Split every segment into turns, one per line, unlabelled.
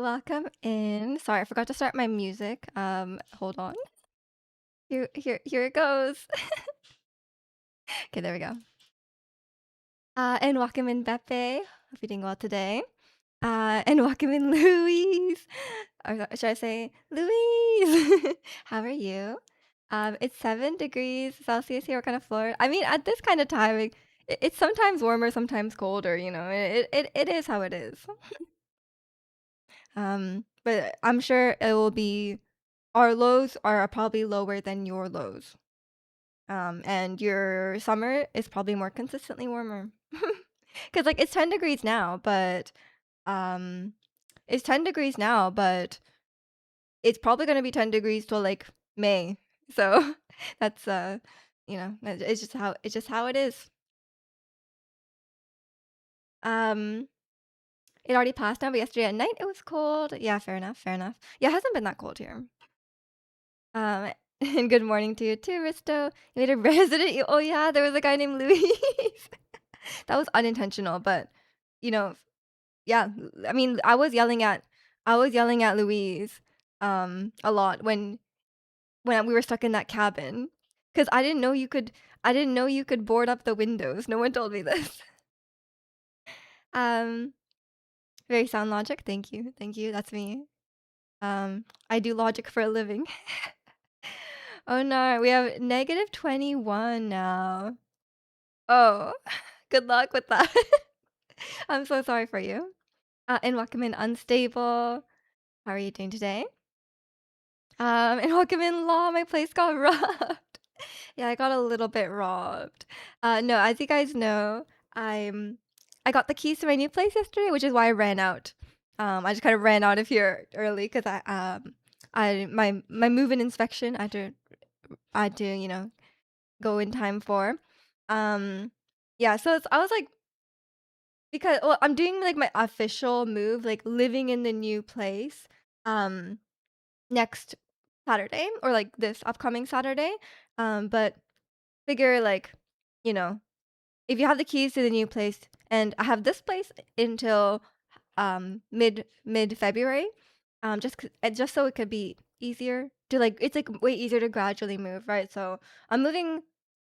welcome in. Sorry, I forgot to start my music. Hold on. Here it goes. Okay, there we go. And welcome in, Beppe. Hope you're doing well today. And welcome in, Louise. Or should I say, Louise? How are you? It's 7 degrees Celsius here, kind of Florida. I mean, at this kind of time, it's sometimes warmer, sometimes colder. It is how it is. But I'm sure it will be. Our lows are probably lower than your lows. And your summer is probably more consistently warmer. Cause like it's 10 degrees now, but um it's 10 degrees now, but it's probably gonna be 10 degrees till like May. So that's it's just how it is. Um it already passed now, but yesterday at night it was cold. Yeah, fair enough, fair enough. Yeah, it hasn't been that cold here. Um, and good morning to you too, Risto. You made a resident. Oh yeah, there was a guy named Luis. That was unintentional, but you know, yeah. I mean, I was yelling at Louise, a lot when we were stuck in that cabin, because I didn't know you could board up the windows. No one told me this. Um, very sound logic. Thank you, thank you. That's me. I do logic for a living. Oh no, we have -21 now. Oh, good luck with that. I'm so sorry for you. And welcome in Unstable. How are you doing today? And welcome in Law. My place got robbed. Yeah, I got a little bit robbed. No, as you guys know, I'm I got the keys to my new place yesterday, which is why I ran out. I just kind of ran out of here early because my move-in inspection I had to go in time for. Um, yeah, so I was like, because well, I'm doing like my official move, like living in the new place, um, next Saturday or like this upcoming Saturday. But figure like, you know, if you have the keys to the new place, and I have this place until mid February, just so it could be easier to like it's like way easier to gradually move, right? So I'm moving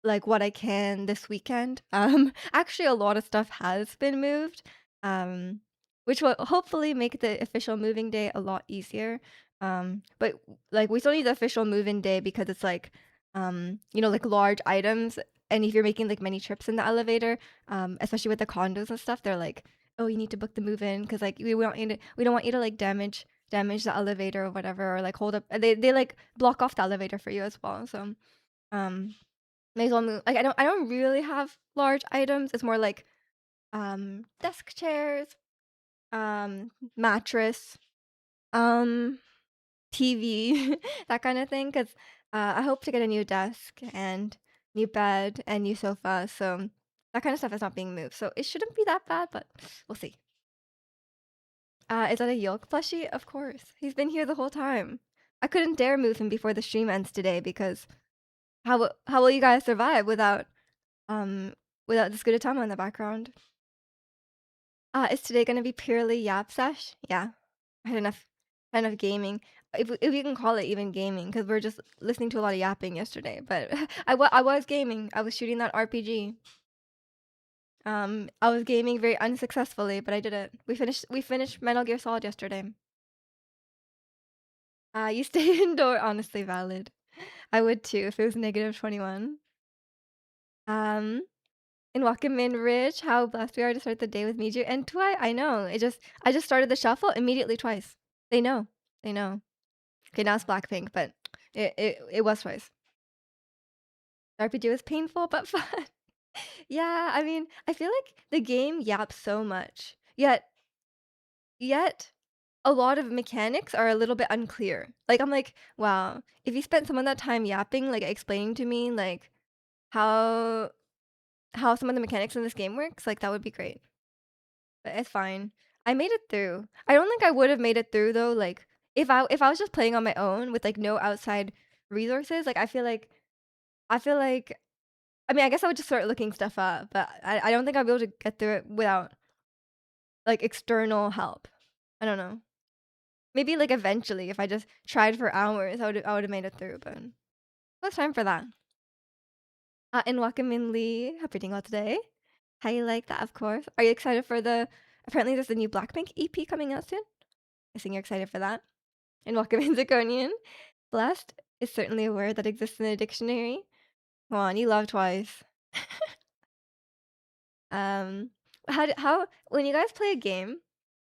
like what I can this weekend. Actually, a lot of stuff has been moved, um, which will hopefully make the official moving day a lot easier. But like we still need the official move-in day because it's like, like large items. And if you're making like many trips in the elevator, especially with the condos and stuff, they're like, oh, you need to book the move-in because like we don't want you to like damage the elevator or whatever, or like hold up. They like block off the elevator for you as well. So um may as well move. Like I don't really have large items. It's more like desk chairs, mattress, um TV, that kind of thing. Because I hope to get a new desk and new bed and new sofa. So that kind of stuff is not being moved. So it shouldn't be that bad, but we'll see. Is that a Yolk plushie? Of course. He's been here the whole time. I couldn't dare move him before the stream ends today because how will you guys survive um without this good time in the background? Is today gonna be purely yap sesh? Yeah. I had enough gaming. If you can call it even gaming, because we're just listening to a lot of yapping yesterday. But I was gaming. I was shooting that RPG. I was gaming very unsuccessfully, but I did it. We finished Metal Gear Solid yesterday. You stay indoor, honestly valid. I would too if it was -21. Um, and welcome in, Rich. How blessed we are to start the day with Miju and Twi. I know. I just started the shuffle immediately twice. They know. They know. Okay, now it's Blackpink, but it was twice. RPG was painful but fun. Yeah, I mean, I feel like the game yaps so much. Yet a lot of mechanics are a little bit unclear. Like I'm like, wow, if you spent some of that time yapping, like explaining to me like how some of the mechanics in this game works, like that would be great. But it's fine. I made it through. I don't think I would have made it through though, like if I was just playing on my own with like no outside resources, like I feel like I mean, I guess I would just start looking stuff up, but I don't think I'll be able to get through it without like external help. I don't know. Maybe, like, eventually, if I just tried for hours, I would've made it through, but it's time for that. And welcome in Lee. Hope you're doing well today. How you like that, of course. Are you excited for the apparently there's a new Blackpink EP coming out soon? I think you're excited for that. And welcome in Zirconian. Blessed is certainly a word that exists in the dictionary. Come on, you love twice. Um, how when you guys play a game,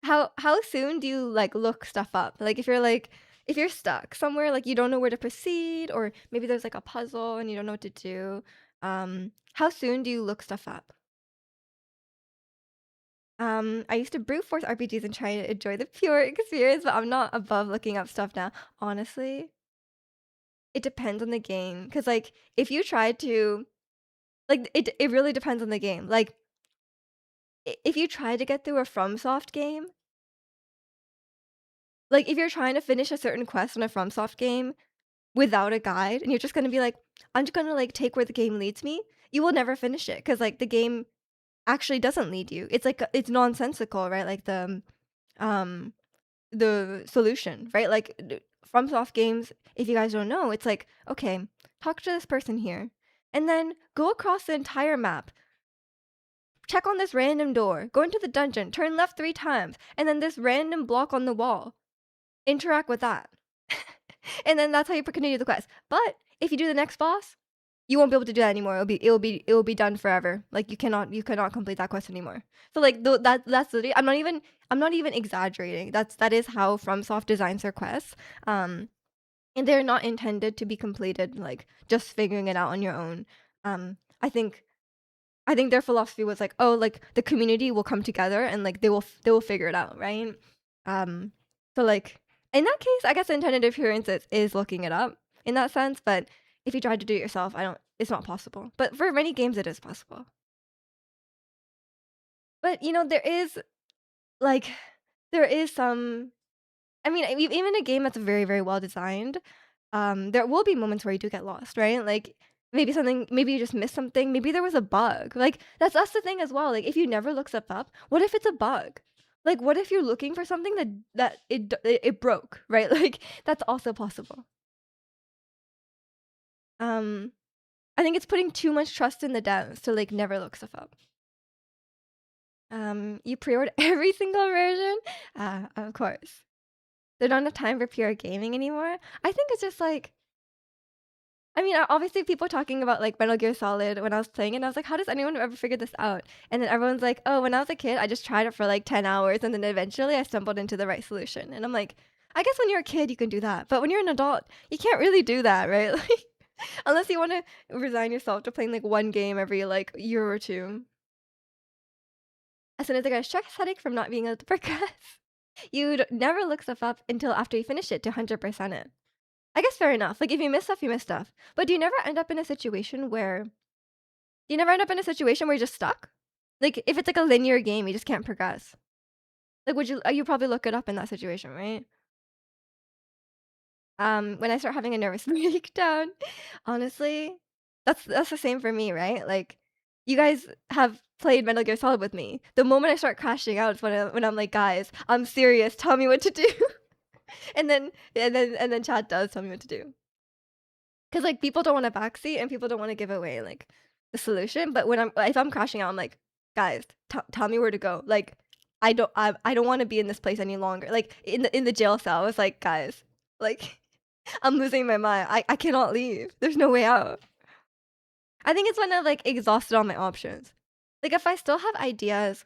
how soon do you, like, look stuff up? Like, if you're stuck somewhere, like, you don't know where to proceed, or maybe there's, like, a puzzle and you don't know what to do, how soon do you look stuff up? I used to brute force RPGs and try to enjoy the pure experience, but I'm not above looking up stuff now. Honestly, it depends on the game, cause like, if you try to like, it really depends on the game. Like, I if you try to get through a FromSoft game, like, if you're trying to finish a certain quest in a FromSoft game without a guide, and you're just gonna be like, "I'm just gonna, like, take where the game leads me," you will never finish it, cause like, the game actually doesn't lead you. It's like, it's nonsensical, right? Like, um the solution, right? Like, FromSoft games, if you guys don't know, it's like, "Okay, talk to this person here, and then go across the entire map, check on this random door, go into the dungeon, turn left 3 times, and then this random block on the wall, interact with that." And then that's how you continue the quest. But if you do the next boss, you won't be able to do that anymore. It will be done forever. Like, you cannot complete that quest anymore. So, like, that's literally I'm not even exaggerating. That is how FromSoft designs their quests. And they're not intended to be completed, like, just figuring it out on your own. Um, I think I think their philosophy was like, "Oh, like, the community will come together and, like, they will figure it out," right? Um, so, like, in that case, I guess the intended appearance is looking it up in that sense, but if you try to do it yourself, I don't it's not possible. But for many games, it is possible. But, there is, like there is some I mean, even a game that's very, very well designed, there will be moments where you do get lost, right? Like, maybe you just missed something, maybe there was a bug. Like, that's the thing as well, like, if you never look stuff up, what if it's a bug? Like, what if you're looking for something that it broke, right? Like, that's also possible. Um, I think it's putting too much trust in the devs to, like, never look stuff up. You pre-order every single version? Of course. They don't have time for pure gaming anymore. I think it's just like I mean, obviously people talking about, like, Metal Gear Solid when I was playing it, and I was like, "How does anyone ever figure this out?" And then everyone's like, "Oh, when I was a kid, I just tried it for, like, 10 hours, and then eventually I stumbled into the right solution." And I'm like, "I guess when you're a kid, you can do that, but when you're an adult, you can't really do that, right?" Like, unless you wanna resign yourself to playing, like, 1 game every, like, year or 2. As soon as I got a stress headache from not being able to progress. You'd never look stuff up until after you finish it to 100% it. I guess fair enough. Like, if you miss stuff, you miss stuff. But do you never end up in a situation where you're just stuck? Like, if it's like a linear game, you just can't progress. Like, you probably look it up in that situation, right? When I start having a nervous breakdown, honestly, that's the same for me, right? Like, you guys have played Metal Gear Solid with me. The moment I start crashing out is when I'm like, "Guys, I'm serious. Tell me what to do." And then chat does tell me what to do. 'Cause, like, people don't want a backseat and people don't wanna give away, like, the solution, but if I'm crashing out, I'm like, "Guys, tell me where to go." Like, I don't wanna be in this place any longer. Like, in the jail cell, I was like, "Guys, like, I'm losing my mind. I cannot leave. There's no way out." I think it's when I've, like, exhausted all my options. Like, if I still have ideas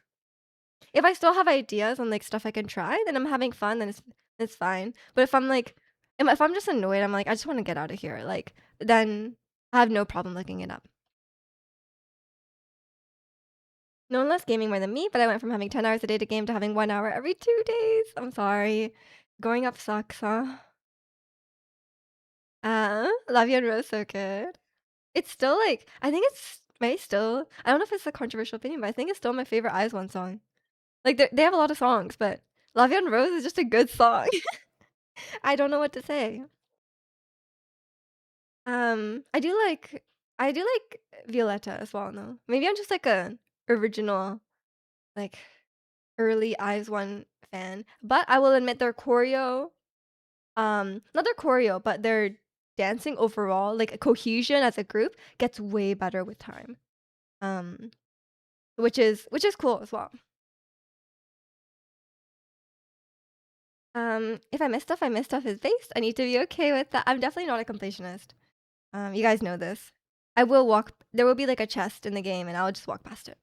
on, like, stuff I can try, then I'm having fun, then it's fine. But if I'm just annoyed, I'm like, "I just wanna get out of here," like, then I have no problem looking it up. No one loves gaming more than me, but I went from having 10 hours a day to game to having 1 hour every 2 days. I'm sorry. Growing up sucks, huh? Love You and Rose so good. It's still, like I think it's may still I don't know if it's a controversial opinion, but I think it's still my favorite Eyes One song. Like, they have a lot of songs, but Love You and Rose is just a good song. I don't know what to say. I do like Violetta as well, though. Maybe I'm just like a original, like early Eyes One fan, but I will admit their choreo, not their choreo, but their dancing overall, like cohesion as a group, gets way better with time. Um, which is cool as well. If I miss stuff, I miss stuff is based. I need to be okay with that. I'm definitely not a completionist. You guys know this. I will walk. There will be like a chest in the game, and I'll just walk past it.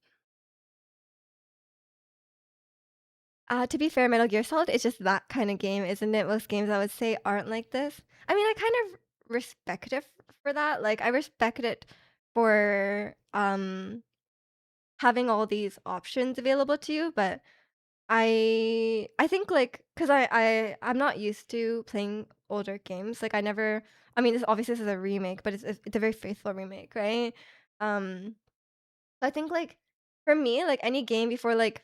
To be fair, Metal Gear Solid is just that kind of game, isn't it? Most games I would say aren't like this. I mean, I kind of respect it for that. Like, I respect it for having all these options available to you, but I think like because I'm not used to playing older games. Like, I never. I mean, this is a remake, but it's a very faithful remake, right? Um, so I think like for me, like any game before like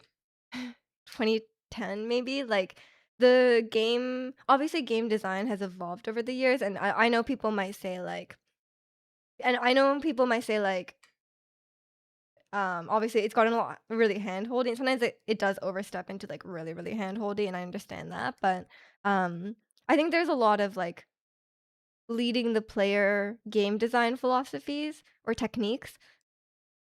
2010 maybe, like the game obviously game design has evolved over the years, and I know people might say like and I know people might say like obviously it's gotten a lot really hand holding. Sometimes it does overstep into like really, really hand holdy, and I understand that. But um I think there's a lot of like leading the player game design philosophies or techniques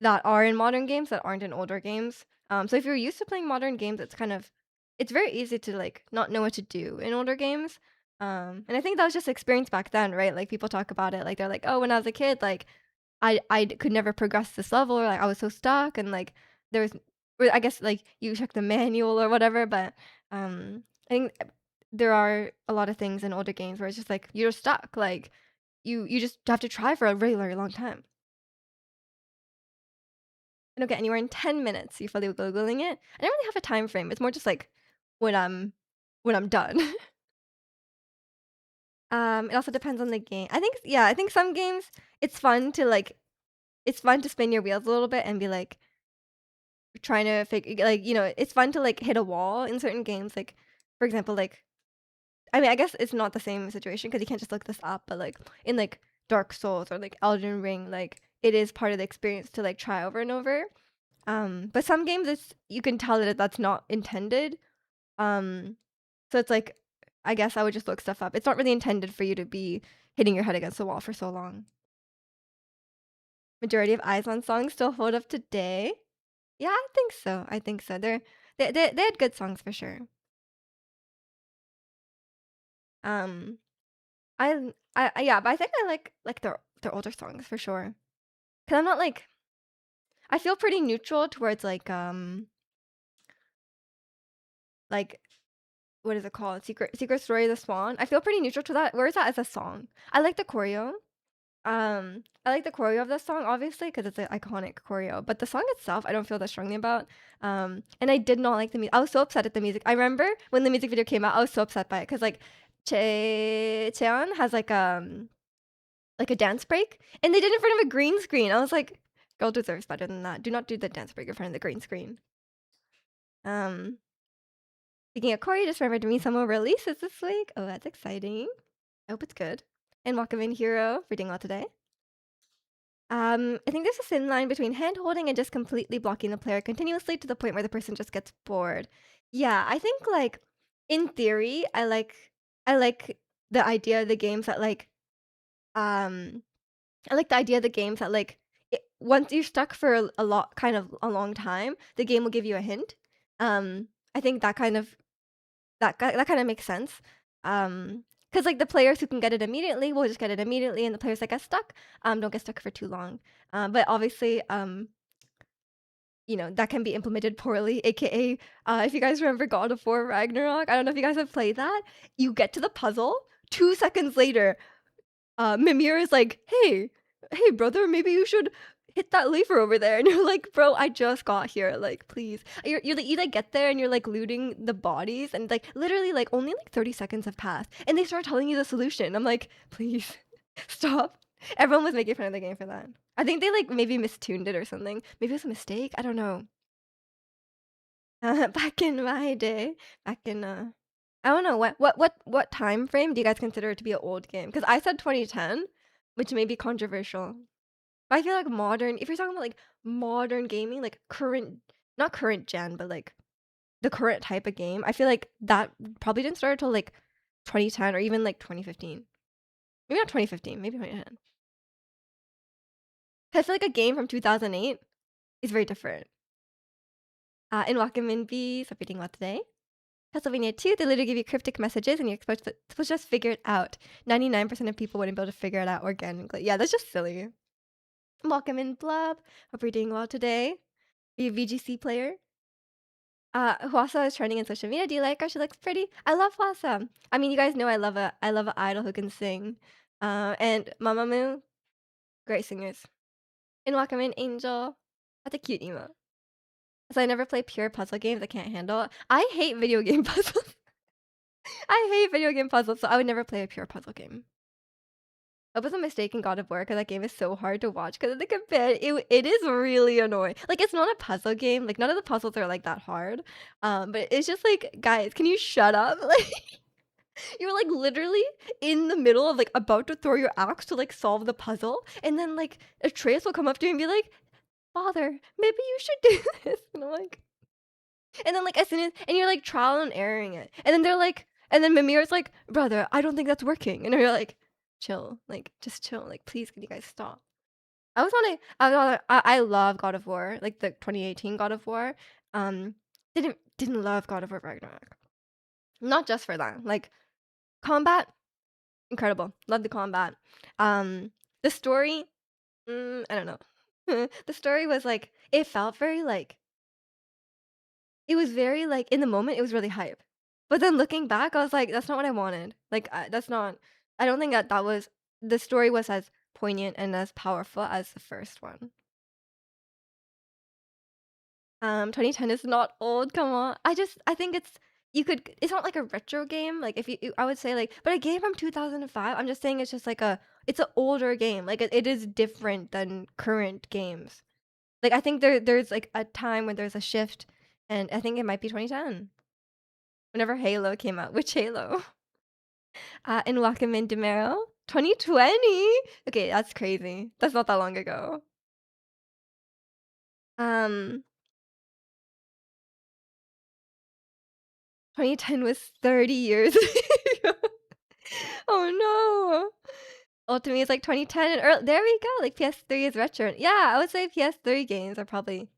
that are in modern games that aren't in older games. So if you're used to playing modern games, it's very easy to like not know what to do in older games. And I think that was just experience back then, right? Like people talk about it, like they're like, oh, when I was a kid, like I could never progress this level, or like I was so stuck, and like there was, or I guess like you check the manual or whatever. But I think there are a lot of things in older games where it's just like you're stuck, like you just have to try for a really, really long time. I don't get anywhere in 10 minutes. You fully googling it. I don't really have a time frame. It's more just like when I'm when I'm done. It also depends on the game. I think yeah, I think some games it's fun to like it's fun to spin your wheels a little bit and be like trying to figure like it's fun to like hit a wall in certain games. Like for example, like I mean, I guess it's not the same situation because you can't just look this up. But like in like Dark Souls or like Elden Ring, like it is part of the experience to like try over and over. But some games it's you can tell that that's not intended. Um, so it's like I guess I would just look stuff up. It's not really intended for you to be hitting your head against the wall for so long. Majority of Eyes on songs still hold up today. Yeah, I think so. I think so. They had good songs for sure. Um, yeah, but I think I like their older songs for sure. Cause I'm not like I feel pretty neutral towards like what is it called? Secret Story of the Swan. I feel pretty neutral to that. Where is that as a song? I like the choreo. I like the choreo of the song, obviously, because it's an iconic choreo. But the song itself, I don't feel that strongly about. And I did not like the music. I was so upset at the music. I remember when the music video came out, I was so upset by it because like Cheon has like a dance break, and they did it in front of a green screen. I was like, girl deserves better than that. Do not do the dance break in front of the green screen. Um, Speaking of choreo, just remembered to me someone releases this week. Oh, that's exciting. I hope it's good. And welcome in Hero for doing well today. I think there's a thin line between hand holding and just completely blocking the player continuously to the point where the person just gets bored. Yeah, I think like in theory, I like the idea of the games that like um I like the idea of the games that like once you're stuck for a lot kind of a long time, the game will give you a hint. I think that kind of makes sense. Because like the players who can get it immediately will just get it immediately, and the players that get stuck, don't get stuck for too long. But obviously, that can be implemented poorly. AKA, if you guys remember God of War Ragnarok, I don't know if you guys have played that. You get to the puzzle, 2 seconds later, Mimir is like, hey, brother, maybe you should hit that lever over there. And you're like, bro, I just got here. Like, please. You like get there and you're like looting the bodies, and like literally like only like 30 seconds have passed, and they start telling you the solution. I'm like, please stop. Everyone was making fun of the game for that. I think they like maybe mistuned it or something. Maybe it was a mistake. I don't know. Back in my day, back in I don't know what time frame do you guys consider it to be an old game? Because I said 2010, which may be controversial. But I feel like modern, if you're talking about like modern gaming, like current, not current gen, but like the current type of game. I feel like that probably didn't start until like 2010 or even like 2015. Maybe not 2015, maybe 2010. I feel like a game from 2008 is very different. In Wakamin B, so reading what today? Castlevania 2, they literally give you cryptic messages and you're supposed to just figure it out. 99% of people wouldn't be able to figure it out organically. Yeah, that's just silly. Welcome in, Blub. Hope you're doing well today. Are you a VGC player? Hwasa is trending in social media. Do you like her? She looks pretty. I love Hwasa. I mean, you guys know I love an idol who can sing. And Mamamoo, great singers. And welcome in, Angel. That's a cute emo. So I never play pure puzzle games. I can't handle it. I hate video game puzzles. I hate video game puzzles, so I would never play a pure puzzle game. It was a mistake in God of War because that game is so hard to watch because of the compare. It is really annoying. Like, it's not a puzzle game. Like, none of the puzzles are like that hard. But it's just like, guys, can you shut up? Like, you're like literally in the middle of like about to throw your axe to like solve the puzzle, and then like Atreus will come up to you and be like, "Father, maybe you should do this." And I'm like, and then like as soon as and you're like trial and erroring it, and then they're like, and then Mimir's like, "Brother, I don't think that's working," and you're like, "Chill, like just chill, like please, can you guys stop?" I love God of War, like the 2018 God of War. Um, didn't love God of War Ragnarok, not just for that, like combat incredible. Love the combat. The story, I don't know. The story was like it felt very like it was very like in the moment it was really hype. But then looking back, I was like, that's not what I wanted. Like that's not. I don't think that was the story was as poignant and as powerful as the first one. 2010 is not old. Come on. I think it's not like a retro game. Like if I would say like, but a game from 2005. I'm just saying it's just like it's an older game. Like it is different than current games. Like I think there's like a time when there's a shift, and I think it might be 2010. Whenever Halo came out, which Halo? In Wakamin Demero, 2020. Okay, that's crazy. That's not that long ago. Um, 2010 was 30 years ago. Oh no. Ultimately, it's like 2010 and early. There we go. Like PS3 is retro. Yeah, I would say PS3 games are probably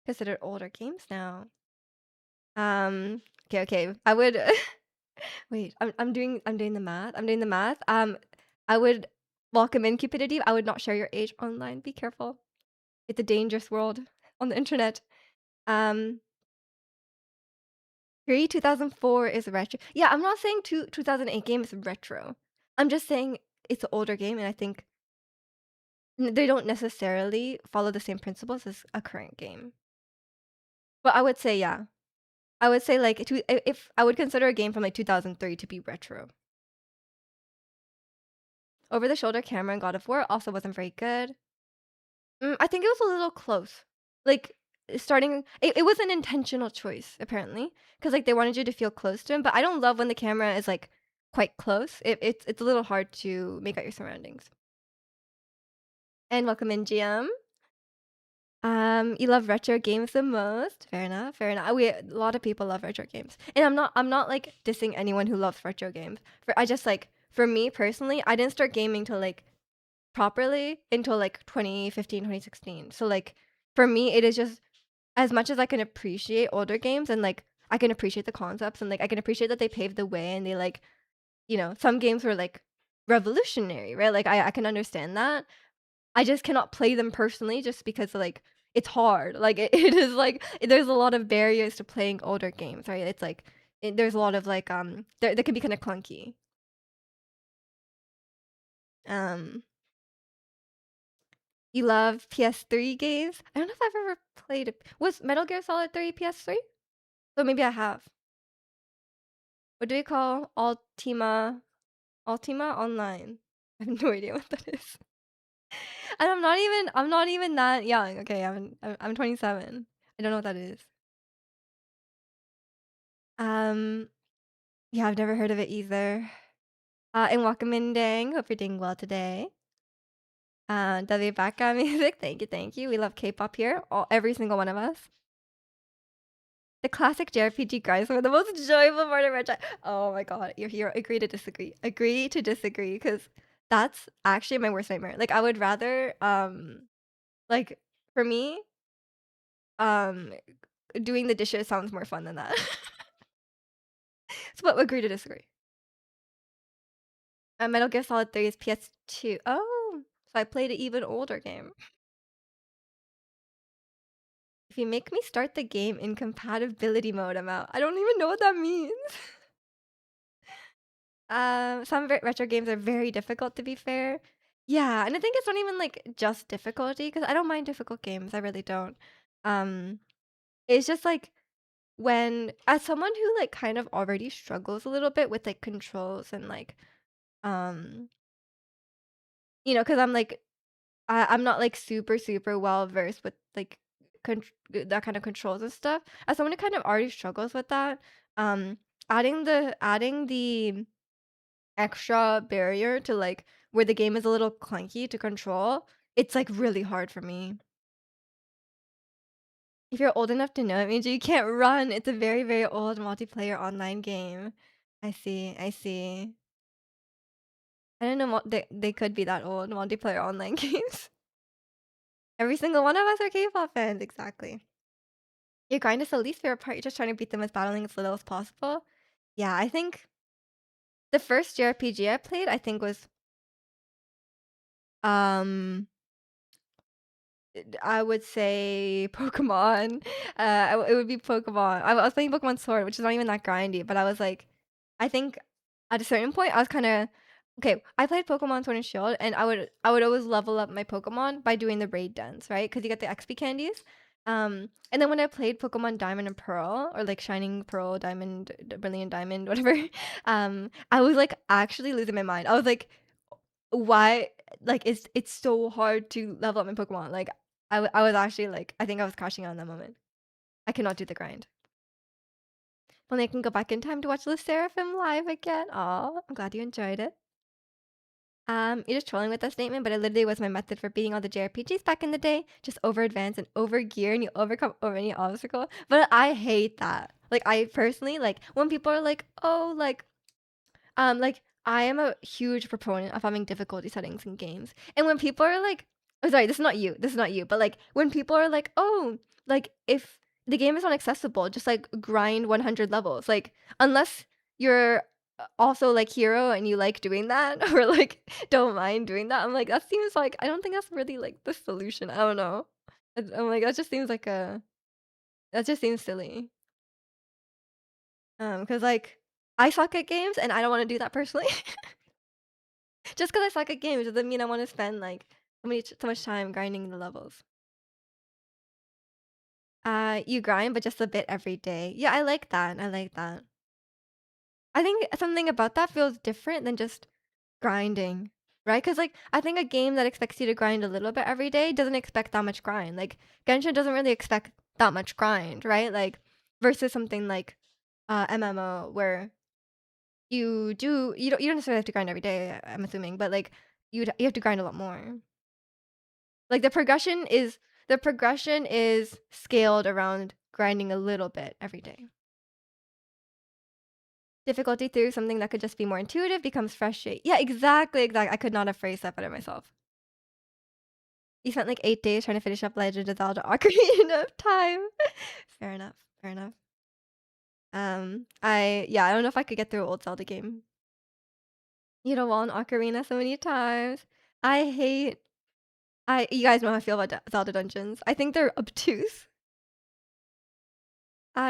considered older games now. Okay. I would wait. I'm doing the math. I'm doing the math. I would welcome in cupidity. I would not share your age online. Be careful. It's a dangerous world on the internet. Um, 2004 is retro. Yeah, I'm not saying 2008 game is retro. I'm just saying it's an older game, and I think they don't necessarily follow the same principles as a current game. But I would say, yeah. I would say, like, if I would consider a game from, like, 2003 to be retro. Over-the-shoulder camera in God of War also wasn't very good. I think it was a little close. Like, it was an intentional choice, apparently, because like, they wanted you to feel close to him, but I don't love when the camera is, like, quite close. It's a little hard to make out your surroundings. And welcome in, GM. You love retro games the most. Fair enough. Fair enough. A lot of people love retro games, and I'm not like dissing anyone who loves retro games. I just like for me personally, I didn't start gaming till like properly until like 2015, 2016. So like for me, it is just as much as I can appreciate older games and like I can appreciate the concepts and like I can appreciate that they paved the way and they like some games were like revolutionary, right? Like I can understand that. I just cannot play them personally just because like it's hard. Like it is like there's a lot of barriers to playing older games, right? It's like there's a lot of like there can be kind of clunky. Um, you love PS3 games? I don't know if I've ever played it. Was Metal Gear Solid 3 PS3? So maybe I have. What do we call Ultima Online? I have no idea what that is. And I'm not even that young. Okay, I'm 27. I don't know what that is. Um, yeah, I've never heard of it either. And Wakamindang, hope you're doing well today. W background music, thank you. We love K-pop here, every single one of us. The classic JRPG guys were the most joyful part of our time. Oh my god, you're here. Agree to disagree. Agree to disagree, because that's actually my worst nightmare. Like I would rather like for me, um doing the dishes sounds more fun than that. So but agree to disagree. Metal Gear Solid 3 is PS2. Oh, so I played an even older game. If you make me start the game in compatibility mode, I'm out. I don't even know what that means. Some retro games are very difficult, to be fair. Yeah, and I think it's not even like just difficulty, because I don't mind difficult games. I really don't. Um, it's just like when, as someone who like kind of already struggles a little bit with like controls and like, um, because I'm like I'm not like super super well versed with like that kind of controls and stuff. As someone who kind of already struggles with that, um, adding the extra barrier to like where the game is a little clunky to control, it's like really hard for me. If you're old enough to know, it means you can't run. It's a very very old multiplayer online game. I see. I see. I don't know what they could be that old multiplayer online games. Every single one of us are K-pop fans, exactly. Your grind is the least favorite part. You're just trying to beat them as battling as little as possible. Yeah, I think the first JRPG I played, I think was um I would say Pokemon. It would be Pokemon. I was playing Pokemon Sword, which is not even that grindy, but I was like, I think at a certain point, I was kind of okay. I played Pokemon Sword and Shield, and I would always level up my Pokemon by doing the raid dens, right? Because you get the XP candies. And then when I played Pokemon Diamond and Pearl, or like Shining Pearl, Diamond, Brilliant Diamond, whatever, I was like actually losing my mind. I was like, why? Like, it's so hard to level up my Pokemon. Like, I was actually like, I think I was crashing out in that moment. I cannot do the grind. If only I can go back in time to watch the Seraphim live again. Aw, I'm glad you enjoyed it. You're just trolling with that statement, but it literally was my method for beating all the JRPGs back in the day. Just over advance and over gear, and you overcome over any obstacle. But I hate that. Like, I personally like when people are like, "Oh, like I am a huge proponent of having difficulty settings in games. And when people are like, oh, sorry, this is not you. This is not you. But like when people are like, oh, like if the game is not accessible, just like grind 100 levels. Like unless you're also like hero and you like doing that or like don't mind doing that. I'm like that seems like I don't think that's really like the solution. I don't know. I'm like that just seems like a that just seems silly. Because like I suck at games and I don't want to do that personally. Just because I suck at games doesn't mean I want to spend like so much time grinding the levels. You grind, but just a bit every day. Yeah, I like that. I like that. I think something about that feels different than just grinding, right? Because like I think a game that expects you to grind a little bit every day doesn't expect that much grind. Like Genshin doesn't really expect that much grind, right? Like versus something like MMO where you don't necessarily have to grind every day. I'm assuming, but like you have to grind a lot more. Like the progression is scaled around grinding a little bit every day. Difficulty through something that could just be more intuitive becomes frustrating. Yeah, exactly, exactly. I could not have phrased that better myself. You spent like 8 days trying to finish up Legend of Zelda Ocarina of Time. Fair enough. Fair enough. I don't know if I could get through an old Zelda game. You know, won Ocarina so many times. I hate. You guys know how I feel about Zelda dungeons. I think they're obtuse.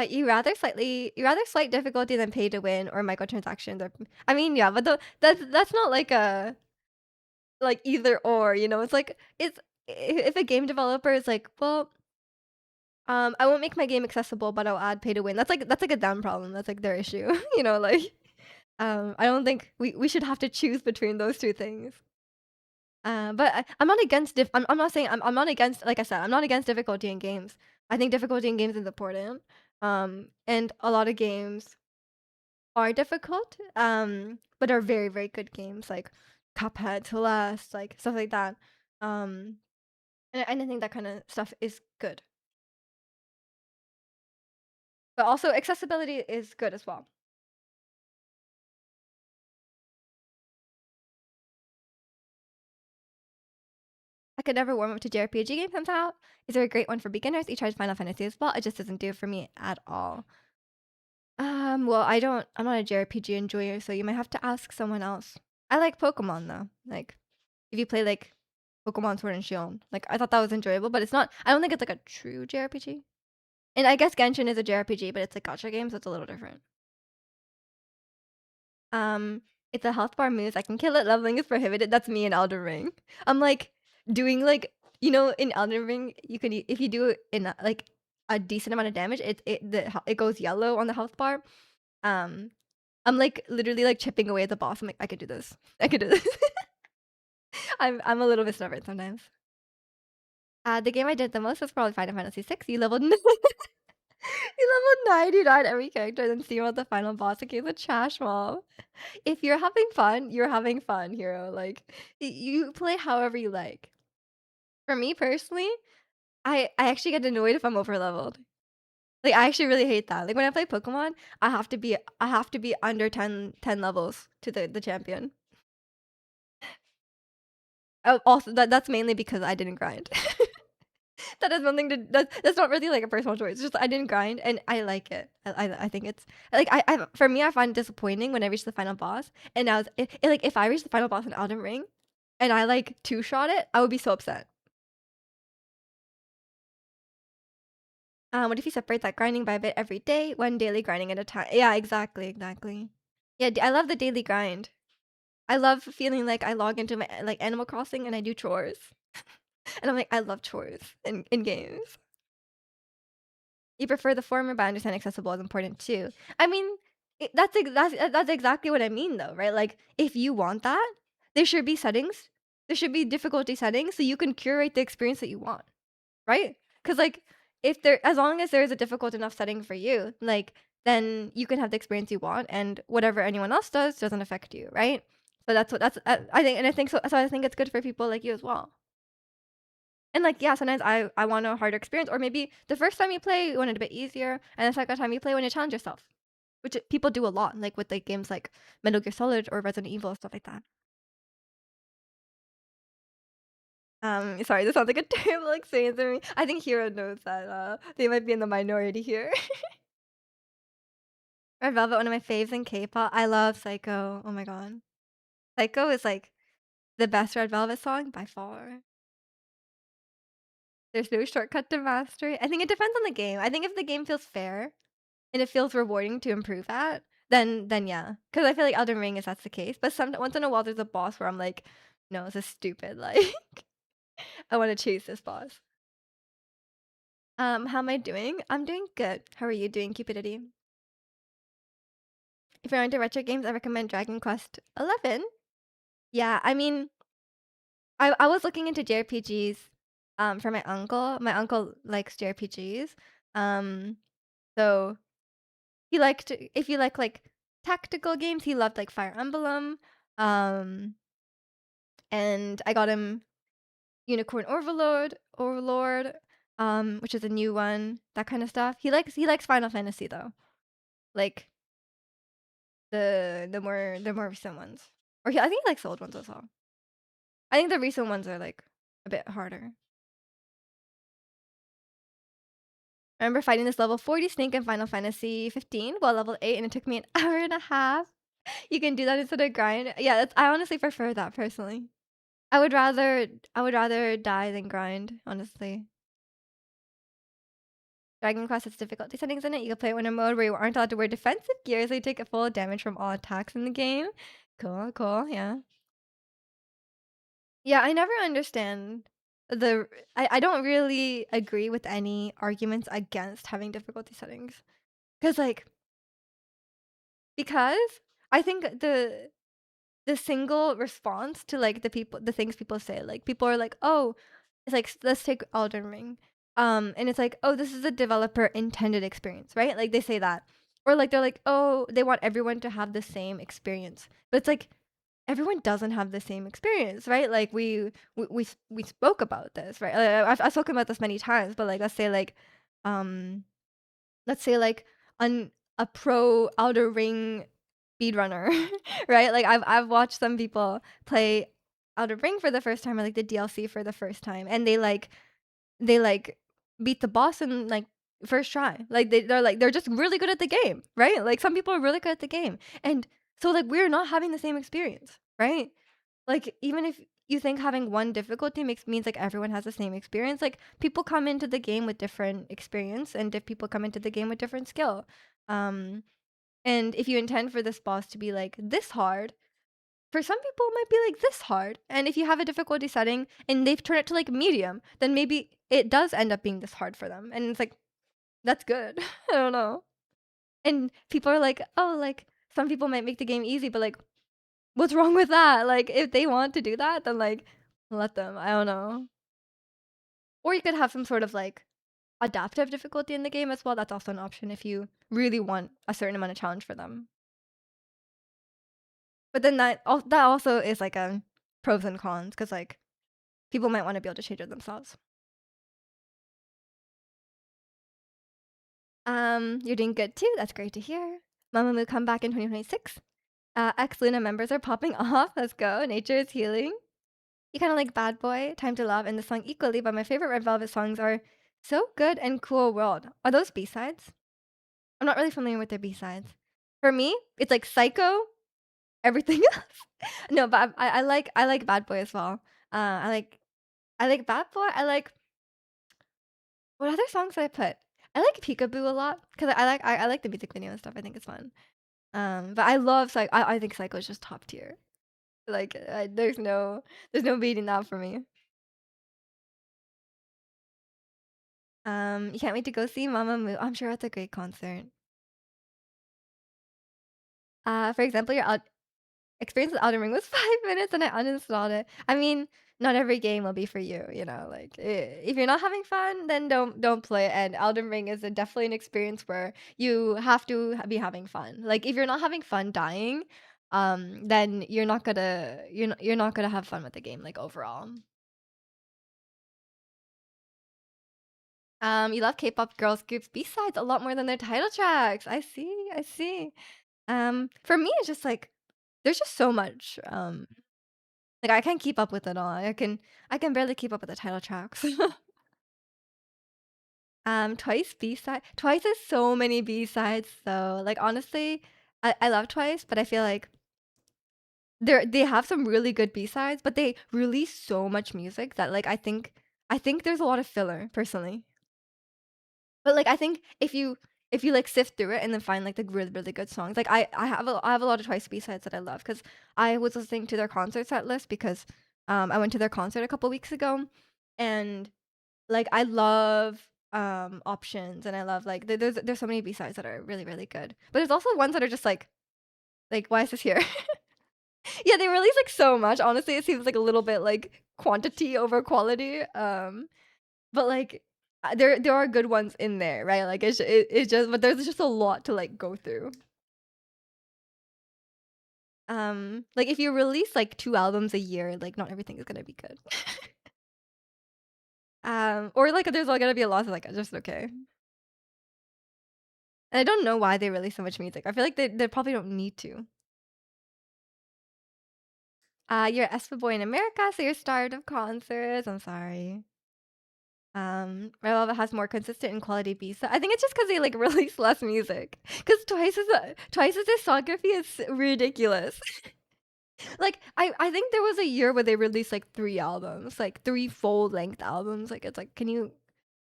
You rather slight difficulty than pay to win or microtransactions or I mean, yeah, but that's not like a like either or, it's like if a game developer is like, well, I won't make my game accessible, but I'll add pay to win. That's like a them problem. That's like their issue, like I don't think we should have to choose between those two things. But I'm not against I'm not saying I'm not against like I said, I'm not against difficulty in games. I think difficulty in games is important. And a lot of games are difficult, but are very, very good games like Cuphead, Celeste, like stuff like that. Um, and I think that kind of stuff is good. But also accessibility is good as well. I could never warm up to JRPG game comes out. Is there a great one for beginners? You tried Final Fantasy as well. It just doesn't do it for me at all. Well, I'm not a JRPG enjoyer, so you might have to ask someone else. I like Pokemon though. Like, if you play like Pokemon Sword and Shield, like I thought that was enjoyable, but it's not. I don't think it's like a true JRPG. And I guess Genshin is a JRPG, but it's like gacha game, so it's a little different. Um, it's a health bar moves. I can kill it. Leveling is prohibited. That's me in Elden Ring. I'm like doing like in Elden Ring you can if you do it in like a decent amount of damage, it goes yellow on the health bar. Um, I'm like literally like chipping away at the boss. I'm like I could do this. I could do this. I'm a little bit stubborn sometimes. The game I did the most was probably Final Fantasy 6. You leveled you leveled 99 every character, then steam out the final boss against the trash mob. If you're having fun, you're having fun, hero. Like you play however you like. For me personally, I actually get annoyed if I'm overleveled. Like I actually really hate that. Like when I play Pokemon, I have to be under 10 levels to the champion. Oh, also that's mainly because I didn't grind. That has nothing to that's not really like a personal choice. It's just I didn't grind and I like it. I think it's like I for me I find it disappointing when I reach the final boss. And now like if I reach the final boss in Elden Ring and I like two shot it, I would be so upset. What if you separate that grinding by a bit every day, one daily grinding at a time? Yeah, exactly, exactly. Yeah, I love the daily grind. I love feeling like I log into my like Animal Crossing and I do chores. And I'm like, I love chores in games. You prefer the former, but I understand accessible is important too. I mean, that's exactly what I mean though, right? Like if you want that, there should be settings. There should be difficulty settings so you can curate the experience that you want, right? Because like if there, as long as there is a difficult enough setting for you, like then you can have the experience you want, and whatever anyone else does doesn't affect you, right? So that's I think, and I think so. So I think it's good for people like you as well. And like, yeah, sometimes I want a harder experience, or maybe the first time you play, you want it a bit easier, and the second time you play, when you challenge yourself, which people do a lot, like with like games like Metal Gear Solid or Resident Evil stuff like that. Sorry, this sounds like a terrible experience for me. I think Hero knows that they might be in the minority here. Red Velvet, one of my faves in K-pop. I love Psycho. Oh my god, Psycho is like the best Red Velvet song by far. There's no shortcut to mastery. I think it depends on the game. I think if the game feels fair and it feels rewarding to improve at, then yeah. Because I feel like Elden Ring is that's the case. But once in a while there's a boss where I'm like, no, this is stupid. Like I want to chase this boss. How am I doing? I'm doing good. How are you doing, Cupidity? If you're into retro games, I recommend Dragon Quest 11. Yeah, I mean, I was looking into JRPGs for my uncle. My uncle likes JRPGs. Um, so he liked if you like tactical games, he loved like Fire Emblem. Um, and I got him Unicorn Overlord, which is a new one, that kind of stuff. He likes Final Fantasy though, like the more recent ones, I think he likes the old ones as well. I think the recent ones are like a bit harder. I remember fighting this level 40 snake in Final Fantasy 15 while level 8, and it took me an hour and a half. You can do that instead of grind. Yeah, I honestly prefer that personally. I would rather die than grind, honestly. Dragon Quest has difficulty settings in it. You can play it in a mode where you aren't allowed to wear defensive gear, so you take a full damage from all attacks in the game. Cool, cool, yeah. Yeah, I never understand the. I don't really agree with any arguments against having difficulty settings. Because, like, because I think the single response to like the things people say, like people are like, oh, it's like let's take Elden Ring, and it's like, oh, this is a developer intended experience, right? Like they say that, or like they're like, oh, they want everyone to have the same experience, but it's like everyone doesn't have the same experience, right? Like we spoke about this, right? I've spoken about this many times, but like let's say like an a pro Outer Ring speedrunner, right? Like I've watched some people play Outer Ring for the first time or like the DLC for the first time, and they beat the boss in like first try. Like they're just really good at the game, right? Like some people are really good at the game. And so like we're not having the same experience, right? Like even if you think having one difficulty means like everyone has the same experience, like people come into the game with different experience and people come into the game with different skill. Um and if you intend for this boss to be like this hard, for some people it might be like this hard. And if you have a difficulty setting and they've turned it to like medium, then maybe it does end up being this hard for them. And it's like, that's good. I don't know. And people are like, oh, like some people might make the game easy, but like, what's wrong with that? Like, if they want to do that, then like, let them. I don't know. Or you could have some sort of like adaptive difficulty in the game as well. That's also an option if you really want a certain amount of challenge for them. But then that also is like a pros and cons because like people might want to be able to change it themselves. You're doing good too. That's great to hear. Mamamoo come back in 2026. Ex Luna members are popping off. Let's go. Nature is healing. You kind of like Bad Boy, Time to Love, and the song equally, but my favorite Red Velvet songs are So Good and Cool World. Are those B-sides? I'm not really familiar with their B-sides. For me, it's like Psycho, everything else. No, but I like Bad Boy as well. I like Bad Boy. I like what other songs did I put? I like Peekaboo a lot because I like the music video and stuff. I think it's fun. But I love I think Psycho is just top tier. Like there's no beating that for me. You can't wait to go see Mamamoo. I'm sure it's a great concert. For example, your experience with Elden Ring was 5 minutes and I uninstalled it. I mean, not every game will be for you, you know. Like if you're not having fun, then don't play it. And Elden Ring is definitely an experience where you have to be having fun. Like if you're not having fun dying, then you're not gonna have fun with the game like overall. You love K-pop girls groups B-sides a lot more than their title tracks. I see, I see. For me, it's just like there's just so much. Like I can't keep up with it all. I can barely keep up with the title tracks. Twice B-side. Twice has so many B-sides though. Like honestly, I love Twice, but I feel like they have some really good B-sides, but they release so much music that like I think there's a lot of filler personally. But like I think if you like sift through it and then find like the really really good songs, like I have a lot of Twice B-sides that I love because I was listening to their concert set list because I went to their concert a couple weeks ago, and like I love options and I love like there's so many B-sides that are really really good, but there's also ones that are just like why is this here? Yeah, they release like so much. Honestly, it seems like a little bit like quantity over quality. But like there are good ones in there, right? Like it's just but there's just a lot to like go through. Like if you release like 2 albums a year, like not everything is gonna be good. Or like there's all gonna be a lot of like just okay. And I don't know why they release so much music. I feel like they probably don't need to. You're a SFA boy in America, so you're starved of concerts. I'm sorry. Red Velvet has more consistent and quality beats. So I think it's just because they like release less music. Because Twice's discography is ridiculous. Like I think there was a year where they released like 3 albums, like 3 full length albums. Like it's like can you?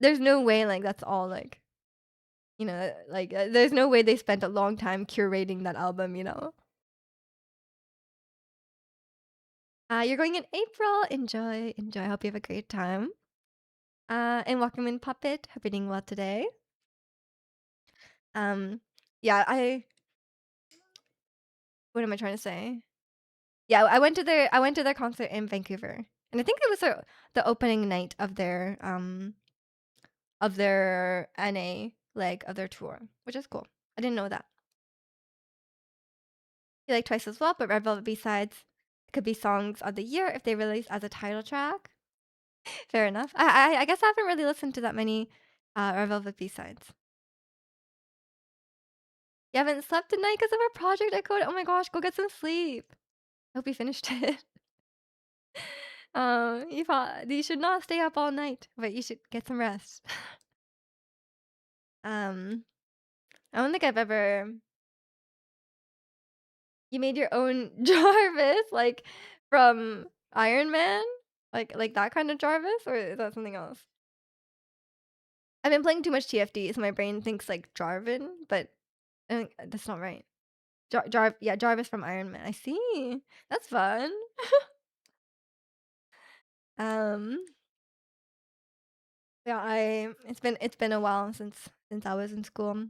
There's no way like that's all like there's no way they spent a long time curating that album. You're going in April. Enjoy, enjoy. I hope you have a great time. And welcome in Puppet. Hope you're doing well today. Um, yeah, what am I trying to say? Yeah, I went to their concert in Vancouver, and I think it was the opening night of their NA leg of their tour, which is cool. I didn't know that. You like Twice as well, but Red Velvet B-sides could be songs of the year if they release as a title track. Fair enough. I guess I haven't really listened to that many Red Velvet B-sides. You haven't slept tonight because of our project I code? Oh my gosh, go get some sleep. I hope you finished it. You should not stay up all night, but you should get some rest. Um, I don't think I've ever You made your own Jarvis, like, from Iron Man? Like that kind of Jarvis, or is that something else? I've been playing too much TFD, so my brain thinks, like, Jarvan, but I think that's not right. Yeah, Jarvis from Iron Man. I see. That's fun. Um, yeah, it's been a while since I was in school.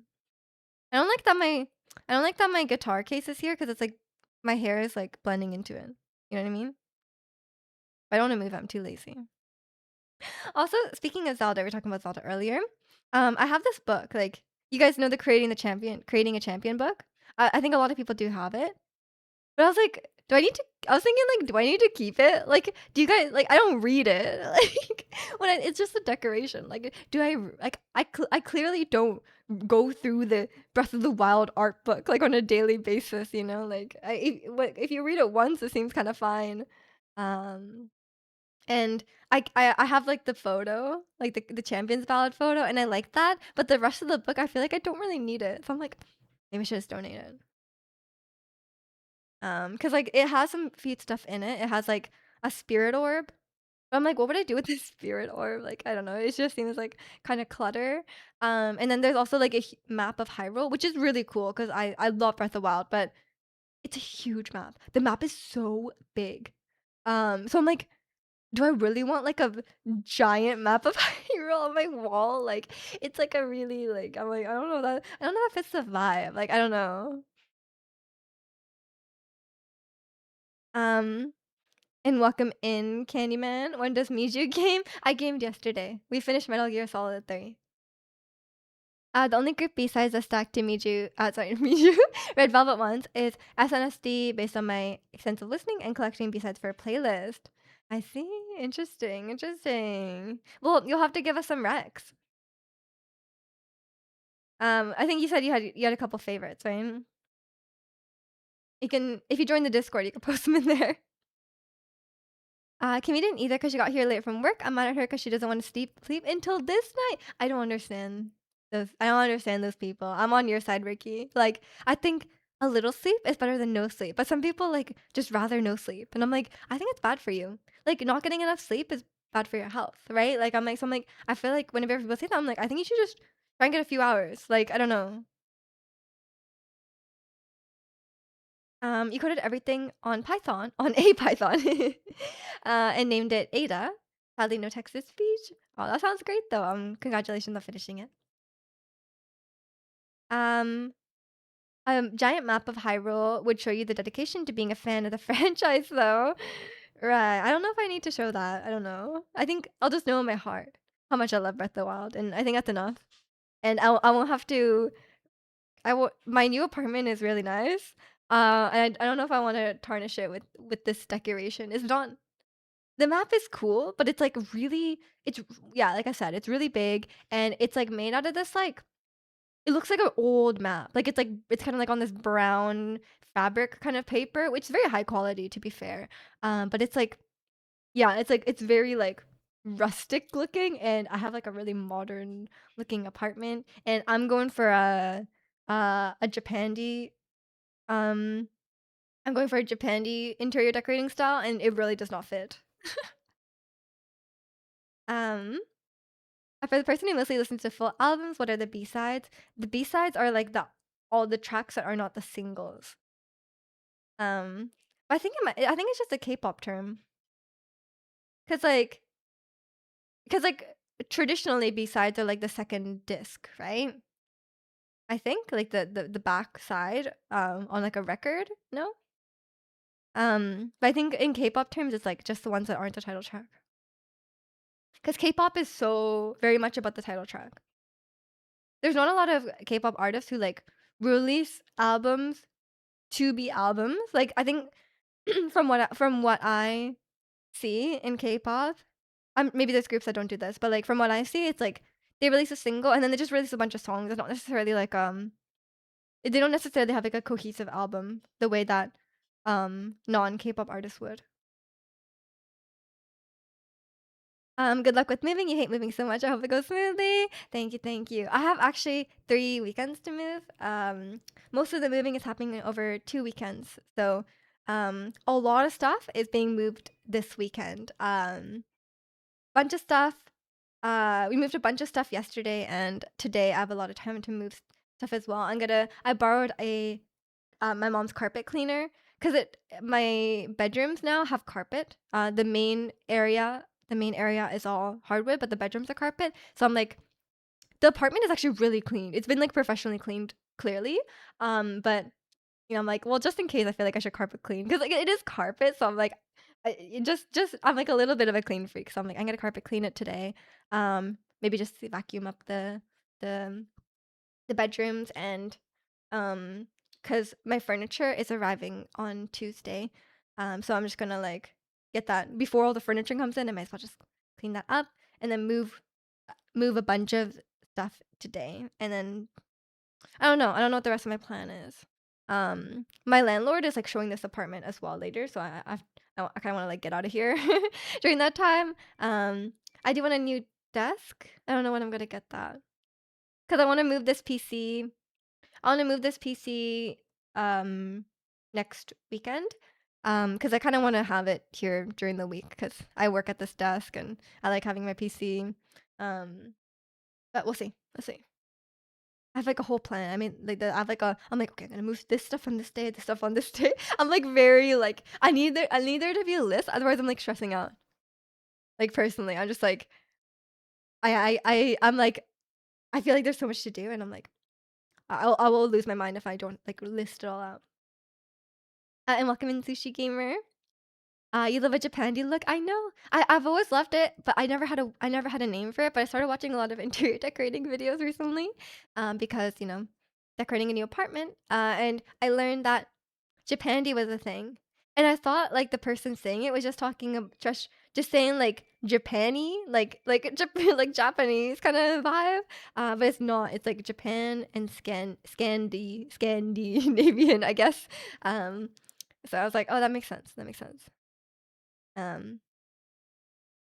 I don't like that my I don't like that my guitar case is here because it's, like, my hair is, like, blending into it. You know what I mean? I don't wanna move, I'm too lazy. Also, speaking of Zelda, we were talking about Zelda earlier. I have this book. Like, you guys know the Creating a Champion book. I think a lot of people do have it. But I was like, do I need to? I was thinking like, do I need to keep it? Like, do you guys like? I don't read it. Like, it's just a decoration. Like, do I like? I clearly don't go through the Breath of the Wild art book like on a daily basis. You know, like if you read it once, it seems kind of fine. Um, and I have, like, the photo, like, the Champions Ballad photo, and I like that, but the rest of the book, I feel like I don't really need it, so I'm like, "Maybe I should just donate it." Cause like, it has some feat stuff in it. It has, like, a spirit orb, but I'm like, "What would I do with this spirit orb?" Like, I don't know, it just seems like kinda clutter. And then there's also, like, a map of Hyrule, which is really cool because I love Breath of the Wild, but it's a huge map. The map is so big. So I'm like, do I really want, like, a giant map of Hyrule on my wall? Like, it's, like, a really, like I'm like, I don't know if it's the vibe, like, I don't know. Um, and welcome in, Candyman. When does Miju game? I gamed yesterday. We finished Metal Gear Solid 3. The only group besides the stack to Miju Miju, Red Velvet ones is SNSD based on my extensive listening and collecting besides for a playlist. I see. Interesting, interesting. Well, you'll have to give us some recs. I think you said you had a couple favorites, right? You can if you join the Discord, you can post them in there. Kimmy didn't either because she got here late from work. I'm mad at her because she doesn't want to sleep until this night. I don't understand those people. I'm on your side, Ricky. Like, I think a little sleep is better than no sleep. But some people like just rather no sleep. And I'm like, I think it's bad for you. Like not getting enough sleep is bad for your health, right? Like I'm like, I feel like whenever people say that, I'm like, I think you should just try and get a few hours. Like, I don't know. You coded everything on Python, on a Python, and named it Ada. Sadly, no text speech. Oh, that sounds great though. Congratulations on finishing it. Um, giant map of Hyrule would show you the dedication to being a fan of the franchise, though. Right. I don't know if I need to show that. I don't know. I think I'll just know in my heart how much I love Breath of the Wild, and I think that's enough. And I won't have to. I will. My new apartment is really nice. And I don't know if I want to tarnish it with this decoration. It's not The map is cool, but it's, like, really it's yeah, like I said, it's really big, and it's, like, made out of this, like it looks like an old map. Like, it's kinda, like, on this brown fabric kind of paper, which is very high quality, to be fair. But it's, like yeah, it's very, like, rustic looking, and I have, like, a really modern looking apartment, and I'm going for a Japandi, um I'm going for a Japandi interior decorating style, and it really does not fit. Um For the person who mostly listens to full albums, what are the B-sides? The B-sides are like the all the tracks that are not the singles. Um, but I think it's just a K-pop term. Cause like, cause like traditionally B-sides are like the second disc, right? I think like the back side on like a record, no? But I think in K-pop terms, it's like just the ones that aren't the title track. Cause K-pop is so very much about the title track. There's not a lot of K-pop artists who like release albums to be albums. Like I think from what I see in K-pop, maybe there's groups that don't do this, but like from what I see, it's like they release a single and then they just release a bunch of songs. It's not necessarily like They don't necessarily have like a cohesive album the way that non K-pop artists would. Good luck with moving. You hate moving so much. I hope it goes smoothly. Thank you, thank you. I have actually 3 weekends to move. Most of the moving is happening over 2 weekends. So, a lot of stuff is being moved this weekend. Bunch of stuff. We moved a bunch of stuff yesterday, and today I have a lot of time to move stuff as well. I borrowed a my mom's carpet cleaner because it my bedrooms now have carpet. The main area is all hardwood, but the bedrooms are carpet. So I'm like, the apartment is actually really clean. It's been like professionally cleaned, clearly. But I'm like, well, just in case, I feel like I should carpet clean because like it is carpet. So I'm like, I'm like a little bit of a clean freak. So I'm like, I'm gonna carpet clean it today. Maybe just vacuum up the the bedrooms and because my furniture is arriving on Tuesday. So I'm just gonna like get that before all the furniture comes in. I might as well just clean that up and then move a bunch of stuff today. And then I don't know. I don't know what the rest of my plan is. My landlord is like showing this apartment as well later, so I kind of want to like get out of here during that time. I do want a new desk. I don't know when I'm gonna get that because I want to move this PC. I want to move this PC um next weekend. Because I kind of want to have it here during the week because I work at this desk and I like having my PC. But we'll see. Let's see. I have like a whole plan. I mean, I have like I'm like, okay, I'm gonna move this stuff on this day, this stuff on this day. I'm like very like I need there to be a list. Otherwise, I'm like stressing out. Like personally, I'm just like I'm like I feel like there's so much to do, and I'm like I will lose my mind if I don't like list it all out. And welcome in, Sushi Gamer. You love a Japandi look. I know. I've always loved it, but I never had a name for it. But I started watching a lot of interior decorating videos recently, because decorating a new apartment. And I learned that Japandi was a thing, and I thought like the person saying it was just talking just saying like Japani, like like Japanese kind of vibe. But it's not. It's like Japan and Scandinavian, I guess. So I was like, oh, that makes sense. That makes sense. Um,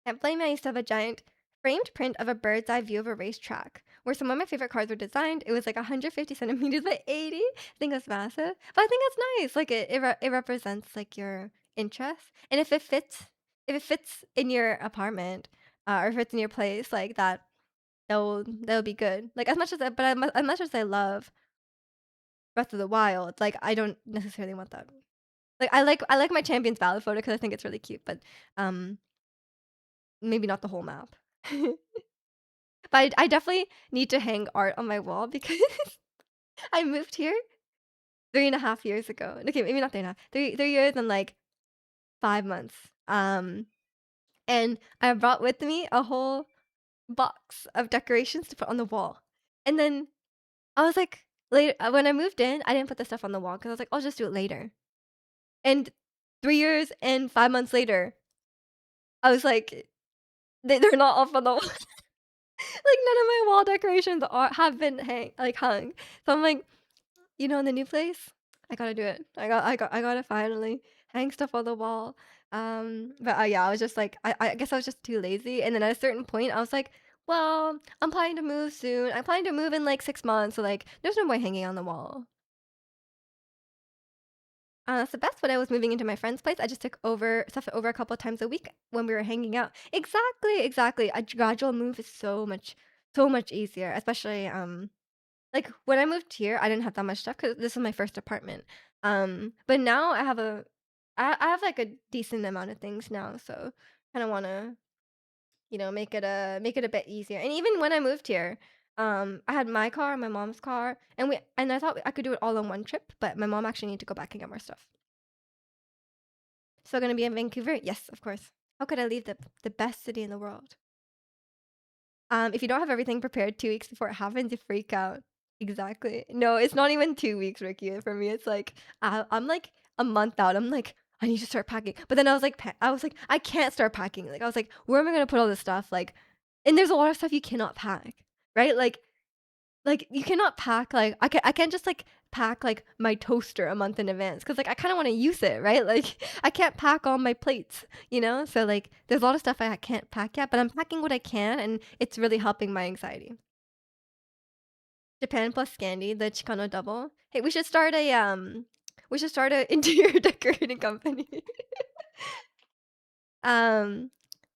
at Flame, I used to have a giant framed print of a bird's eye view of a racetrack where some of my favorite cars were designed. It was like 150 centimeters by 80. I think that's massive, but I think that's nice. Like it represents like your interests, and if it fits in your apartment, or if it's in your place like that, that will be good. Like as much as I love Breath of the Wild, like I don't necessarily want that. Like I like my Champions Ballad photo because I think it's really cute, but um maybe not the whole map. But I definitely need to hang art on my wall because I moved here 3.5 years ago. Okay, maybe not 3.5. 3 years and like 5 months. And I brought with me a whole box of decorations to put on the wall. And then I was like, later when I moved in, I didn't put the stuff on the wall because I was like, I'll just do it later. And 3 years and 5 months later, I was like, they're not off on the wall. Like none of my wall decorations have been hung. So I'm like, in the new place, I gotta do it. I gotta finally hang stuff on the wall. But yeah, I was just like, I guess I was just too lazy. And then at a certain point, I was like, well, I'm planning to move soon. I'm planning to move in like 6 months. So like, there's no point hanging on the wall. That's the best. When I was moving into my friend's place, I just took over stuff over a couple of times a week when we were hanging out. Exactly, exactly. A gradual move is so much easier, especially like when I moved here, I didn't have that much stuff because this is my first apartment. But now I have like a decent amount of things now, so kind of want to make it a bit easier. And even when I moved here, I had my car, my mom's car, and I thought I could do it all on one trip, but my mom actually needed to go back and get more stuff. So gonna be in Vancouver? Yes, of course. How could I leave the best city in the world? If you don't have everything prepared 2 weeks before it happens, you freak out. Exactly. No, it's not even 2 weeks, Ricky. For me, it's like I'm like a month out. I'm like, I need to start packing. But then I was like, I can't start packing. Like I was like, where am I gonna put all this stuff? Like, and there's a lot of stuff you cannot pack, right? Like Like, you cannot pack, like I can't just, like, pack, like, my toaster a month in advance because like, I kinda wanna use it, right? Like, I can't pack all my plates, you know? So, like, there's a lot of stuff I can't pack yet, but I'm packing what I can, and it's really helping my anxiety. Japan plus Scandi, the Chicano double. Hey, we should start a interior decorating company. Um,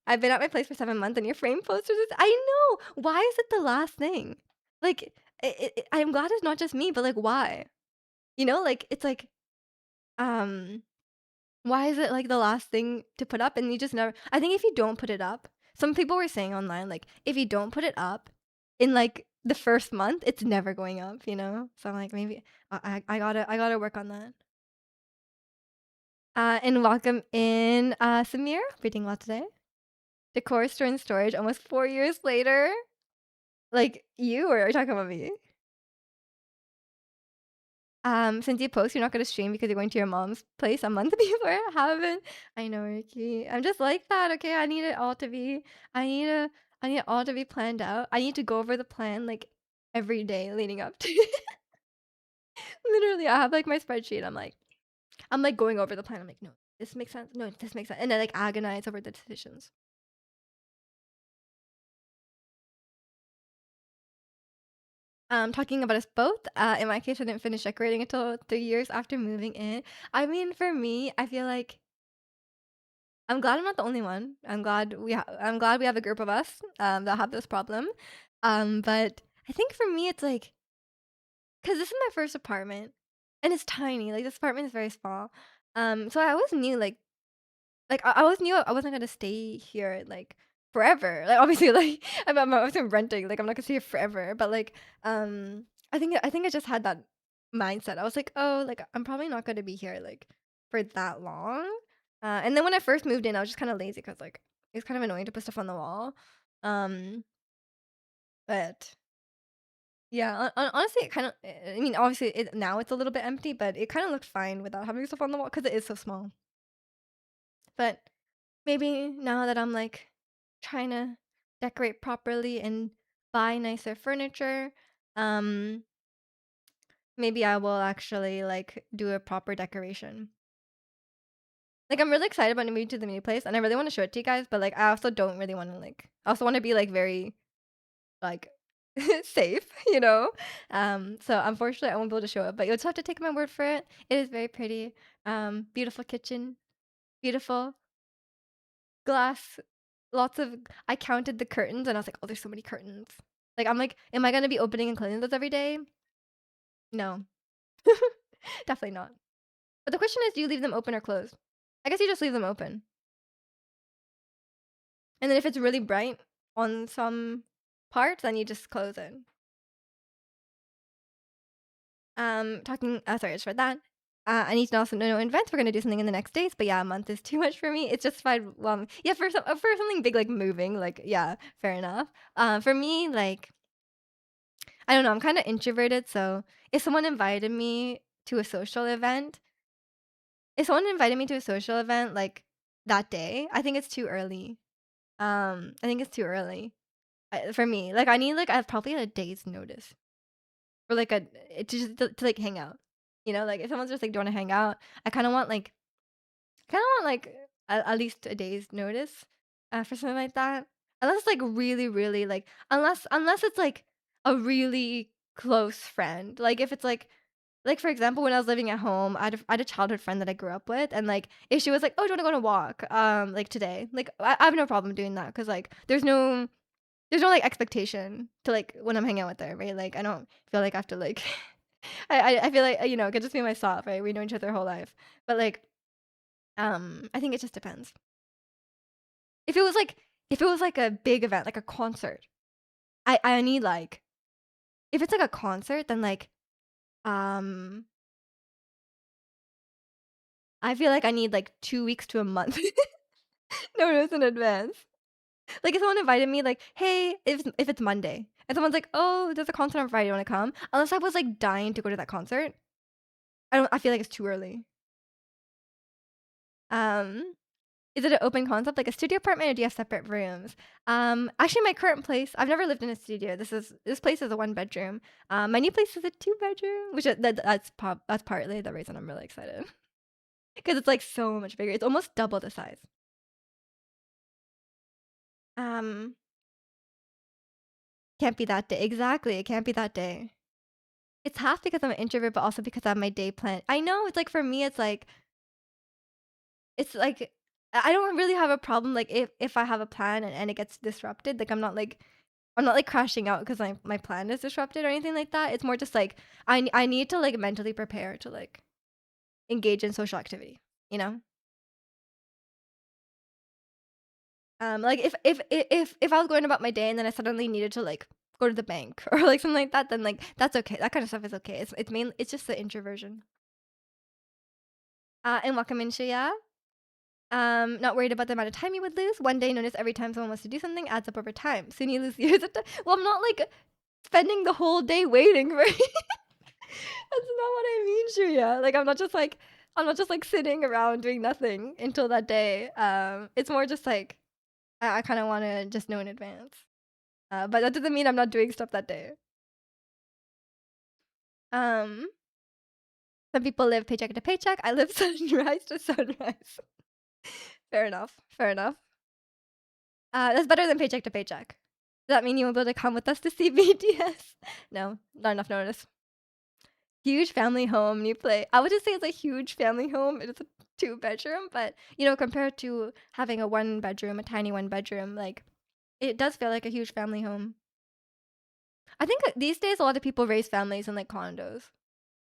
I've been at my place for 7 months, and your frame posters is I know! Why is it the last thing? Like, I'm glad it's not just me, but, like, why? You know, like, it's like, um, why is it, like, the last thing to put up and you just never I think if you don't put it up some people were saying online, like, if you don't put it up in, like, the first month, it's never going up, you know? So I'm like, maybe I gotta work on that. And welcome in, Samir. Reading a lot today. Decor store and storage almost 4 years later. Like, you or are you talking about me? Since you post you're not gonna stream because you're going to your mom's place a month before, haven't I know, Ricky. I'm just like that, okay? I need a I need it all to be planned out. I need to go over the plan, like, every day leading up to literally, I have, like, my spreadsheet. I'm, like, going over the plan. I'm like, "No, this makes sense. No, this makes sense." And I, like, agonize over the decisions. Talking about us both, in my case, I didn't finish decorating until 3 years after moving in. I mean, for me, I feel like I'm glad I'm not the only one. I'm glad we have a group of us, that have this problem. But I think for me, it's like, cause this is my first apartment, and it's tiny, like, this apartment is very small. So I always knew, I always knew I wasn't gonna stay here, like, forever. Like, obviously, like, I'm obviously renting, like, I'm not gonna stay here forever, but, like, I think I just had that mindset. I was like, "Oh, like, I'm probably not gonna be here, like, for that long." And then when I first moved in, I was just kinda lazy because like, it's kind of annoying to put stuff on the wall. Um, but yeah, honestly, it kinda I mean, obviously, now it's a little bit empty, but it kinda looked fine without having stuff on the wall because it is so small. But maybe now that I'm, like, trying to decorate properly and buy nicer furniture, um, maybe I will actually, like, do a proper decoration. Like, I'm really excited about moving to the new place, and I really wanna show it to you guys, but, like, I also don't really wanna, like I also wanna be, like, very, like, safe, you know? So unfortunately, I won't be able to show it, but you'll just have to take my word for it. It is very pretty. Beautiful kitchen, beautiful glass, lots of I counted the curtains, and I was like, "Oh, there's so many curtains." Like, I'm like, "Am I gonna be opening and closing those every day?" No. Definitely not. But the question is, do you leave them open or closed? I guess you just leave them open. And then if it's really bright on some parts, then you just close it. Talking sorry, I just read that. I need to also know in advance we're gonna do something in the next days, but yeah, a month is too much for me. It's just fine. Yeah, for something big like moving, like yeah, fair enough. For me, like I don't know, I'm kind of introverted, so if someone invited me to a social event, if someone invited me to a social event like that day, I think it's too early. I think it's too early for me. Like I need like I probably a day's notice. Or like to, like, hang out, you know? Like, if someone's just like, "Do you wanna hang out?" I kinda want, like, at least a day's notice, for something like that. Unless it's, like, really, really, like unless it's, like, a really close friend. Like, if it's, like, for example, when I was living at home, I had a childhood friend that I grew up with, and, like, if she was like, "Oh, do you wanna go on a walk, like, today?" Like, I have no problem doing that because like, there's no, like, expectation to, like, when I'm hanging out with her, right? Like, I don't feel like I have to, like I feel like, you know, it could just be myself, right? We know each other our whole life. But, like, I think it just depends. If it was like if it was like a big event, like a concert, I need, like if it's like a concert, then, like, um, I feel like I need, like, 2 weeks to a month notice in advance. Like, if someone invited me, like, "Hey," if it's Monday, and someone's like, "Oh, there's a concert on Friday, you wanna come?" Unless I was, like, dying to go to that concert, I feel like it's too early. Um Is it an open concept, like a studio apartment, or do you have separate rooms? Actually, my current place, I've never lived in a studio. This place is a one bedroom. My new place is a two bedroom, which that's partly the reason I'm really excited because it's like so much bigger. It's almost double the size. Um, can't be that day. Exactly, it can't be that day. It's half because I'm an introvert, but also because I have my day planned. I know it's like for me, it's like I don't really have a problem like if I have a plan and it gets disrupted. Like I'm not like crashing out because my plan is disrupted or anything like that. It's more just like I need to like mentally prepare to like engage in social activity. You know, like if I was going about my day and then I suddenly needed to like go to the bank or like something like that, then like that's okay. That kind of stuff is okay. It's just the introversion. And Wakaminshaya. Not worried about the amount of time you would lose. One day, notice every time someone wants to do something adds up over time. Soon you lose years of time. Well, I'm not like spending the whole day waiting for. That's not what I mean, Shreya. Like I'm not just like sitting around doing nothing until that day. It's more just like I kind of want to just know in advance. But that doesn't mean I'm not doing stuff that day. Um, some people live paycheck to paycheck. I live sunrise to sunrise. Fair enough. Fair enough. That's better than paycheck to paycheck. Does that mean you won't be able to come with us to see BTS? No, not enough notice. Huge family home, new play. I would just say it's a huge family home. It is a two-bedroom, but compared to having a one bedroom, a tiny one bedroom, like it does feel like a huge family home. I think these days a lot of people raise families in like condos.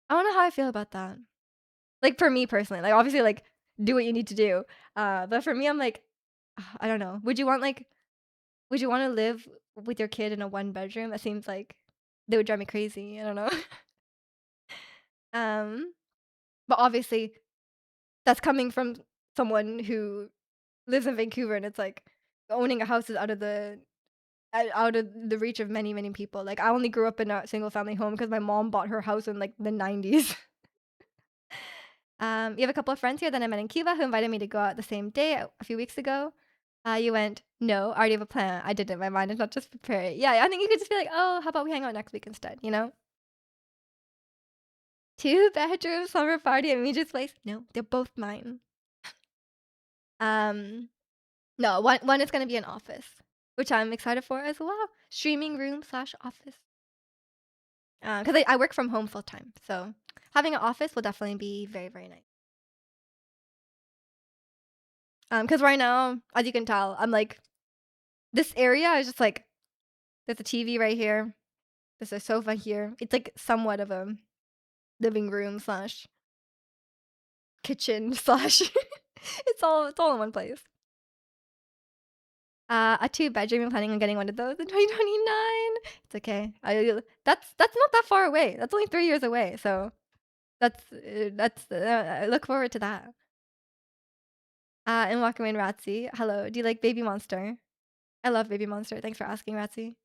I don't know how I feel about that. Like for me personally, like obviously like do what you need to do. But for me, I'm like, I don't know. Would you want to live with your kid in a one bedroom? That seems like they would drive me crazy. I don't know. um, but obviously that's coming from someone who lives in Vancouver, and it's like owning a house is out of the reach of many many people. Like I only grew up in a single family home because my mom bought her house in like the 90s. You have a couple of friends here that I met in Cuba who invited me to go out the same day a few weeks ago. You went, no, I already have a plan. I did it in my mind. It's not just prepare it. Yeah, I think you could just be like, oh, how about we hang out next week instead, you know? Two bedroom summer party at Mija's place. No, they're both mine. Um, no, one is gonna be an office, which I'm excited for as well. Streaming room slash office. Because I work from home full time, so having an office will definitely be very very nice. Because right now, as you can tell, I'm like this area is just like there's a TV right here, there's a sofa here. It's like somewhat of a living room slash kitchen slash. It's all in one place. A two bedroom. I'm planning on getting one of those in 2029. It's okay. That's not that far away. That's only 3 years away. So that's I look forward to that. And Walkaway and Ratsy. Hello. Do you like Baby Monster? I love Baby Monster. Thanks for asking, Ratsy.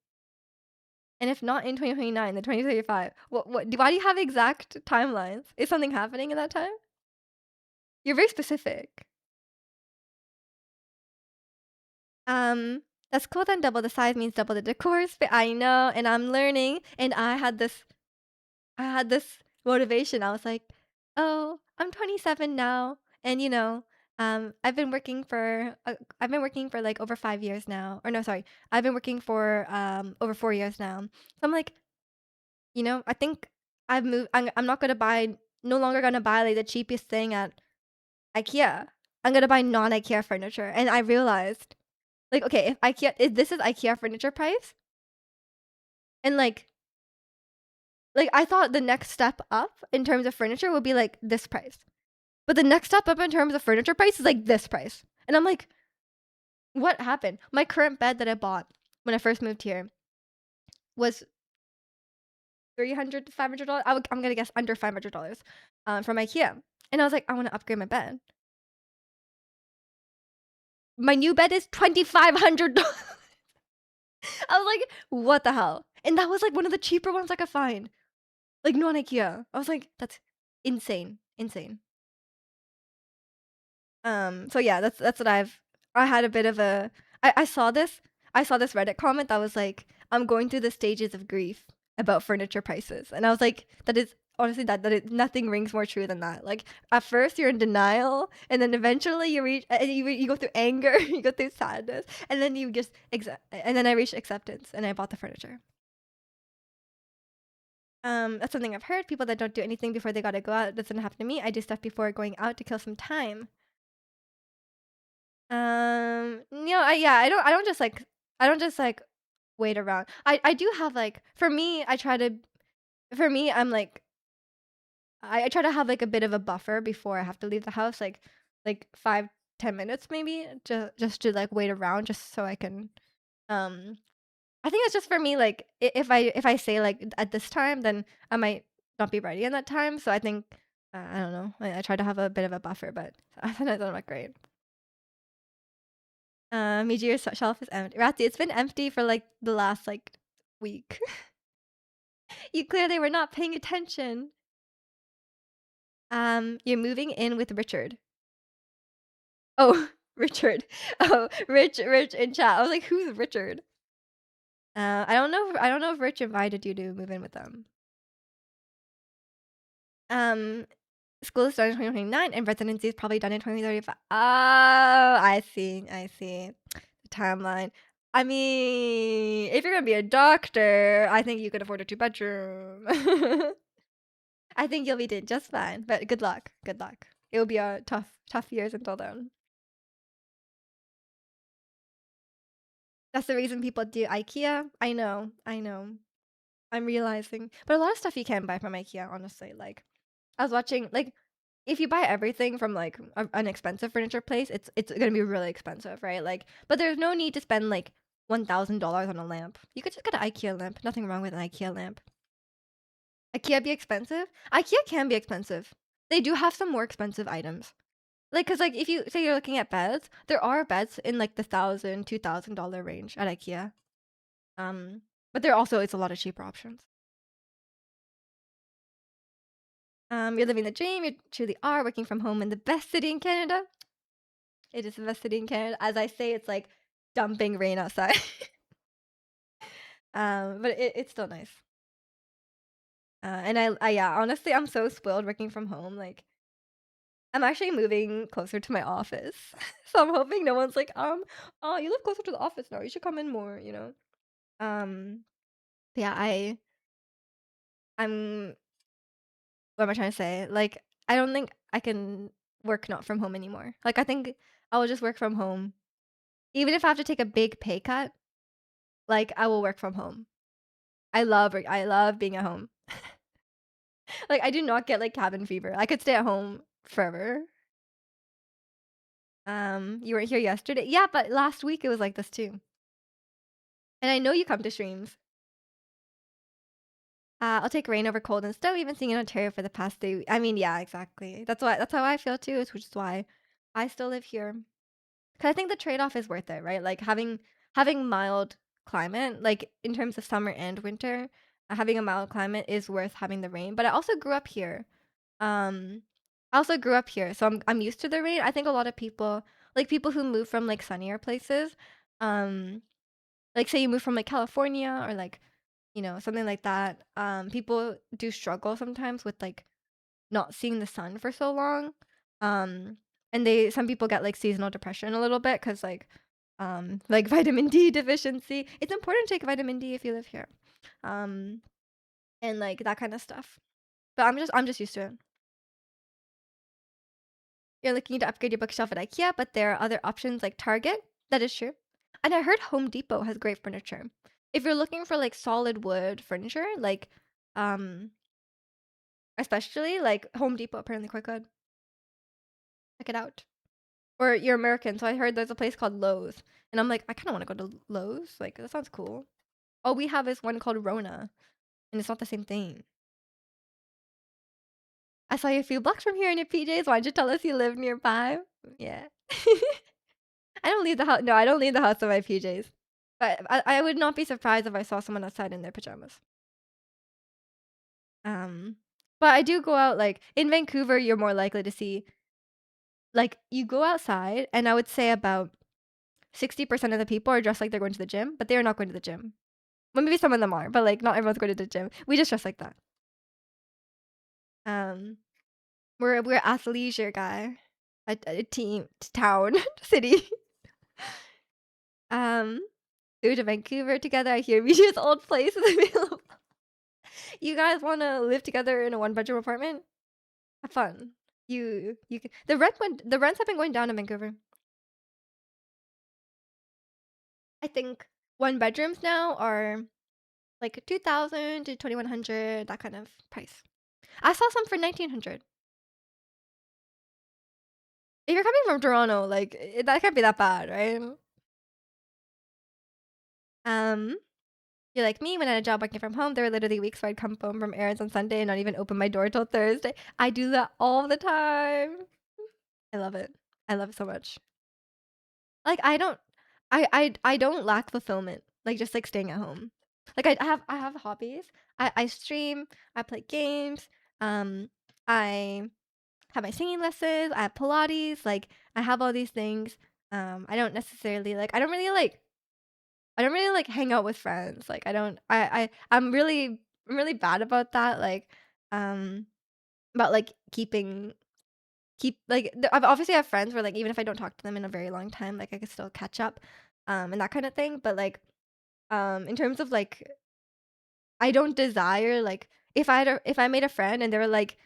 And if not in 2029, then 2035. Why do you have exact timelines? Is something happening in that time? You're very specific. Um, that's cool then double the size means double the decor space. I know, and I'm learning, and I had this motivation. I was like, "Oh, I'm 27 now, and I've been working for like over 5 years now. Or no, sorry, I've been working for over 4 years now. So I'm like, I think I've moved. I'm not gonna buy, no longer gonna buy like the cheapest thing at IKEA. I'm gonna buy non-IKEA furniture, and I realized, like, okay, if this is IKEA furniture price, and like I thought the next step up in terms of furniture would be like this price. But the next step up in terms of furniture price is like this price. And I'm like, what happened? My current bed that I bought when I first moved here was $300 to $500. I'm gonna guess under $500 from IKEA. And I was like, I want to upgrade my bed. My new bed is $2,500. I was like, what the hell? And that was like one of the cheaper ones I could find. Like non IKEA. I was like, that's insane. Insane. So yeah, that's what I had a bit of a I saw this Reddit comment that was like, "I'm going through the stages of grief about furniture prices." And I was like, that is honestly nothing rings more true than that. Like at first you're in denial, and then eventually you reach you go through anger, you go through sadness, and then you just and then I reached acceptance and I bought the furniture. That's something I've heard. People that don't do anything before they gotta go out. It doesn't happen to me. I do stuff before going out to kill some time. Yeah, I don't just like wait around. I do have like for me, I'm like I try to have like a bit of a buffer before I have to leave the house, like 5-10 minutes maybe, just to like wait around just so I can um I think it's just for me like if I say like at this time, then I might not be ready in that time. So I think I don't know. I try to have a bit of a buffer, but sometimes I'm not great. Your shelf is empty. Ratty, it's been empty for like the last like week. You clearly were not paying attention. You're moving in with Richard. Oh, Richard. Oh, Rich in chat. I was like, who's Richard? I don't know if Rich invited you to move in with them. Um, School is starting in 2029 and residency is probably done in 2035. Oh, I see. I see. The timeline. I mean, if you're gonna be a doctor, I think you could afford a 2-bedroom. I think you'll be doing just fine, but good luck. Good luck. It will be a tough years until then. That's the reason people do IKEA. I know. I know. I'm realizing. But a lot of stuff you can buy from IKEA, honestly. Like I was watching like if you buy everything from like an expensive furniture place, it's gonna be really expensive, right? Like, but there's no need to spend like $1,000 on a lamp. You could just get an IKEA lamp. Nothing wrong with an IKEA lamp. IKEA be expensive? IKEA can be expensive. They do have some more expensive items. Like, cause like if you say you're looking at beds, there are beds in like the $1,000-$2,000 range at IKEA. Um, but there also is a lot of cheaper options. You're living the dream. You truly are working from home in the best city in Canada. It is the best city in Canada. As I say, it's like dumping rain outside. But it's still nice. And yeah, honestly, I'm so spoiled working from home. Like, I'm actually moving closer to my office, so I'm hoping no one's like, oh, you live closer to the office now. You should come in more. You know. Um, yeah, I'm. What am I trying to say? Like, I don't think I can work not from home anymore. Like, I think I will just work from home, even if I have to take a big pay cut. Like, I will work from home. I love being at home. Like, I do not get, like, cabin fever. I could stay at home forever. You weren't here yesterday? Yeah, but last week it was like this too. And I know you come to streams. I'll take rain over cold and snow, even seeing in Ontario for the past 3 I mean, yeah, exactly. That's how I feel too, which is why I still live here. 'Cause I think the trade-off is worth it, right? Like, having mild climate, like, in terms of summer and winter, having a mild climate is worth having the rain, but I also grew up here. Um, I also grew up here, so I'm used to the rain. I think a lot of people, like people who move from like sunnier places, um, like say you move from like California or like, something like that. People do struggle sometimes with like not seeing the sun for so long. Um, and some people get like seasonal depression a little bit because like vitamin D deficiency. It's important to take vitamin D if you live here. Um, and like that kind of stuff. But I'm just used to it. You're looking to upgrade your bookshelf at IKEA, but there are other options like Target. That is true. And I heard Home Depot has great furniture. If you're looking for like solid wood furniture, like um especially like Home Depot apparently quite good. Check it out. Or you're American, so I heard there's a place called Lowe's. And I'm like, I kinda wanna go to Lowe's. Like that sounds cool. All we have is one called Rona, and it's not the same thing. I saw you a few blocks from here in your PJs. Why don't you tell us you live nearby? Yeah. I don't leave the house. No, I don't leave the house in my PJs. But I would not be surprised if I saw someone outside in their pajamas. Um, but I do go out like in Vancouver, you're more likely to see Like, you go outside, and I would say about 60% of the people are dressed like they're going to the gym, but they are not going to the gym. Well, maybe some of them are, but, like, not everyone's going to the gym. We just dress like that. Um, we're athleisure guy, a team, town, city. Um, Moved to Vancouver together. I hear Misha's old place is available. You guys wanna live together in a one-bedroom apartment? Have fun. You can the rents have been going down in Vancouver. I think one bedrooms now are like 2,000 to 2,100, that kind of price. I saw some for 1,900. If you're coming from Toronto, like that can't be that bad, right? Um, you're like me when I had a job working from home. There were literally weeks where I'd come home from errands on Sunday and not even open my door till Thursday. I do that all the time. I love it. I love it so much. Like I don't lack fulfillment. Like just like staying at home. Like I have hobbies. I stream, I play games, um, I have my singing lessons, I have Pilates, like I have all these things. I don't necessarily like I don't really like hang out with friends. Like I don't I'm really bad about that. Like um about like keep like I've obviously have friends where like even if I don't talk to them in a very long time, like I could still catch up, and that kind of thing. But like in terms of like I don't desire like if I made a friend and they were like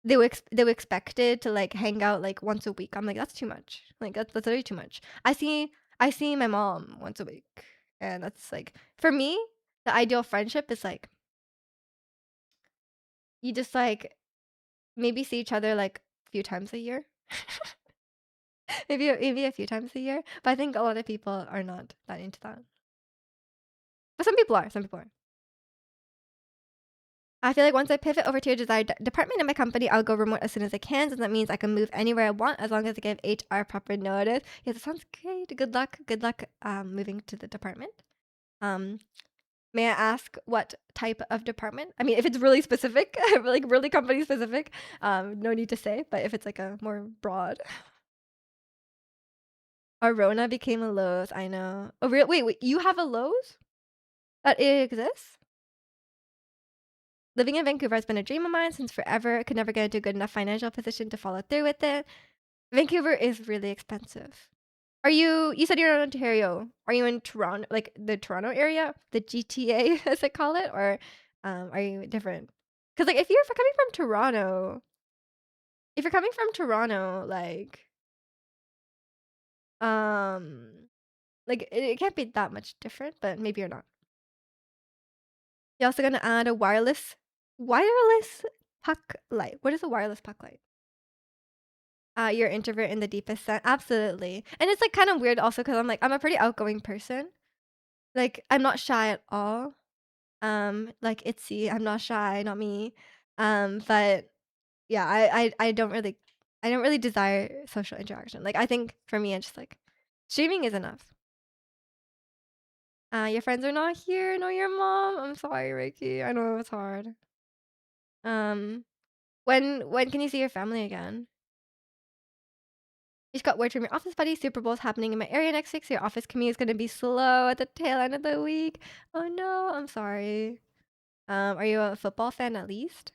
they were expected to like hang out like once a week. I'm like that's too much. Like that's literally too much. I see my mom once a week, and that's like for me the ideal friendship is like you just like maybe see each other like a few times a year. Maybe a few times a year, but I think a lot of people are not that into that. But some people are, some people are. I feel like once I pivot over to a desired department in my company, I'll go remote as soon as I can. So that means I can move anywhere I want as long as I give HR proper notice. Yeah, that sounds great. Good luck. Good luck moving to the department. Um, may I ask what type of department? I mean, if it's really specific, like really company specific, no need to say. But if it's like a more broad, Arona became a Lowe's. I know. Oh, wait. You have a Lowe's that it exists? Living in Vancouver has been a dream of mine since forever. I could never get into a good enough financial position to follow through with it. Vancouver is really expensive. You said you're in Ontario. Are you in Toronto, like the Toronto area, the GTA as they call it, or are you different? Because like if you're coming from Toronto, if you're coming from Toronto, um, it can't be that much different, but maybe you're not. You're also gonna add a wireless puck light. What is a wireless puck light? You're introvert in the deepest sense. Absolutely. And it's like kind of weird also because I'm a pretty outgoing person. Like I'm not shy at all. Like Itzy, I'm not shy, not me. But yeah, I don't really desire social interaction. Like I think for me it's just like streaming is enough. Your friends are not here, nor your mom. I'm sorry, Ricky. I know it's hard. Um, when can you see your family again? Just got word from your office buddy. Super Bowl's happening in my area next week, so your office commute is gonna be slow at the tail end of the week. Oh no, I'm sorry. Are you a football fan at least?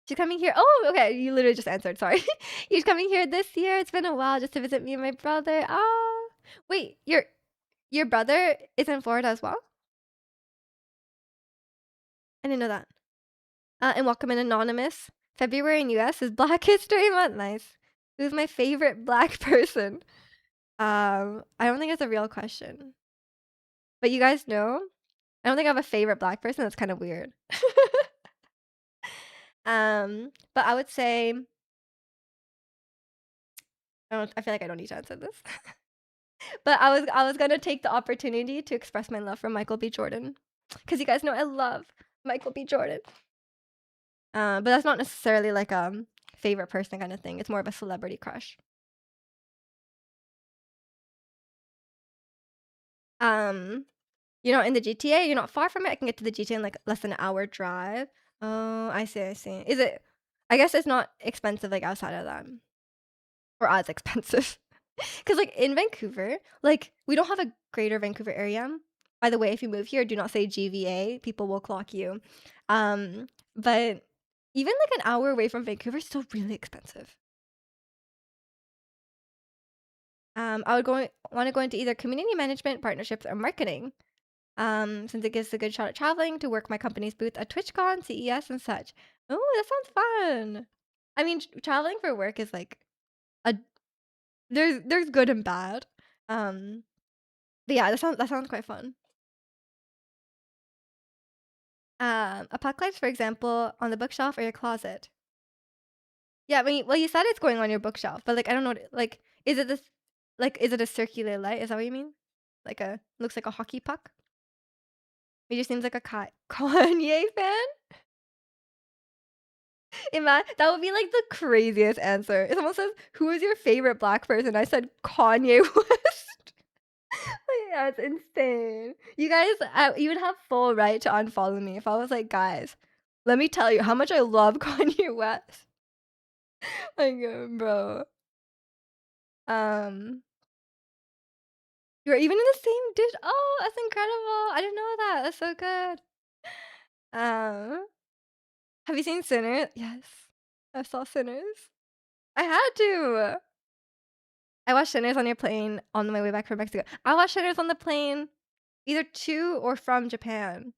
She's coming here. Oh, okay. You literally just answered. Sorry. You're coming here this year. It's been a while just to visit me and my brother. Oh, wait. Your brother is in Florida as well? I didn't know that. And welcome in anonymous. February in US is Black History Month. Nice. Who's my favorite black person? I don't think it's a real question. But you guys know? I don't think I have a favorite black person. That's kind of weird. But I would say I feel like I don't need to answer this. But I was gonna take the opportunity to express my love for Michael B. Jordan. Because you guys know I love Michael B. Jordan. But that's not necessarily like favorite person kind of thing. It's more of a celebrity crush. Um, you're not in the GTA, you're not far from it. I can get to the GTA in like less than an hour drive. Oh, I see. Is it I guess it's not expensive like outside of that. or as expensive. Because like in Vancouver, like we don't have a greater Vancouver area. By the way, if you move here, do not say GVA. People will clock you. But even like an hour away from Vancouver is still really expensive. I would want to go into either community management, partnerships, or marketing. Since it gives a good shot at traveling to work my company's booth at TwitchCon, CES, and such. Oh, that sounds fun. I mean, traveling for work is like a there's good and bad. Um, but yeah, that sounds quite fun. A puck lights, for example, on the bookshelf or your closet. Yeah, well, you said it's going on your bookshelf, but like I don't know, like is it this, like is it a circular light? Is that what you mean? Like a looks like a hockey puck? He just seems like a Kanye fan. That would be like the craziest answer. If someone says, "Who is your favorite black person?" I said Kanye West. Like, yeah, it's insane. You guys, you would have full right to unfollow me if I was like, guys, let me tell you how much I love Kanye West. Like, bro. Um, you're even in the same dish. Oh, that's incredible. I didn't know that. That's so good. Um, have you seen Sinners? Yes, I saw Sinners. I had to. I watched Sinners on your plane on my way back from Mexico. I watched Sinners on the plane either to or from Japan.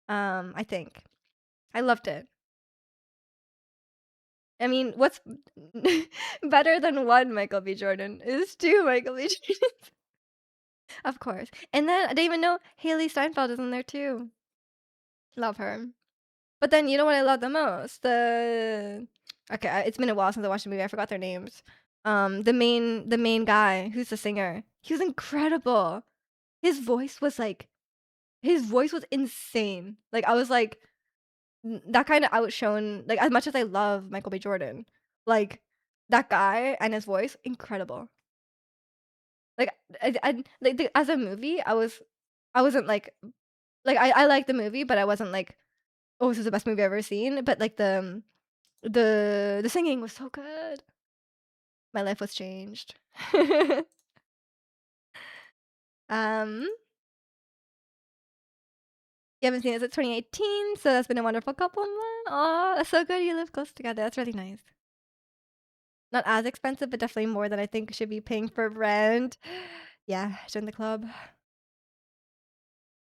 I think. I loved it. I mean, what's better than one Michael B. Jordan is two Michael B. Jordans. Of course. And then I didn't even know Haley Steinfeld is in there too. Love her. But then you know what I love the most? Okay, it's been a while since I watched the movie. I forgot their names. The main guy who's the singer. He was incredible. His voice was like his voice was insane. Like I was like that kind of outshone, like as much as I love Michael B. Jordan, like that guy and his voice, incredible. Like like as a movie, I wasn't like I liked the movie, but I wasn't like, oh, this is the best movie I've ever seen. But like the singing was so good. My life was changed. um, you haven't seen it since 2018, so that's been a wonderful couple months. Oh, that's so good. You live close together. That's really nice. Not as expensive, but definitely more than I think should be paying for rent. Yeah, join the club.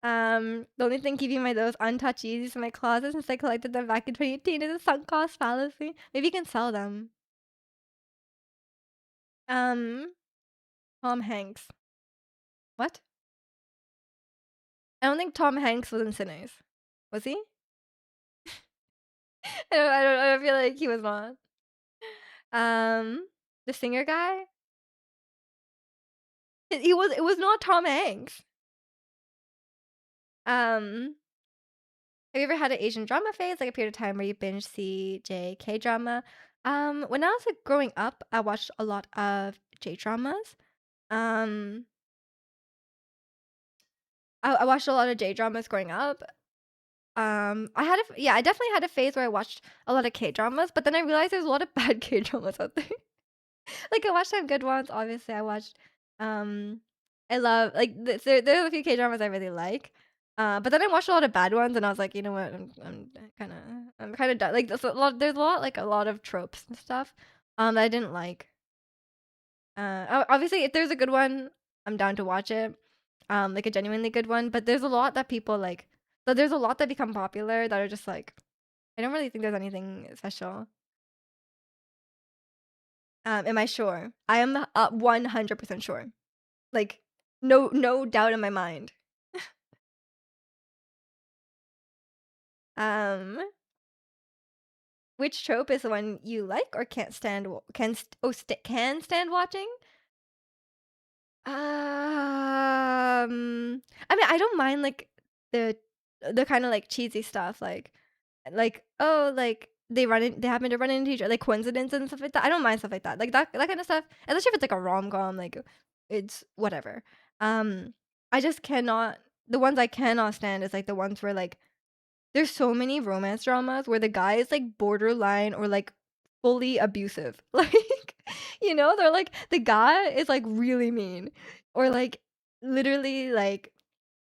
The only thing keeping those untouched Yeezys in my closet since I collected them back in 2018 is a sunk cost fallacy. Maybe you can sell them. Um, Tom Hanks. What? I don't think Tom Hanks was in Sinners. Was he? I don't feel like he was not. The singer guy? It was not Tom Hanks. Have you ever had an Asian drama phase, like a period of time where you binge CJK drama? When I was like growing up, I watched a lot of J dramas. Um, I watched a lot of J dramas growing up. I definitely had a phase where I watched a lot of K dramas, but then I realized there's a lot of bad K dramas out there. Like I watched some good ones. Obviously, I watched. Um, I love like there's a few K dramas I really like. But then I watched a lot of bad ones, and I was like, you know what? I'm kind of done. Like there's a lot like a lot of tropes and stuff. That I didn't like. Obviously, if there's a good one, I'm down to watch it. Like a genuinely good one. But there's a lot that people like. But there's a lot that become popular that are just like, I don't really think there's anything special. Am I sure? I am 100% sure. Like, no doubt in my mind. Um, which trope is the one you like or can't stand? Can stand watching? I mean, I don't mind like the the kind of like cheesy stuff, like oh, like they happen to run into each other, like coincidence and stuff like that. I don't mind stuff like that, like that kind of stuff. Especially if it's like a rom com, like it's whatever. Um, I just cannot. The ones I cannot stand is like the ones where like there's so many romance dramas where the guy is like borderline or like fully abusive. Like, You know, they're like the guy is like really mean, or like literally like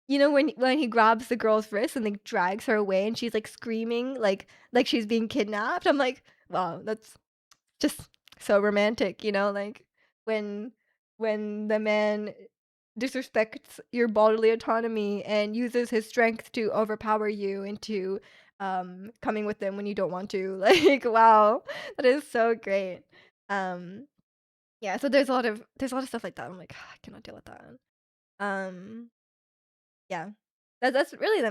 when he grabs the girl's wrist and like drags her away and she's like screaming like she's being kidnapped. I'm like, wow, that's just so romantic, like when when the man disrespects your bodily autonomy and uses his strength to overpower you into coming with them when you don't want to. Like, wow, that is so great. Um yeah, so there's a lot of stuff like that. I'm like, I cannot deal with that. Um yeah. That's really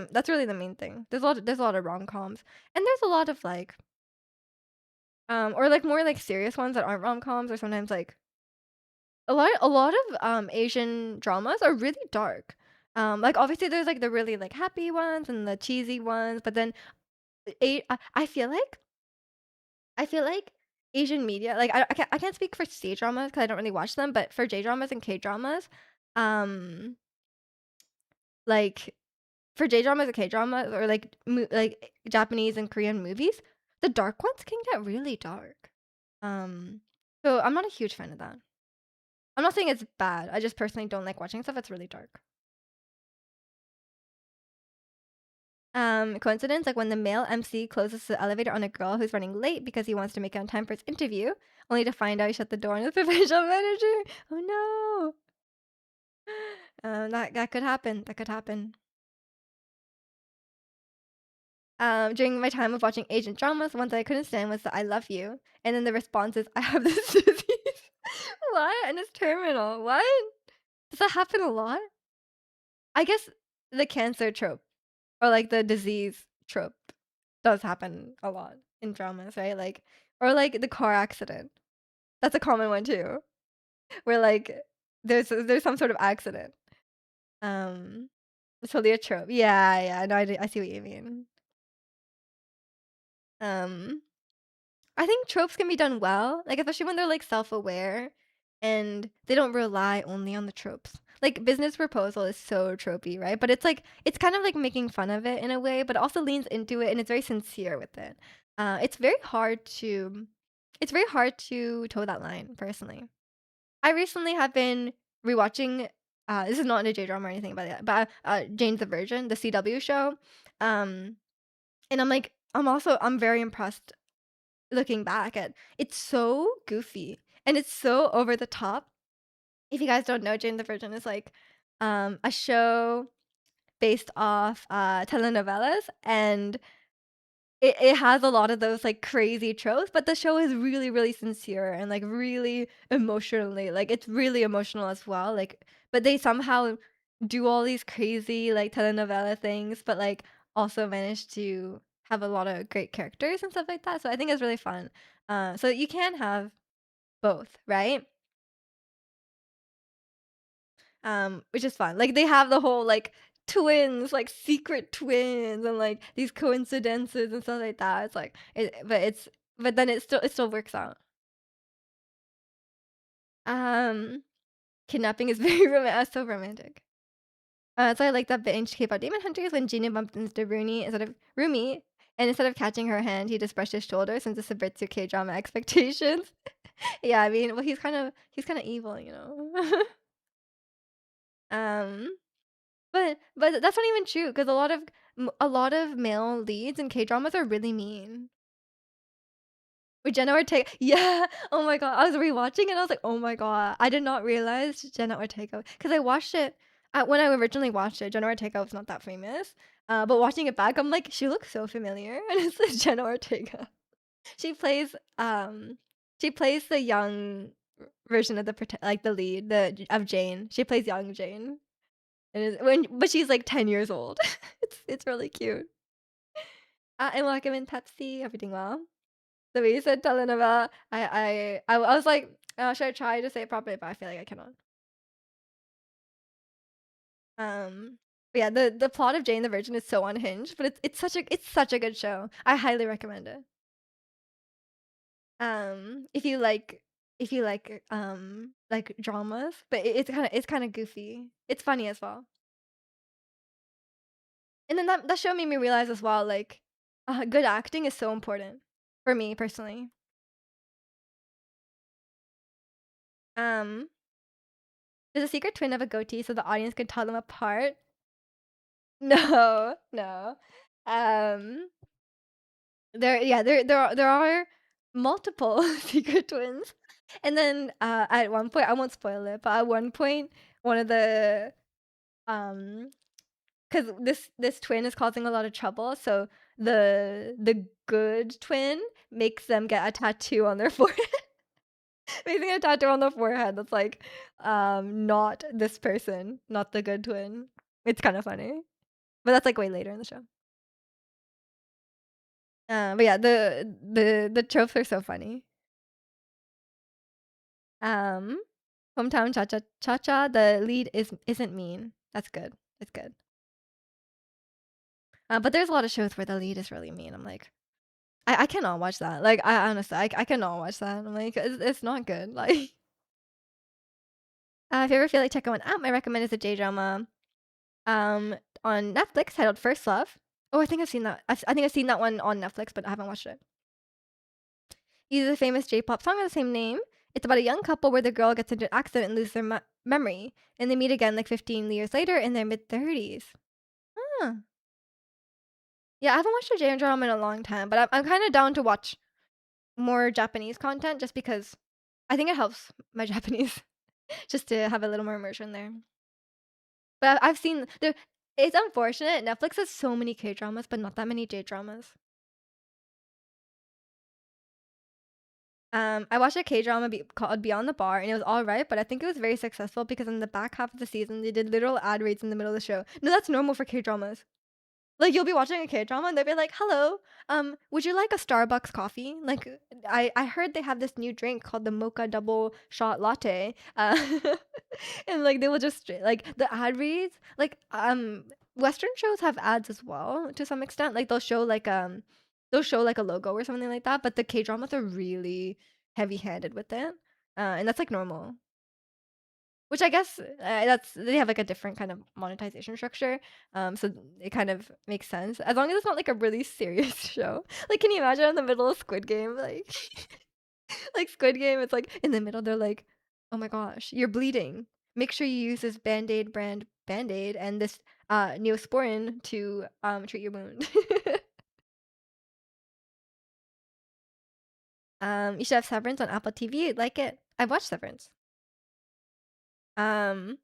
the main thing. There's a lot of rom-coms. And there's a lot of like or like more like serious ones that aren't rom-coms, or sometimes like a lot of Asian dramas are really dark. Like obviously there's like the really like happy ones and the cheesy ones, but then I feel like Asian media, like I can't speak for C dramas because I don't really watch them, but for J dramas and K dramas, um, like for J dramas and K dramas, or like like Japanese and Korean movies, the dark ones can get really dark. Um, so I'm not a huge fan of that. I'm not saying it's bad. I just personally don't like watching stuff that's really dark. Coincidence, like when the male MC closes the elevator on a girl who's running late because he wants to make it on time for his interview, only to find out he shut the door on his professional manager. Oh no. That could happen. That could happen. During my time of watching Asian dramas, the ones that I couldn't stand was the "I love you," and then the response is "I have this disease." What? And it's terminal. What? Does that happen a lot? I guess the cancer trope, or like the disease trope, does happen a lot in dramas, right? Like, or like the car accident. That's a common one too, where like there's some sort of accident. Um, it's totally a trope. Yeah, yeah. No, I see what you mean. Um, I think tropes can be done well, like especially when they're like self-aware and they don't rely only on the tropes. Like Business Proposal is so tropey, right? But it's like it's kind of like making fun of it in a way, but also leans into it and it's very sincere with it. It's very hard to toe that line, personally. I recently have been rewatching this is not a J drama or anything about it, but Jane's the Virgin, the CW show. Um and I'm very impressed looking back at it's so goofy and it's so over the top. If you guys don't know, Jane the Virgin is like a show based off telenovelas, and it has a lot of those like crazy tropes, but the show is really, really sincere and like really emotionally, like it's really emotional as well. Like, but they somehow do all these crazy like telenovela things, but like also manage to have a lot of great characters and stuff like that. So I think it's really fun. So you can have both, right? Which is fun. Like they have the whole like twins, like secret twins, and like these coincidences and stuff like that. It's like but then it still works out. Um, Kidnapping is very so romantic. So I like that bit in K-pop Demon Hunters when Gina bumped into Rumi, and instead of catching her hand, he just brushed his shoulder since it subverts your K-drama expectations. Yeah, I mean, well, he's kind of evil, you know. um, but that's not even true because a lot of male leads in K-dramas are really mean. With Jenna Ortega, yeah. Oh my god, I was rewatching and I was like, oh my god, I did not realize Jenna Ortega because I watched it when I originally watched it. Jenna Ortega was not that famous, but watching it back, I'm like, she looks so familiar, and it's like Jenna Ortega. She plays she plays the young version of like the lead of Jane. She plays young Jane. But she's like 10 years old. It's really cute. And welcome in Pepsi. Everything well? The way you said telenovela, I was like, should I try to say it properly? But I feel like I cannot. But yeah, the plot of Jane the Virgin is so unhinged, but it's such a good show. I highly recommend it. If you like dramas, but it's kind of goofy. It's funny as well. And then that show made me realize as well, like, good acting is so important for me personally. Um, does a secret twin have a goatee so the audience can tell them apart? No, no. Um, there are multiple secret twins, and then at one point I won't spoil it, but at one point one of the um because this twin is causing a lot of trouble, so the good twin makes them get a tattoo on their forehead. Making a tattoo on the forehead that's like not this person, not the good twin. It's kind of funny, but that's like way later in the show. But yeah, the tropes are so funny. Um, Hometown Cha Cha Cha Cha. The lead isn't mean. That's good. It's good. But there's a lot of shows where the lead is really mean. I'm like, I cannot watch that. Like, I honestly, I cannot watch that. I'm like, it's not good. Like, if you ever feel like checking one out, my recommend is a J drama. Um, on Netflix titled First Love. Oh, I think I've seen that. I think I've seen that one on Netflix, but I haven't watched it. Uses a famous J-pop song of the same name. It's about a young couple where the girl gets into an accident and loses their memory, and they meet again like 15 years later in their mid 30s. Huh. Yeah, I haven't watched a J drama in a long time, but I'm kind of down to watch more Japanese content just because I think it helps my Japanese just to have a little more immersion there. But I've seen there. It's unfortunate Netflix has so many K dramas, but not that many J dramas. I watched a K-drama called Beyond the Bar, and it was all right, but I think it was very successful because in the back half of the season, they did literal ad reads in the middle of the show. No, that's normal for K-dramas. Like you'll be watching a K-drama and they'll be like, "Hello, would you like a Starbucks coffee?" Like I heard they have this new drink called the mocha double shot latte. And like they will just like the ad reads, like Western shows have ads as well to some extent. Like they'll show like a logo or something like that, but the K-dramas are really heavy-handed with it. And that's like normal. Which I guess that's they have like a different kind of monetization structure, so it kind of makes sense as long as it's not like a really serious show. Like, can you imagine in the middle of Squid Game, like, like Squid Game? It's like in the middle, they're like, "Oh my gosh, you're bleeding. Make sure you use this Band-Aid brand Band-Aid and this Neosporin to treat your wound." You should have Severance on Apple TV. You'd like it. I've watched Severance. Um,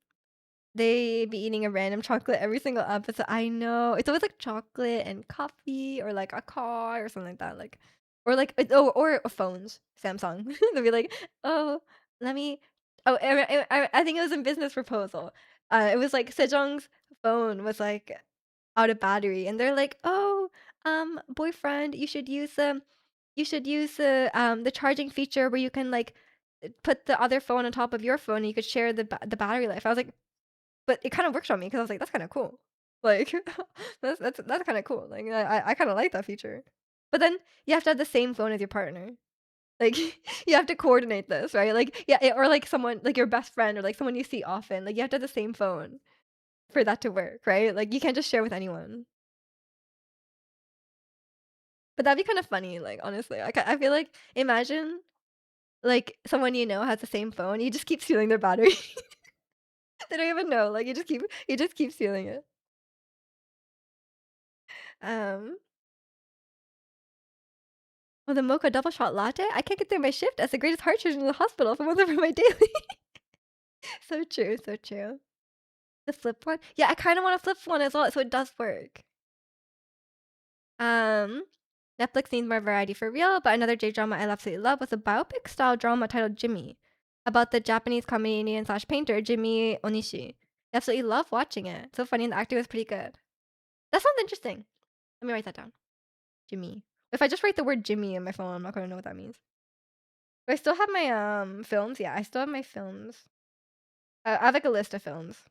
They be eating a random chocolate every single episode. I know. It's always like chocolate and coffee or like a car or something like that. Like or like or phones. Samsung. They'll be like, "Oh, let me Oh, I think it was in Business Proposal. It was like Sejong's phone was like out of battery and they're like, "Oh, boyfriend, you should use the charging feature where you can like put the other phone on top of your phone and you could share the battery life." I was like, but it kind of worked on me because I was like, "That's kinda cool." Like, that's kinda cool. Like, I kinda like that feature. But then you have to have the same phone as your partner. Like, you have to coordinate this, right? Like, yeah, or like someone like your best friend or like someone you see often. Like, you have to have the same phone for that to work, right? Like, you can't just share with anyone. But that'd be kind of funny, like, honestly. I feel like imagine, like, someone you know has the same phone, you just keep stealing their battery. They don't even know, like, you just keep stealing it. Um Well, the mocha double shot latte? I can't get through my shift as the greatest heart surgeon in the hospital if it wasn't for my daily. So true, so true. The flip one? Yeah, I kinda wanna flip one as well, so it does work. Um, Netflix needs more variety for real, but another J-drama I absolutely love was a biopic style drama titled Jimmy, about the Japanese comedian slash painter Jimmy Onishi. I absolutely love watching it. So funny and the acting was pretty good. That sounds interesting. Let me write that down. Jimmy. If I just write the word Jimmy in my phone, I'm not gonna know what that means. Do I still have my films? Yeah, I still have my films. I have like a list of films.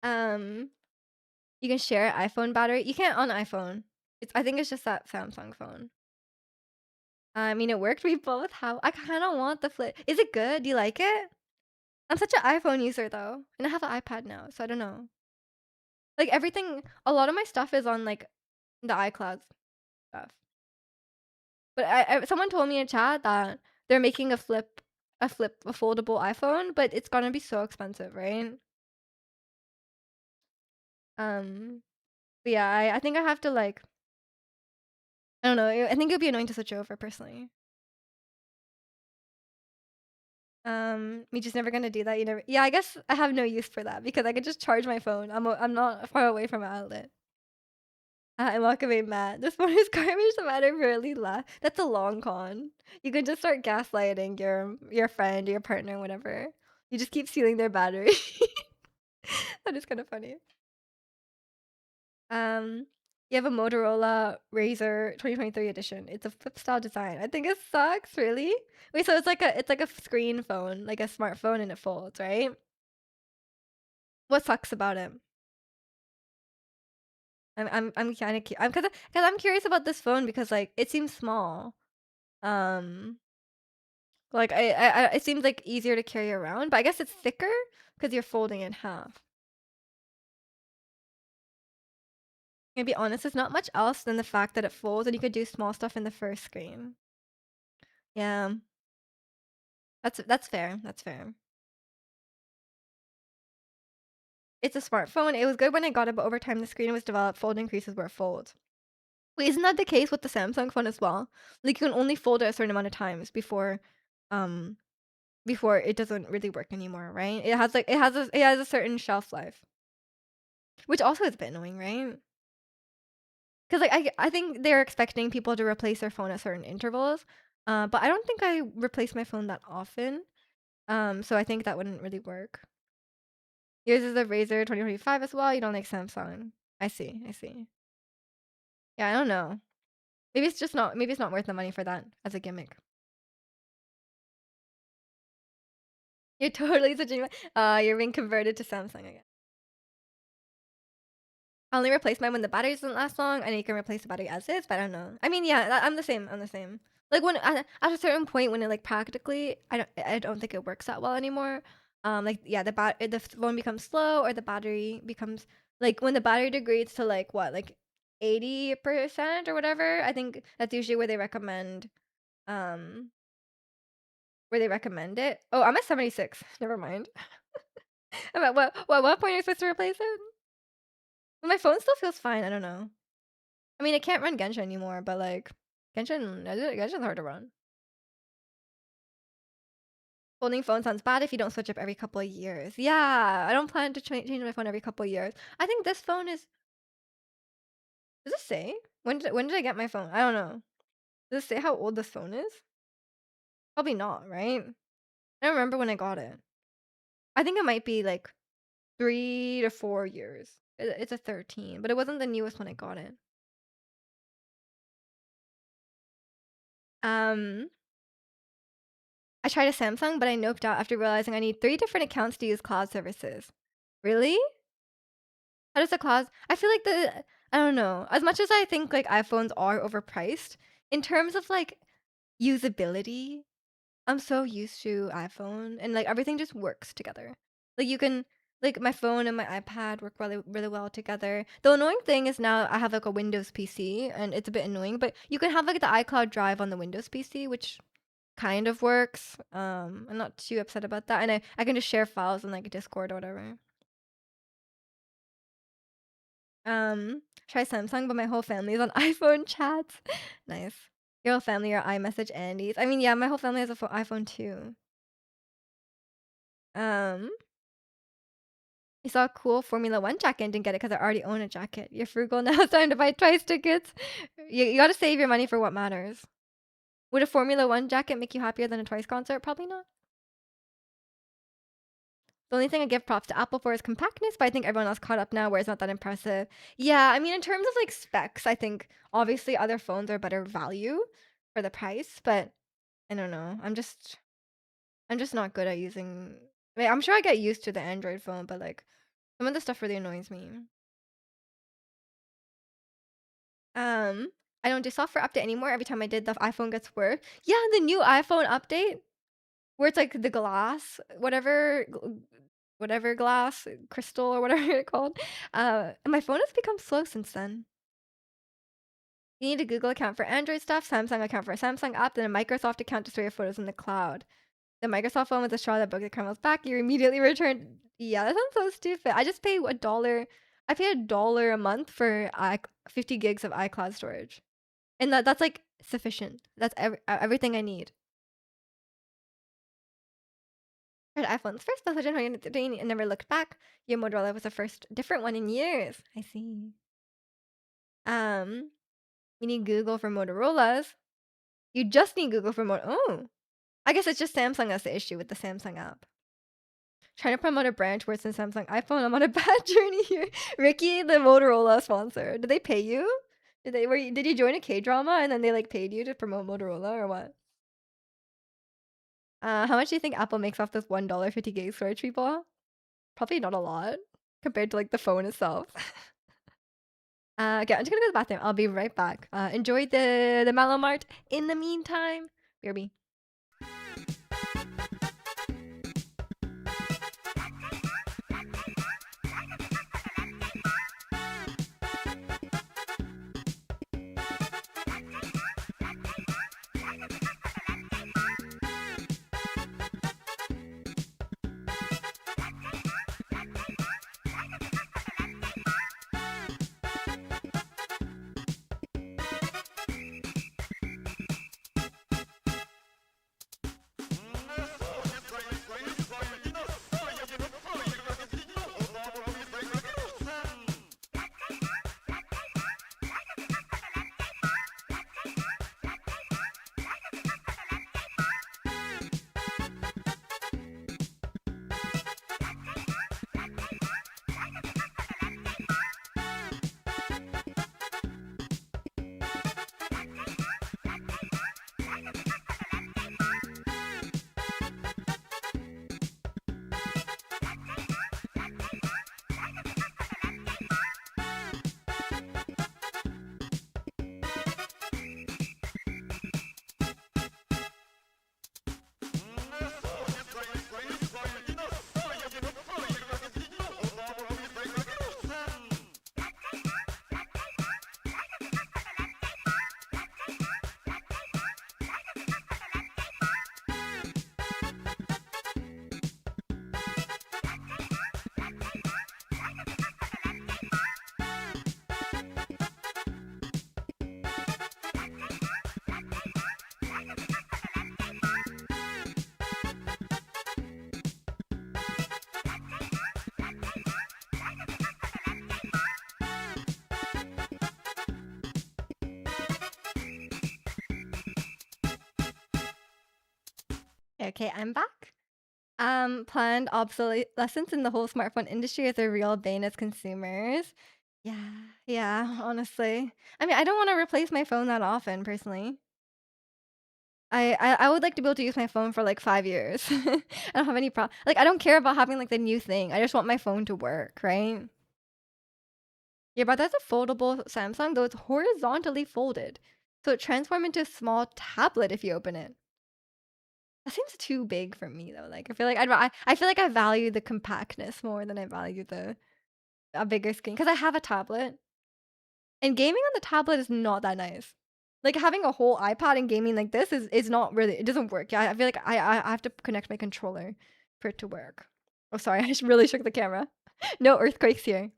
Um, you can share iPhone battery. You can't on iPhone. I think it's just that Samsung phone. I mean, it worked. We both have. I kind of want the flip. Is it good? Do you like it? I'm such an iPhone user though, and I have an iPad now, so I don't know. Like everything, a lot of my stuff is on like the iCloud stuff. But someone told me in chat that they're making a foldable iPhone, but it's gonna be so expensive, right? Um, but yeah, I think I have to like I don't know. I think it would be annoying to switch over personally. Me just never gonna do that. You never. Yeah, I guess I have no use for that because I could just charge my phone. I'm not far away from an outlet. I'm not gonna be mad. This phone is garbage no matter really That's a long con. You can just start gaslighting your friend, your partner, whatever. You just keep stealing their battery. That is kind of funny. Um, you have a Motorola Razr 2023 edition. It's a flip style design. I think it sucks, really. Wait, so it's like a screen phone, like a smartphone and it folds, right? What sucks about it? I'm kind of I'm because I'm curious about this phone because like it seems small. Um, like it seems like easier to carry around, but I guess it's thicker because you're folding in half. To be honest, it's not much else than the fact that it folds and you could do small stuff in the first screen. Yeah, that's fair. That's fair. It's a smartphone. It was good when I got it, but over time the screen was developed, fold increases where it folds. Wait, isn't that the case with the Samsung phone as well? Like you can only fold it a certain amount of times um, before it doesn't really work anymore, right? It has a certain shelf life, which also is a bit annoying, right? Because like I think they're expecting people to replace their phone at certain intervals, but I don't think I replace my phone that often. So I think that wouldn't really work. Yours is a Razer 2025 as well. You don't like Samsung. I see. I see. Yeah, I don't know. Maybe it's just not. Maybe it's not worth the money for that as a gimmick. You're totally switching. You're being converted to Samsung again. I only replace mine when the battery doesn't last long. I know you can replace the battery as is, but I don't know. I mean, yeah, I'm the same. I'm the same. Like when at a certain point when it like practically, I don't think it works that well anymore. Like yeah, the phone becomes slow or the battery becomes like when the battery degrades to like what like 80% or whatever. I think that's usually um where they recommend it. Oh, I'm at 76. Never mind. I'm at what point are you supposed to replace it? But my phone still feels fine. I don't know. I mean, I can't run Genshin anymore, but like Genshin's hard to run. Holding phone sounds bad if you don't switch up every couple of years. Yeah, I don't plan to change my phone every couple of years. I think this phone is. Does it say when did I get my phone? I don't know. Does it say how old this phone is? Probably not, right? I don't remember when I got it. I think it might be like 3 to 4 years. It's a 13, but it wasn't the newest when I got it. Um, I tried a Samsung, but I noped out after realizing I need 3 different accounts to use cloud services. Really? How does the cloud? I feel like I don't know. As much as I think like iPhones are overpriced, in terms of like usability, I'm so used to iPhone and like everything just works together. Like you can like my phone and my iPad work really really well together. The annoying thing is now I have like a Windows PC and it's a bit annoying, but you can have like the iCloud drive on the Windows PC, which kind of works. I'm not too upset about that, and I can just share files in like Discord or whatever. Try Samsung, but my whole family is on iPhone chats. Nice. Your whole family are iMessage Andes. I mean, yeah, my whole family has a iPhone too. Um, you saw a cool Formula One jacket and didn't get it because I already own a jacket. You're frugal now. It's time to buy Twice tickets. You gotta save your money for what matters. Would a Formula One jacket make you happier than a Twice concert? Probably not. The only thing I give props to Apple for is compactness, but I think everyone else caught up now where it's not that impressive. Yeah, I mean, in terms of like specs, I think obviously other phones are better value for the price, but I don't know. I'm just not good at using. I mean, I'm sure I get used to the Android phone, but like some of the stuff really annoys me. Um, I don't do software update anymore. Every time I did, the iPhone gets worse. Yeah, the new iPhone update where it's like the glass, whatever glass, crystal, or whatever it's called. And my phone has become slow since then. You need a Google account for Android stuff, Samsung account for a Samsung app, then a Microsoft account to store your photos in the cloud. The Microsoft phone with the straw that broke the camel's back, you immediately return. Yeah, that sounds so stupid. I just pay a dollar. I pay $1 a month for 50 gigs of iCloud storage, and that's like sufficient. That's everything I need. Tried iPhone's first version 2013 and never looked back. Your Motorola was the first different one in years. I see. You need Google for Motorola's. You just need Google for Oh, I guess it's just Samsung that's the issue with the Samsung app. Trying to promote a branch worse than Samsung iPhone. I'm on a bad journey here. Ricky, the Motorola sponsor. Did they pay you? Did you join a K-drama and then they like paid you to promote Motorola or what? How much do you think Apple makes off this $1 50 gig storage, people? Probably not a lot compared to like the phone itself. Okay, I'm just gonna go to the bathroom. I'll be right back. Enjoy the Mallow Mart. In the meantime, BRB. Okay, I'm back. Planned obsolescence in the whole smartphone industry is a real bane as consumers. Yeah, yeah, honestly. I mean, I don't want to replace my phone that often, personally. I would like to be able to use my phone for like 5 years. I don't have any problem. Like, I don't care about having like the new thing. I just want my phone to work, right? Yeah, but that's a foldable Samsung, though it's horizontally folded. So it transforms into a small tablet if you open it. That seems too big for me though. Like I feel like I feel like I value the compactness more than I value a bigger screen because I have a tablet and gaming on the tablet is not that nice. Like having a whole iPad and gaming like this is not really, it doesn't work. Yeah, I feel like I have to connect my controller for it to work. Oh, sorry, I just really shook the camera. No earthquakes here.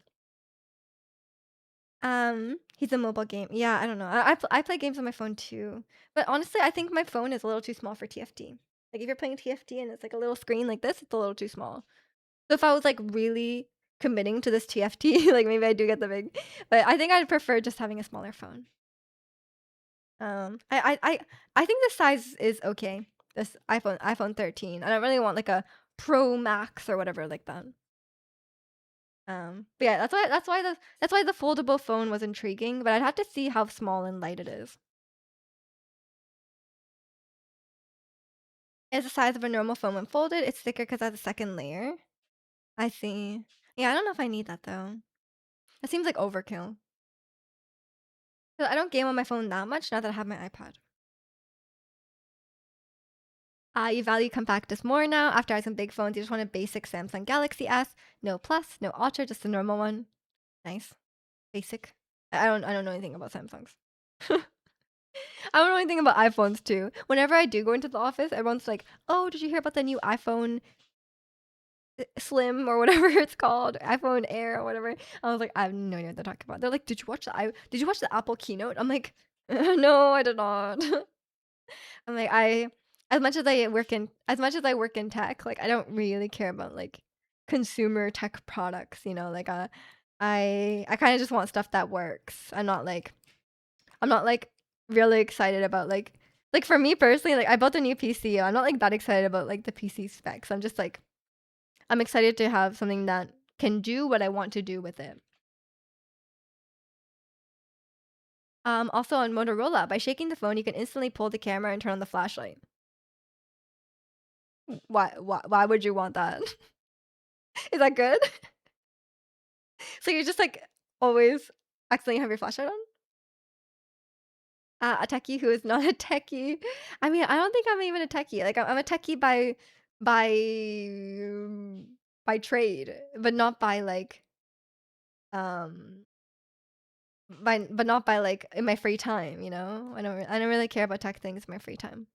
He's a mobile game. Yeah, I don't know. I play games on my phone too, but honestly, I think my phone is a little too small for TFT. Like if you're playing TFT and it's like a little screen like this, it's a little too small. So if I was like really committing to this TFT, like maybe I do get the big, but I think I'd prefer just having a smaller phone. I think the size is okay. This iPhone 13. I don't really want like a Pro Max or whatever like that. But yeah, that's why the foldable phone was intriguing, but I'd have to see how small and light it is. It's the size of a normal phone when folded. It's thicker because it has a second layer. I see. Yeah, I don't know if I need that though. It seems like overkill. 'Cause I don't game on my phone that much now that I have my iPad. You value compactness more now. After having some big phones, you just want a basic Samsung Galaxy S. No Plus, no Ultra, just a normal one. Nice. Basic. I don't know anything about Samsungs. I don't know anything about iPhones too. Whenever I do go into the office, everyone's like, "Oh, did you hear about the new iPhone Slim or whatever it's called, iPhone Air or whatever?" I was like, "I have no idea what they're talking about." They're like, Did you watch the Apple keynote?" I'm like, "No, I did not." I'm like, I as much as I work in tech, like I don't really care about like consumer tech products, you know? Like I kind of just want stuff that works. I'm not like really excited about like for me personally, like I bought a new PC. I'm not like that excited about like the PC specs. I'm just like I'm excited to have something that can do what I want to do with it. Also on Motorola, by shaking the phone, you can instantly pull the camera and turn on the flashlight. Why would you want that? Is that good? So you're just like always accidentally have your flashlight on? A techie who is not a techie. I mean, I don't think I'm even a techie. Like I'm a techie by by trade, but not by like um but not by like in my free time, you know? I don't really care about tech things in my free time.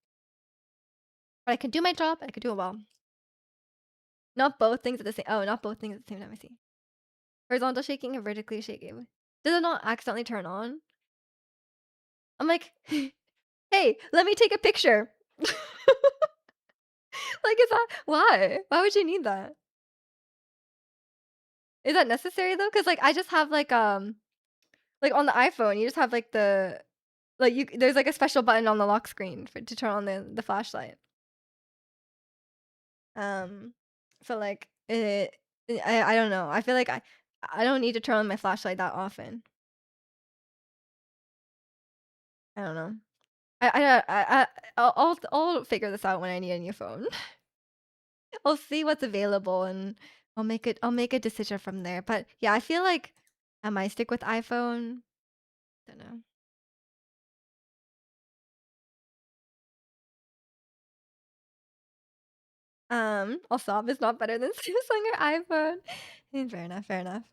But I can do my job, I can do it well. Not both things at the same time, I see. Horizontal shaking and vertically shaking. Does it not accidentally turn on? I'm like, "Hey, let me take a picture." Like, is that why? Why would you need that? Is that necessary though? Cause like, I just have like on the iPhone, you just have like there's like a special button on the lock screen to turn on the flashlight. Um, so like I don't know. I feel like I don't need to turn on my flashlight that often. I don't know. I'll figure this out when I need a new phone. I'll see what's available and I'll make a decision from there. But yeah, I feel like I might stick with iPhone. Don't know. Also, is not better than Samsung or iPhone. Fair enough, fair enough.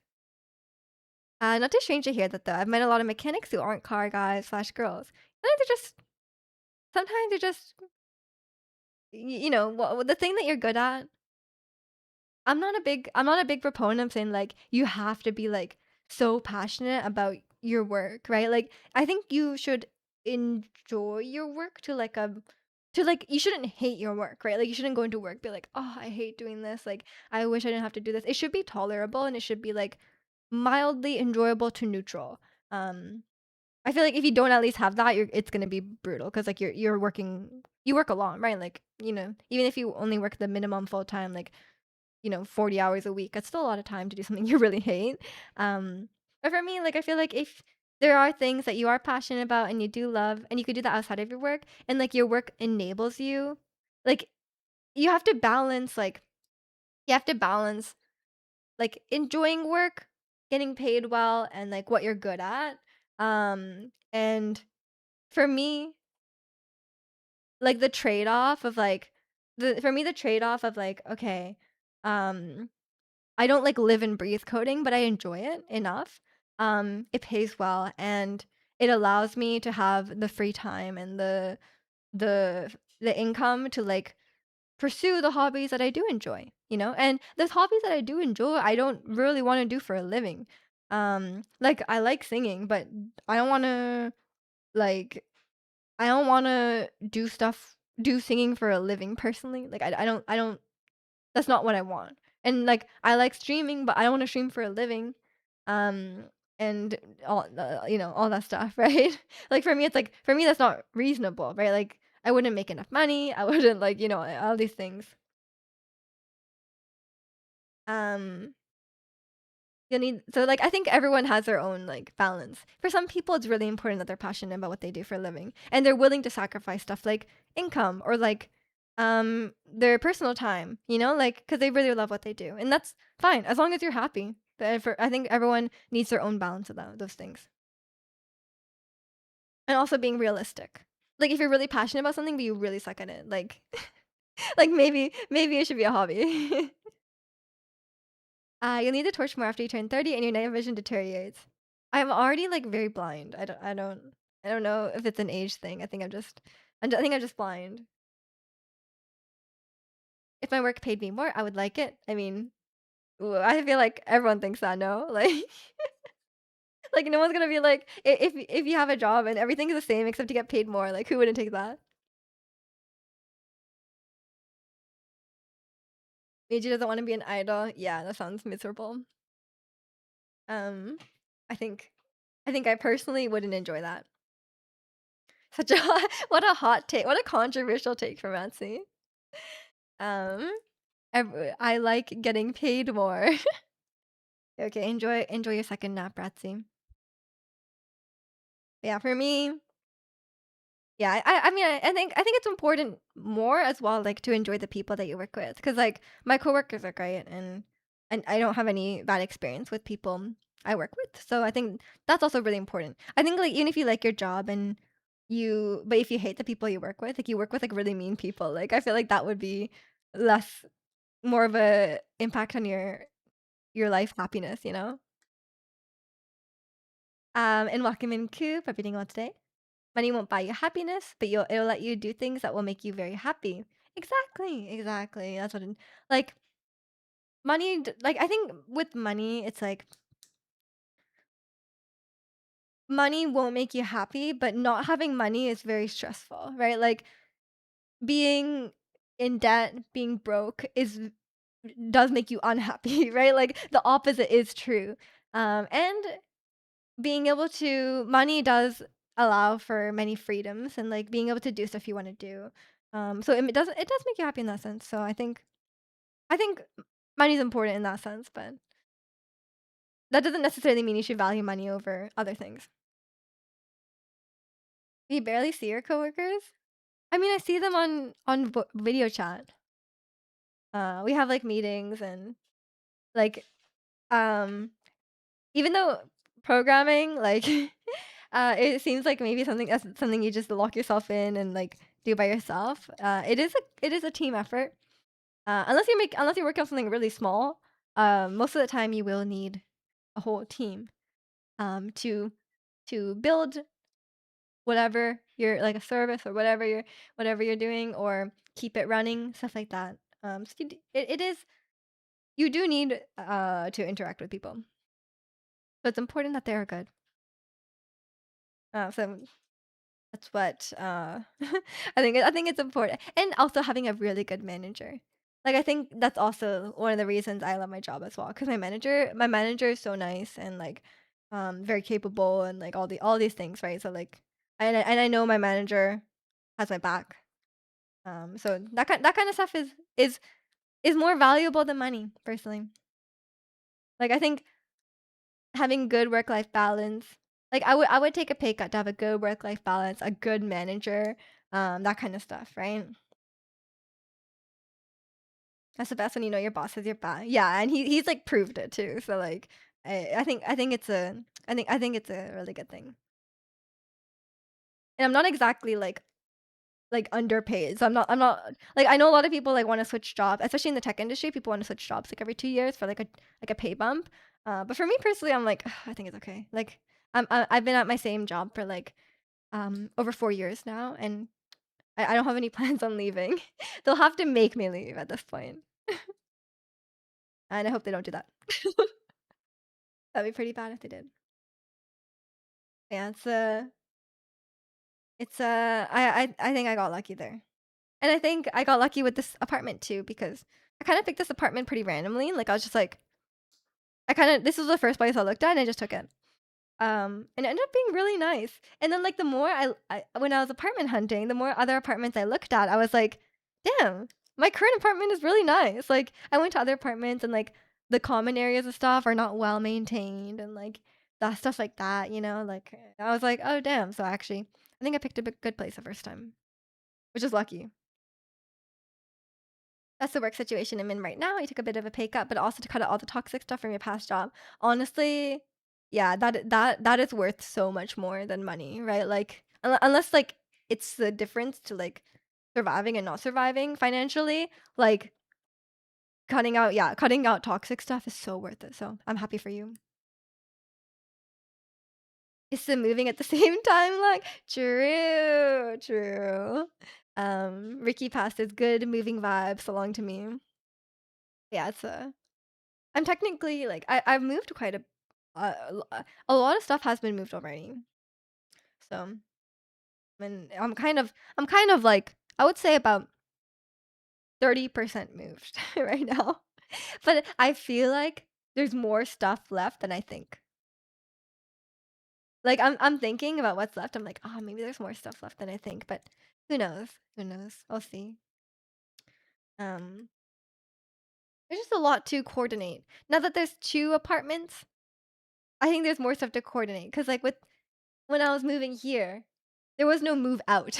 Not too strange to hear that though. I've met a lot of mechanics who aren't car guys slash girls. Sometimes they're just you know the thing that you're good at. I'm not a big proponent of saying like you have to be like so passionate about your work, right? Like I think you should enjoy your work to like you shouldn't hate your work, right? Like you shouldn't go into work be like, "Oh, I hate doing this. Like I wish I didn't have to do this." It should be tolerable and it should be like mildly enjoyable to neutral. Um I feel like if you don't at least have that, it's gonna be brutal because like you work a lot, right? Like, you know, even if you only work the minimum full time, like, you know, 40 hours a week, that's still a lot of time to do something you really hate. But for me, like I feel like if there are things that you are passionate about and you do love and you could do that outside of your work and like your work enables you, like you have to balance you have to balance like enjoying work, getting paid well, and like what you're good at. And for me, like the trade-off of like the for me the trade-off of like, okay, um, I don't like live and breathe coding, but I enjoy it enough. It pays well and it allows me to have the free time and the the income to like pursue the hobbies that I do enjoy, you know? And the hobbies that I do enjoy, I don't really want to do for a living. Like I like singing, but I don't want to like I don't want to do singing for a living personally. Like I don't that's not what I want. And like I like streaming, but I don't want to stream for a living. Um and all the you know, all that stuff, right? Like for me it's like for me that's not reasonable, right? Like I wouldn't make enough money. I wouldn't like, you know, all these things. Um you need so like I think everyone has their own like balance. For some people it's really important that they're passionate about what they do for a living and they're willing to sacrifice stuff like income or like their personal time, you know, like cuz they really love what they do. And that's fine as long as you're happy. I think everyone needs their own balance of those things. And also being realistic. Like if you're really passionate about something but you really suck at it, like like maybe it should be a hobby. You'll need to torch more after you turn 30 and your night vision deteriorates. I'm already like very blind. I don't. I don't know if it's an age thing. I think I'm just blind. If my work paid me more, I would like it. I mean, I feel like everyone thinks that, no? Like like, no one's gonna be like, I if you have a job and everything is the same except you get paid more, like, who wouldn't take that? Meiji doesn't wanna be an idol. Yeah, that sounds miserable. Um, I think I think I personally wouldn't enjoy that. Such a what a hot take, what a controversial take from Nancy. Um, I like getting paid more. Okay, enjoy your second nap, Ratsy. Yeah, for me, yeah, I mean, I think it's important more as well, like, to enjoy the people that you work with, because like, my coworkers are great, and I don't have any bad experience with people I work with, so I think that's also really important. I think, like, even if you like your job and but if you hate the people you work with, like, you work with, like, really mean people, like, I feel like that would be less more of a impact on your life happiness, you know? And welcome in Coop, hope you're doing well today. Money won't buy you happiness, but it'll let you do things that will make you very happy. Exactly, exactly. That's what like like I think with money, it's like money won't make you happy, but not having money is very stressful, right? Like being in debt, being broke does make you unhappy, right? Like the opposite is true. And being able to money does allow for many freedoms and, like, being able to do stuff you wanna do. So it does make you happy in that sense, so I think money's important in that sense, but that doesn't necessarily mean you should value money over other things. You barely see your coworkers? I mean, I see them on video chat. We have, like, meetings and, like, um even though programming, like, it seems like maybe that's something you just lock yourself in and, like, do by yourself, it is a team effort. Unless you work on something really small, most of the time you will need a whole team, to build whatever you're like, a service or whatever you're doing or keep it running, stuff like that. So you do need, to interact with people. So it's important that they're good. So that's what, I think it's important, and also having a really good manager. Like, I think that's also one of the reasons I love my job as well, because my manager is so nice and, like, very capable and, like, all these things, right? So, like, and I know my manager has my back. So that kind of stuff is more valuable than money, personally. Like, I think having good work-life balance, like, I would take a pay cut to have a good work-life balance, a good manager, that kind of stuff, right? That's the best when you know your boss has your back. Yeah, and he's, like, proved it too, so, like, I think it's a really good thing. And I'm not exactly, like, underpaid, so I'm not like, I know a lot of people, like, wanna switch jobs, especially in the tech industry, people wanna switch jobs, like, every 2 years for, like a pay bump, but for me personally, I'm like, I think it's okay. Like, I've been at my same job for, like, over 4 years now, and I don't have any plans on leaving. They'll have to make me leave at this point, and I hope they don't do that. That'd be pretty bad if they did. Yeah, I think I got lucky there. And I think I got lucky with this apartment too because I kinda picked this apartment pretty randomly, like, I was just like this was the first place I looked at and I just took it. And it ended up being really nice. And then, like, the more I when I was apartment hunting, the more other apartments I looked at, I was like, "Damn, my current apartment is really nice." Like, I went to other apartments and, like, the common areas and stuff are not well maintained and, like, that stuff like that, you know? Like, I was like, "Oh, damn." So, actually, I think I picked a good place the first time, which is lucky. That's the work situation I'm in right now. I took a bit of a pay cut, but also to cut out all the toxic stuff from your past job. Honestly, yeah, that is worth so much more than money, right? Like, unless, like, it's the difference to, like, surviving and not surviving financially, like, cutting out toxic stuff is so worth it. So I'm happy for you. is the moving at the same time, like, true, true. Ricky passed his good moving vibes along to me. Yeah, it's I'm technically like I've moved quite a lot of stuff has been moved already. So, and I'm kind of like I would say about 30% moved right now. But I feel like there's more stuff left than I think. Like I'm thinking about what's left. I'm like, "Oh, maybe there's more stuff left than I think," but who knows? Who knows? I'll see. Um, there's just a lot to coordinate. Now that there's 2 apartments, I think there's more stuff to coordinate. Cause like, with when I was moving here, there was no move out.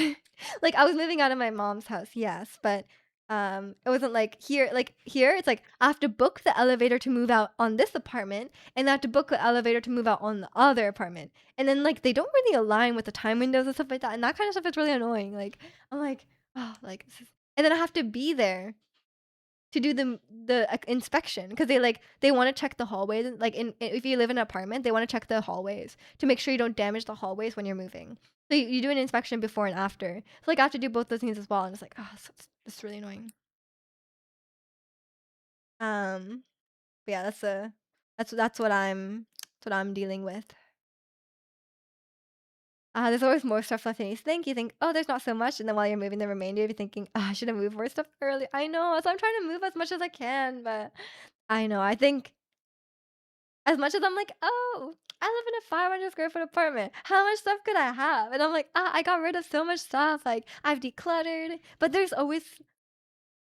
Like, I was moving out of my mom's house, yes, but, it wasn't like here, it's like, I have to book the elevator to move out on this apartment, and I have to book the elevator to move out on the other apartment, and then, like, they don't really align with the time windows and stuff like that, and that kind of stuff is really annoying, like, I'm like, "Oh, like, this is," and then I have to be there to do the inspection because they wanna check the hallways, like, if you live in an apartment, they wanna check the hallways to make sure you don't damage the hallways when you're moving. So you do an inspection before and after. So, like, I have to do both those things as well, and it's like, oh, it's really annoying. But yeah, that's what I'm dealing with. There's always more stuff left, and you think, "Oh, there's not so much," and then while you're moving the remainder, you're thinking, "Oh, I should have moved more stuff early." I know, so I'm trying to move as much as I can, but I know, I think as much as I'm like, "Oh, I live in a 500 square foot apartment. How much stuff could I have?" And I'm like, I got rid of so much stuff. Like, I've decluttered." But there's always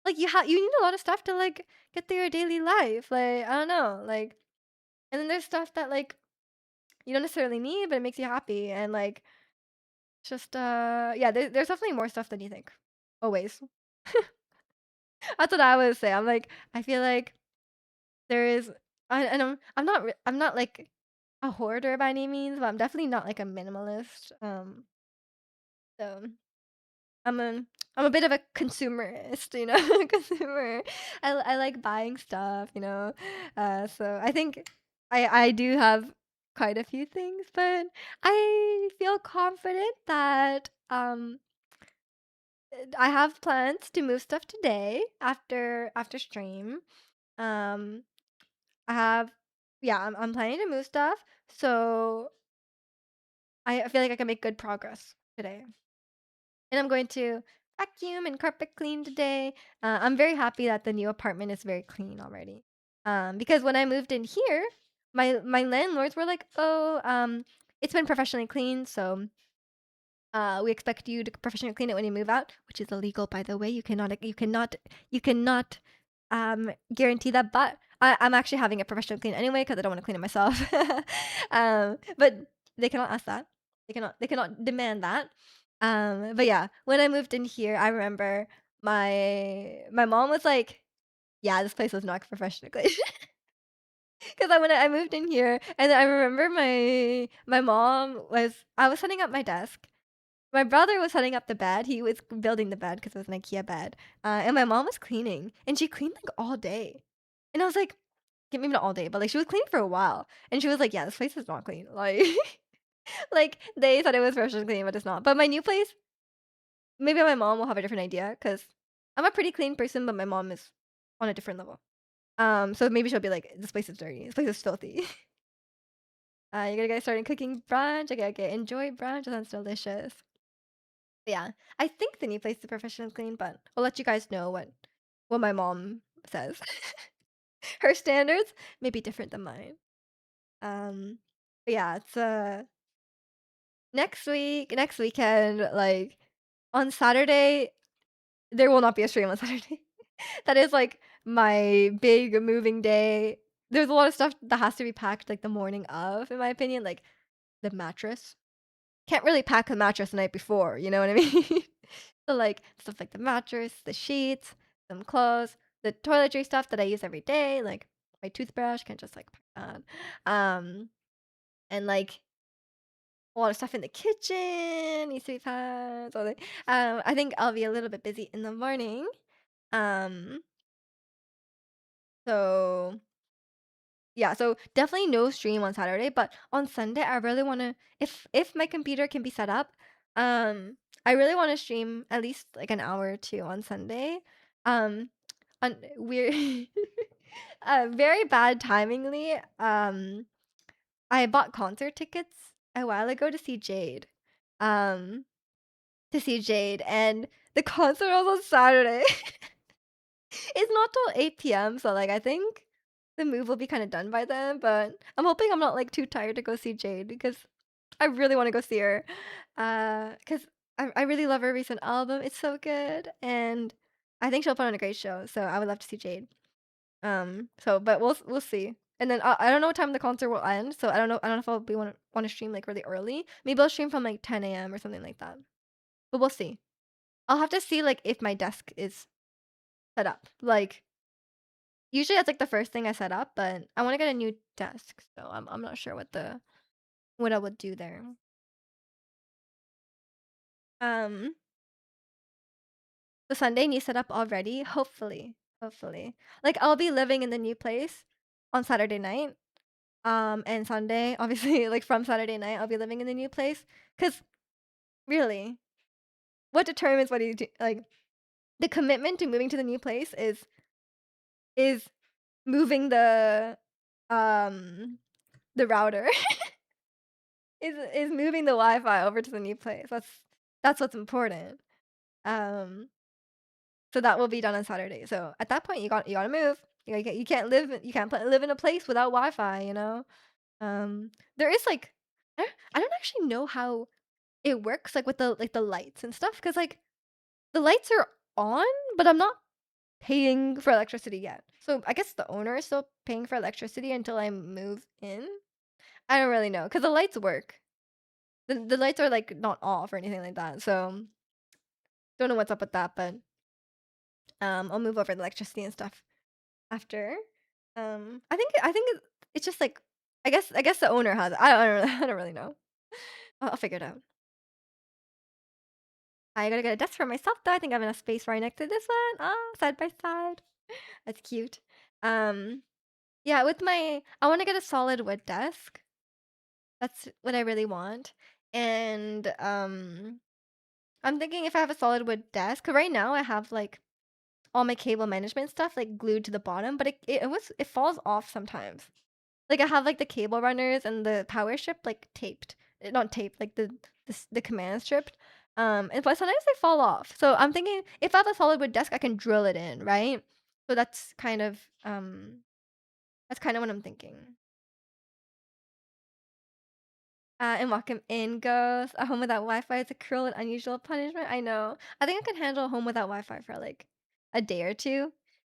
like you need a lot of stuff to like get through your daily life. Like, I don't know, like, and then there's stuff that like you don't necessarily need, but it makes you happy. And like, just yeah, there's definitely more stuff than you think. Always. That's what I would say. I'm like, I feel like there is, and I'm not like a hoarder by any means, but I'm definitely not like a minimalist. So I'm a bit of a consumerist, you know, consumer. I like buying stuff, you know. So I think I do have quite a few things, but I feel confident that I have plans to move stuff today after stream. Um, I have yeah, I'm planning to move stuff, so I feel like I can make good progress today. And I'm going to vacuum and carpet clean today. I'm very happy that the new apartment is very clean already. Because when I moved in here, my landlords were like, "Oh, it's been professionally cleaned, so we expect you to professionally clean it when you move out," which is illegal, by the way. You cannot guarantee that. But I'm actually having it professionally clean anyway because I don't want to clean it myself. But they cannot ask that. They cannot demand that. But yeah, when I moved in here, I remember my mom was like, "Yeah, this place was not professionally clean." Because when I moved in here, and I remember my mom was I was setting up my desk. My brother was setting up the bed. He was building the bed because it was an IKEA bed. And my mom was cleaning, and she cleaned like all day. And I was like, maybe not all day, but like she was cleaning for a while. And she was like, "Yeah, this place is not clean." Like, like they thought it was freshly clean, but it's not. But my new place, maybe my mom will have a different idea because I'm a pretty clean person, but my mom is on a different level. So maybe she'll be like, "This place is dirty. This place is filthy." You're gonna get started cooking brunch. Okay, okay. Enjoy brunch. That sounds delicious. Yeah, I think the new place is professionally clean, but I'll let you guys know what my mom says. Her standards may be different than mine. But yeah, it's next weekend, like on Saturday, there will not be a stream on Saturday. That is like my big moving day. There's a lot of stuff that has to be packed like the morning of, in my opinion, like the mattress. Can't really pack a mattress the night before, you know what I mean? So, like, stuff like the mattress, the sheets, some clothes, the toiletry stuff that I use every day, like my toothbrush, can't just, like, pack that. And, like, a lot of stuff in the kitchen needs to be packed, so, like, I think I'll be a little bit busy in the morning. Um, so Yeah, so definitely no stream on Saturday, but on Sunday I really wanna if my computer can be set up, I really wanna stream at least like an hour or 2 on Sunday. Um, on we're very bad timingly, I bought concert tickets a while ago um, to see Jade, and the concert was on Saturday. It's not till 8 p.m., so, like, I think the move will be kinda done by then, but I'm hoping I'm not, like, too tired to go see Jade because I really wanna go see her. 'Cause I really love her recent album, it's so good, and I think she'll put on a great show, so I would love to see Jade. So but we'll see. And then I don't know what time the concert will end, so I don't know if I'll be wanna stream, like, really early. Maybe I'll stream from, like, 10 a.m. or something like that, but we'll see. I'll have to see, like, if my desk is set up, like usually that's, like, the first thing I set up, but I wanna get a new desk, so I'm not sure what I would do there. Um, the Sunday needs set up already? Hopefully, hopefully. Like, I'll be living in the new place on Saturday night, and Sunday, obviously, like, from Saturday night, I'll be living in the new place. Cause really, what determines what you do like, the commitment to moving to the new place is moving um, the router. Is moving the Wi-Fi over to the new place. That's what's important. Um, so that will be done on Saturday. So at that point, you gotta move. You can't live in a place without Wi-Fi. There is like I don't actually know how it works like with the lights and stuff because like the lights are on, but I'm not paying for electricity yet. So I guess the owner is still paying for electricity until I move in. I don't really know because the lights work. The lights are, like, not off or anything like that, so don't know what's up with that, but, I'll move over the electricity and stuff after. It's just, like I guess the owner has it. I don't I don't really know. I'll figure it out. I gotta get a desk for myself, though. I think I have enough space right next to this one. Ah, side by side. That's cute. Um, yeah, with my I wanna get a solid wood desk. That's what I really want, and, I'm thinking if I have a solid wood desk 'cause right now I have, like, all my cable management stuff, like, glued to the bottom, but it falls off sometimes. Like, I have, like, the cable runners and the power strip, like, taped. Not taped, like, the command stripped, and but sometimes they fall off. So I'm thinking if I have a solid wood desk, I can drill it in, right? So that's kind of what I'm thinking. And welcome in, Ghost. A home without Wi-Fi is a cruel and unusual punishment. I know. I think I can handle a home without Wi-Fi for, like, a day or 2.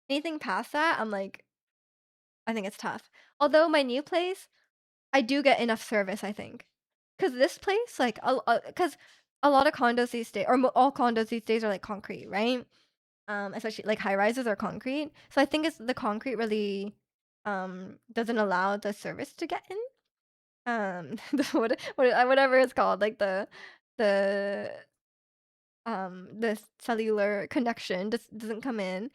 Anything past that, I think it's tough. Although my new place, I do get enough service, I think. Cause this place, like, 'cause a lot of condos these days or mo all condos these days are, like, concrete, right? Especially, like, high rises are concrete. So I think it's the concrete really, doesn't allow the service to get in. Whatever it's called, like, the, the cellular connection just doesn't come in.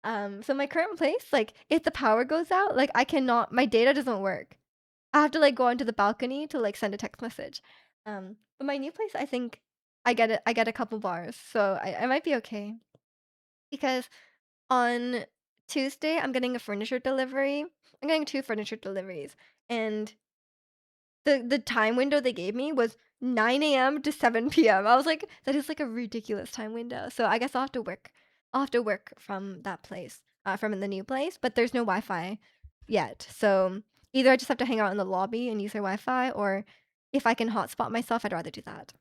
So my current place, like, if the power goes out, like, I cannot my data doesn't work. I have to, like, go onto the balcony to, like, send a text message. But my new place, I think I get a couple bars, so I might be okay. Because on Tuesday, I'm getting a furniture delivery. I'm getting 2 furniture deliveries, and the time window they gave me was 9 a.m. to 7 p.m. I was like, "That is, like, a ridiculous time window." So I guess I'll have to work from that place, from the new place, but there's no Wi-Fi yet. So either I just have to hang out in the lobby and use their Wi-Fi, or if I can hotspot myself, I'd rather do that.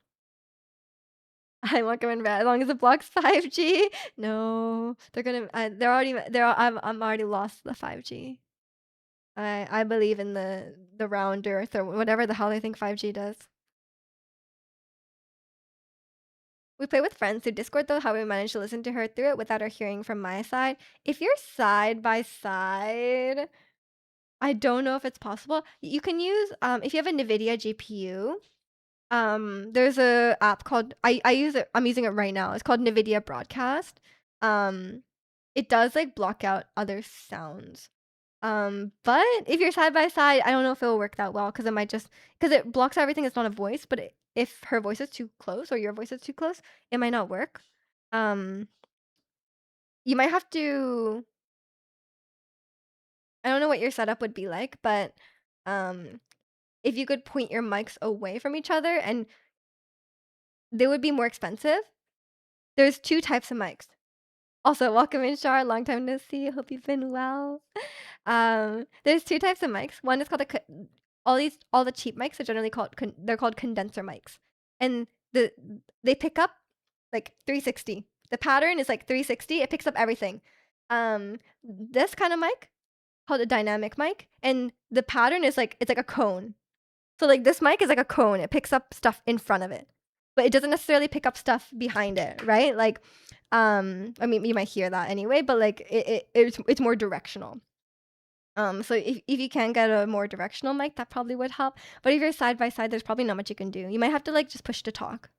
I won't go in bed as long as it blocks 5G. No, they're already I'm already lost the 5G. I believe in the round earth or whatever the hell they think 5G does. We play with friends through Discord though, how we managed to listen to her through it without her hearing from my side. If you're side by side, I don't know if it's possible. You can use if you have a NVIDIA GPU, there's a app called I use it I'm using it right now. It's called NVIDIA Broadcast. Um, it does like block out other sounds. But if you're side by side, I don't know if it'll work that well because it might just because it blocks everything. It's not a voice, but if her voice is too close or your voice is too close, it might not work. Um, you might have to. I don't know what your setup would be like, but um, if you could point your mics away from each other, and they would be more expensive. There's two types of mics. Also, welcome in, Shar. Long time no see. Hope you've been well. There's two types of mics. One is called all the cheap mics are generally they're called condenser mics, and they pick up like 360. The pattern is like 360. It picks up everything. This kind of mic called a dynamic mic, and the pattern is like it's like a cone. So like this mic is like a cone. It picks up stuff in front of it, but it doesn't necessarily pick up stuff behind it, right? Like, I mean, you might hear that anyway, but like it's more directional. So if you can get a more directional mic, that probably would help. But if you're side by side, there's probably not much you can do. You might have to like just push to talk,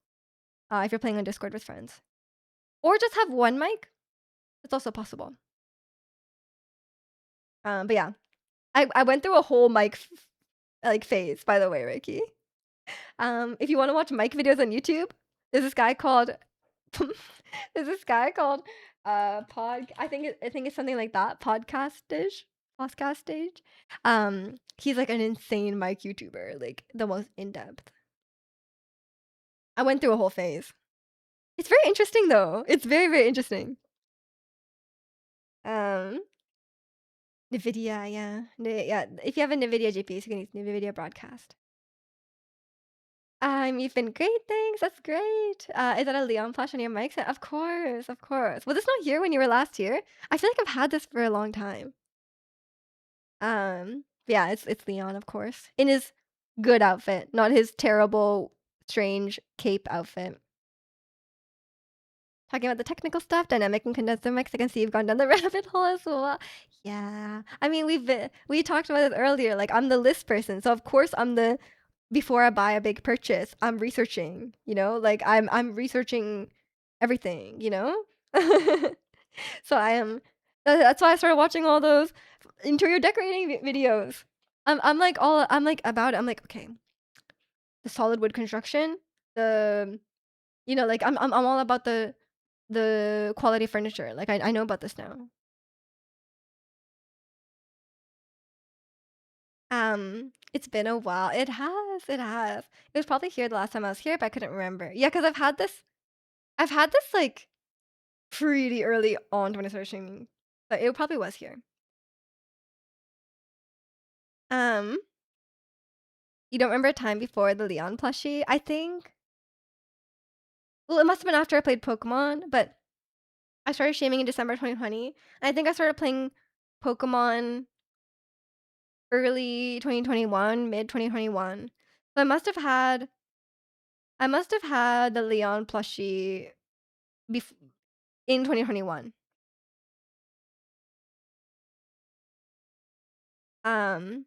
if you're playing on Discord with friends, or just have one mic. It's also possible. But yeah, I went through a whole mic like phase, by the way, Ricky. If you want to watch mic videos on YouTube, there's this guy called there's this guy called I think it's something like that, podcast stage. He's like an insane mic YouTuber, like the most in depth. I went through a whole phase. It's very interesting though. It's very, very interesting. Um NVIDIA, yeah. Yeah. If you have a NVIDIA GPU, you can use NVIDIA Broadcast. You've been great, thanks. That's great. Is that a Leon plush on your mic set? Of course, of course. Was this not here when you were last here? I feel like I've had this for a long time. Yeah, it's Leon, of course, in his good outfit, not his terrible, strange cape outfit. Talking about the technical stuff, dynamic and condenser mics. I can see you've gone down the rabbit hole as well. Yeah, I mean we talked about this earlier. Like I'm the list person, so of course I'm the before I buy a big purchase, I'm researching. You know, like I'm researching everything. You know, so I am. That's why I started watching all those interior decorating videos. I'm like about it. I'm like, okay, the solid wood construction, the like I'm all about the quality furniture. Like I know about this now. It's been a while. It has. It has. It was probably here the last time I was here, but I couldn't remember. Yeah, because I've had this like pretty early on when I started streaming. But it probably was here. Um, you don't remember a time before the Leon plushie? I think. Well, it must have been after I played Pokemon, but I started streaming in December 2020. And I think I started playing Pokemon early 2021, mid 2021. So I must have had the Leon plushie in 2021. Um,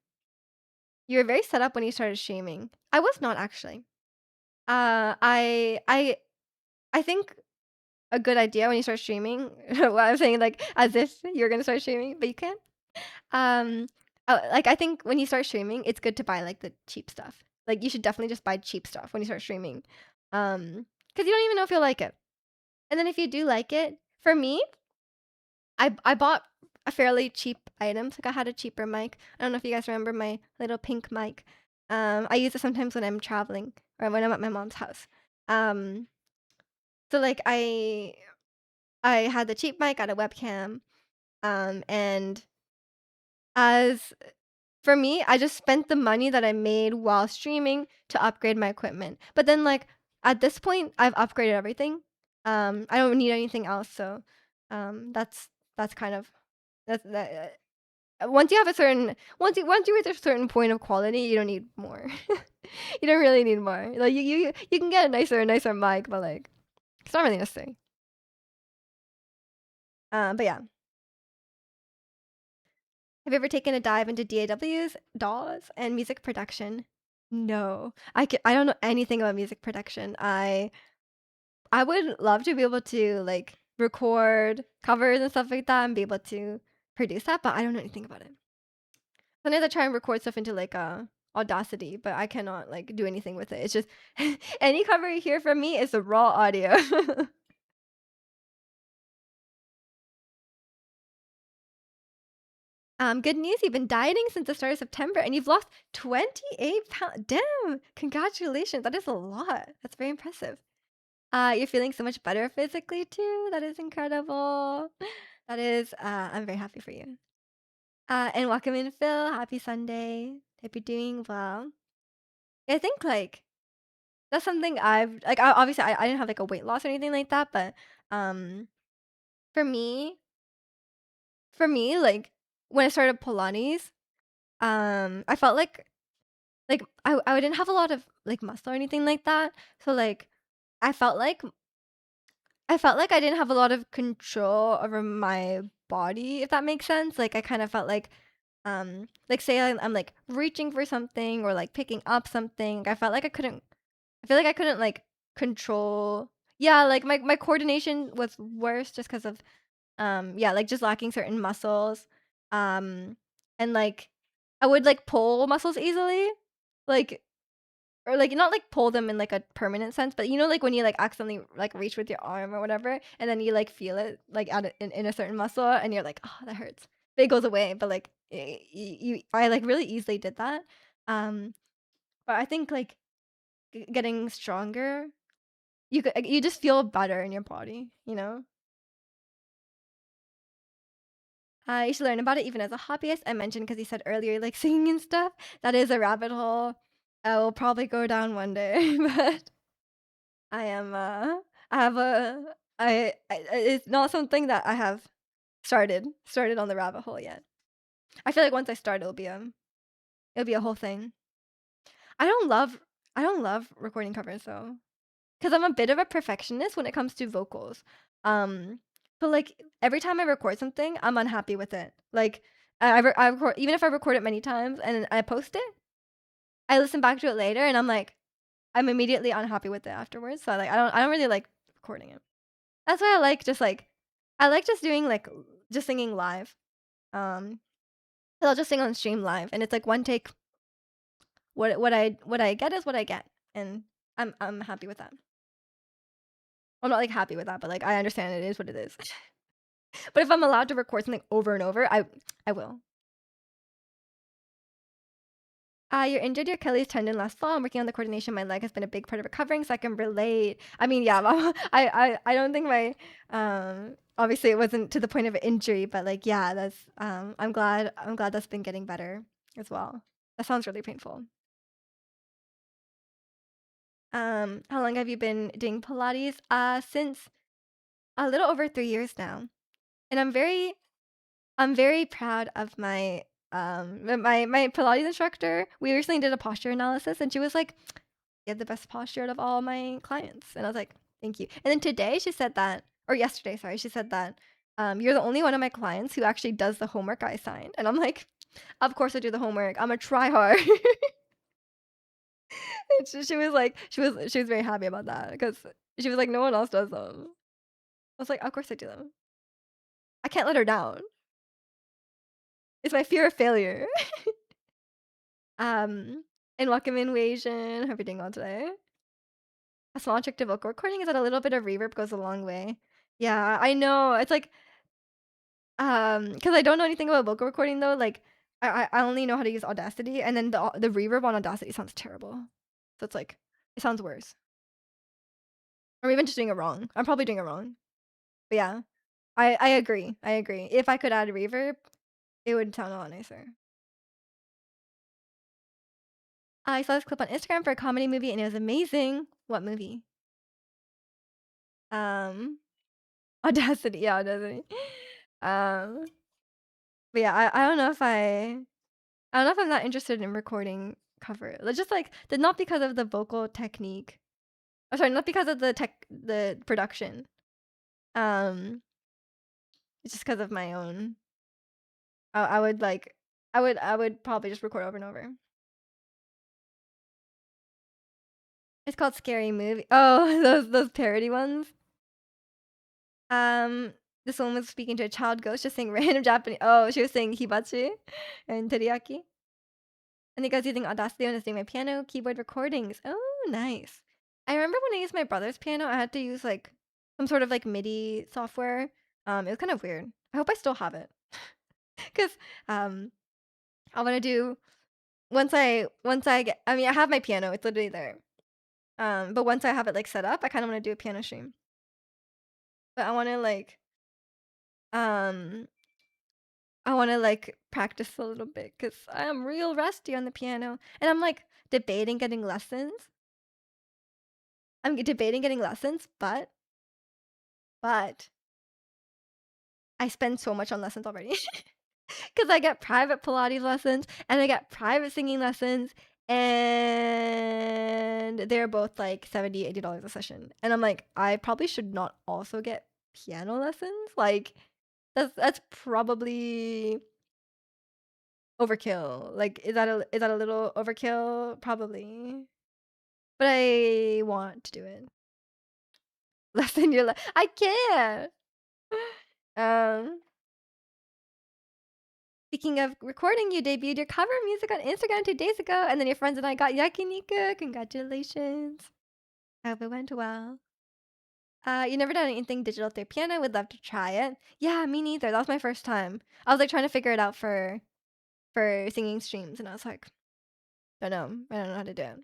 you were very set up when you started streaming. I was not actually. I think a good idea when you start streaming. What I'm saying, like as if you're gonna start streaming, but you can't. Um, like I think when you start streaming, it's good to buy like the cheap stuff. Like you should definitely just buy cheap stuff when you start streaming, because you don't even know if you'll like it. And then if you do like it, for me, I bought a fairly cheap items. Like I had a cheaper mic. I don't know if you guys remember my little pink mic. I use it sometimes when I'm traveling or when I'm at my mom's house. Um, so like I had the cheap mic, got a webcam, and as for me, I just spent the money that I made while streaming to upgrade my equipment. But then like at this point, I've upgraded everything. I don't need anything else. So that's kind of that's that. Once you have a certain once you reach a certain point of quality, you don't need more. You don't really need more. Like you can get a nicer mic, but like it's not really necessary. But yeah. Have you ever taken a dive into DAWs, and music production? No. I don't know anything about music production. I would love to be able to like record covers and stuff like that and be able to produce that, but I don't know anything about it. Sometimes I try and record stuff into like Audacity, but I cannot like do anything with it. It's just any cover you hear from me is the raw audio. Good news, you've been dieting since the start of September and you've lost 28 pounds. Damn, congratulations. That is a lot. That's very impressive. You're feeling so much better physically too. That is incredible. That is, I'm very happy for you. And welcome in, Phil. Happy Sunday. Hope you're doing well. I think like that's something I've like. Obviously, I didn't have like a weight loss or anything like that, but um, for me, like when I started Pilates, I felt like I didn't have a lot of like muscle or anything like that. So like I felt like I felt like I didn't have a lot of control over my body, if that makes sense. Like I kind of felt like say I'm like reaching for something or like picking up something. I felt like I couldn't. I feel like I couldn't like control. Yeah, like my coordination was worse just because of yeah, like just lacking certain muscles. Um, and like I would like pull muscles easily, like or like not like pull them in like a permanent sense, but you know, like when you like accidentally like reach with your arm or whatever, and then you like feel it like in a certain muscle, and you're like, oh, that hurts. But it goes away. But like I like really easily did that. Um, but I think like getting stronger, you just feel better in your body, you know. You should learn about it even as a hobbyist. I mentioned because you said earlier like singing and stuff. That is a rabbit hole I will probably go down one day, but I am, I have a it's not something that I have started on the rabbit hole yet. I feel like once I start, it'll be a whole thing. I don't love I don't love recording covers though, because I'm a bit of a perfectionist when it comes to vocals. So like every time I record something, I'm unhappy with it. Like I record even if I record it many times and I post it, I listen back to it later and I'm immediately unhappy with it afterwards. So like I don't really like recording it. That's why I like just doing, like, just singing live. Um, 'Cause I'll just sing on stream live, and it's, like, one take. What I get is what I get, and I'm happy with that. I'm not, like, happy with that, but, like, I understand it is what it is. But if I'm allowed to record something over and over, I will. "You're injured your Achilles tendon last fall. I'm working on the coordination. My leg has been a big part of recovering, so I can relate." I mean, yeah, I don't think obviously it wasn't to the point of an injury, but, like, yeah, I'm glad that's been getting better as well. That sounds really painful. How long have you been doing Pilates? Since a little over 3 years now, and I'm very proud of my Pilates instructor. We recently did a posture analysis, and she was like, "You have the best posture out of all my clients," and I was like, "Thank you." And then today she said that, or yesterday, sorry, she said that, "You're the only one of my clients who actually does the homework I assigned," and I'm like, "Of course I do the homework. I'm a try hard." And she was very happy about that because she was like, "No one else does them." I was like, "Of course I do them. I can't let her down. It's my fear of failure." Um, and welcome in, Asian. Hope you're doing well today. A small trick to vocal recording is that a little bit of reverb goes a long way. Yeah, I know. It's like, because I don't know anything about vocal recording though. Like, I only know how to use Audacity, and then the reverb on Audacity sounds terrible. So it's like, it sounds worse. Or even just doing it wrong. I'm probably doing it wrong. But yeah, I agree. I agree. If I could add reverb, it would sound a lot nicer. I saw this clip on Instagram for a comedy movie, and it was amazing. What movie? Um, Audacity. Yeah, Audacity. Um, but yeah, I don't know if I don't know if I'm not interested in recording cover. Like, just like the not because of the vocal technique. Oh, sorry, not because of the production. Um, it's just because of my own. I would like I would probably just record over and over. It's called Scary Movie. Oh, those parody ones. Um, this one was speaking to a child ghost, just saying random Japanese. Oh, she was saying hibachi and teriyaki. I think I was using Audacity when I was doing my piano keyboard recordings. Oh, nice. I remember when I used my brother's piano, I had to use like some sort of like MIDI software. It was kind of weird. I hope I still have it because um, I want to do once I get. I mean, I have my piano; it's literally there. But once I have it like set up, I kind of want to do a piano stream. But um, I want to like practice a little bit because I am real rusty on the piano, and I'm like debating getting lessons. Debating getting lessons, but I spend so much on lessons already because I get private Pilates lessons and I get private singing lessons, and they're both like $70, $80 a session. And I'm like, I probably should not also get piano lessons. Like, that's probably overkill. Like, is that a little overkill? Probably. But I want to do it. Lessen your I can't. Um, Speaking of recording, you debuted your cover music on Instagram 2 days ago, and then your friends and I got yakiniku. Congratulations. I hope it went well. You never done anything digital through piano. Would love to try it. Yeah, me neither. That was my first time. I was like trying to figure it out for singing streams, and I was like, don't know. I don't know how to do it.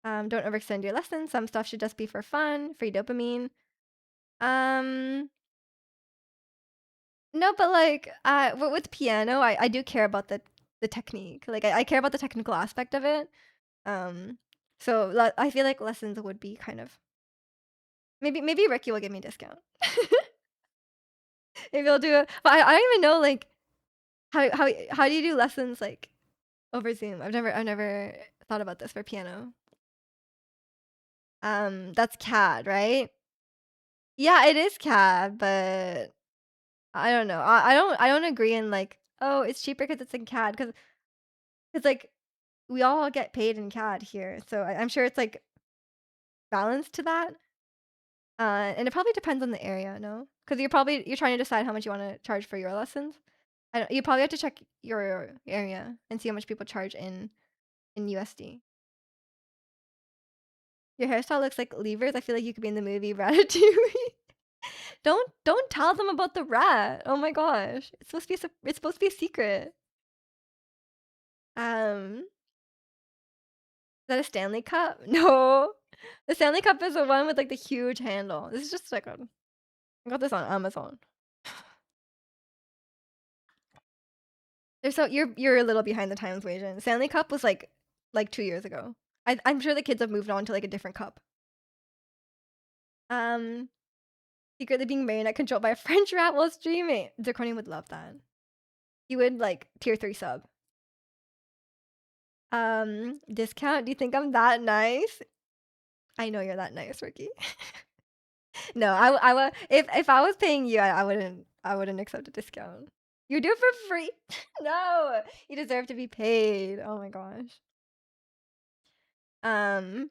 Don't overextend your lessons. Some stuff should just be for fun, free dopamine. Um, No, but like, with piano, I do care about the technique. Like, I care about the technical aspect of it. Um, so I feel like lessons would be kind of maybe Ricky will give me a discount. Maybe I'll do it. But I don't even know like how do you do lessons like over Zoom? I've never thought about this for piano. That's CAD, right? Yeah, it is CAD, but I don't know. I don't agree in like, oh, it's cheaper because it's in CAD because like we all get paid in CAD here, so I'm sure it's, like, balanced to that, and it probably depends on the area, no? Because 'Cause you're trying to decide how much you wanna charge for your lessons? I don't you probably have to check your area and see how much people charge in USD. Your hairstyle looks like levers, I feel like you could be in the movie Ratatouille. Don't tell them about the rat, oh my gosh, it's supposed to be a secret. Is that a Stanley Cup? No. The Stanley Cup is the one with, like, the huge handle. This is just like a I got this on Amazon. You're a little behind the times, Wasian. Stanley Cup was like 2 years ago. I'm sure the kids have moved on to like a different cup. Um, Secretly being marionette controlled by a French rat while streaming. Zirconium would love that. He would like tier 3 sub. Discount? Do you think I'm that nice? I know you're that nice, Ricky. No, I would if I was paying you, I wouldn't accept a discount. You do it for free? No, you deserve to be paid. Oh my gosh. Um,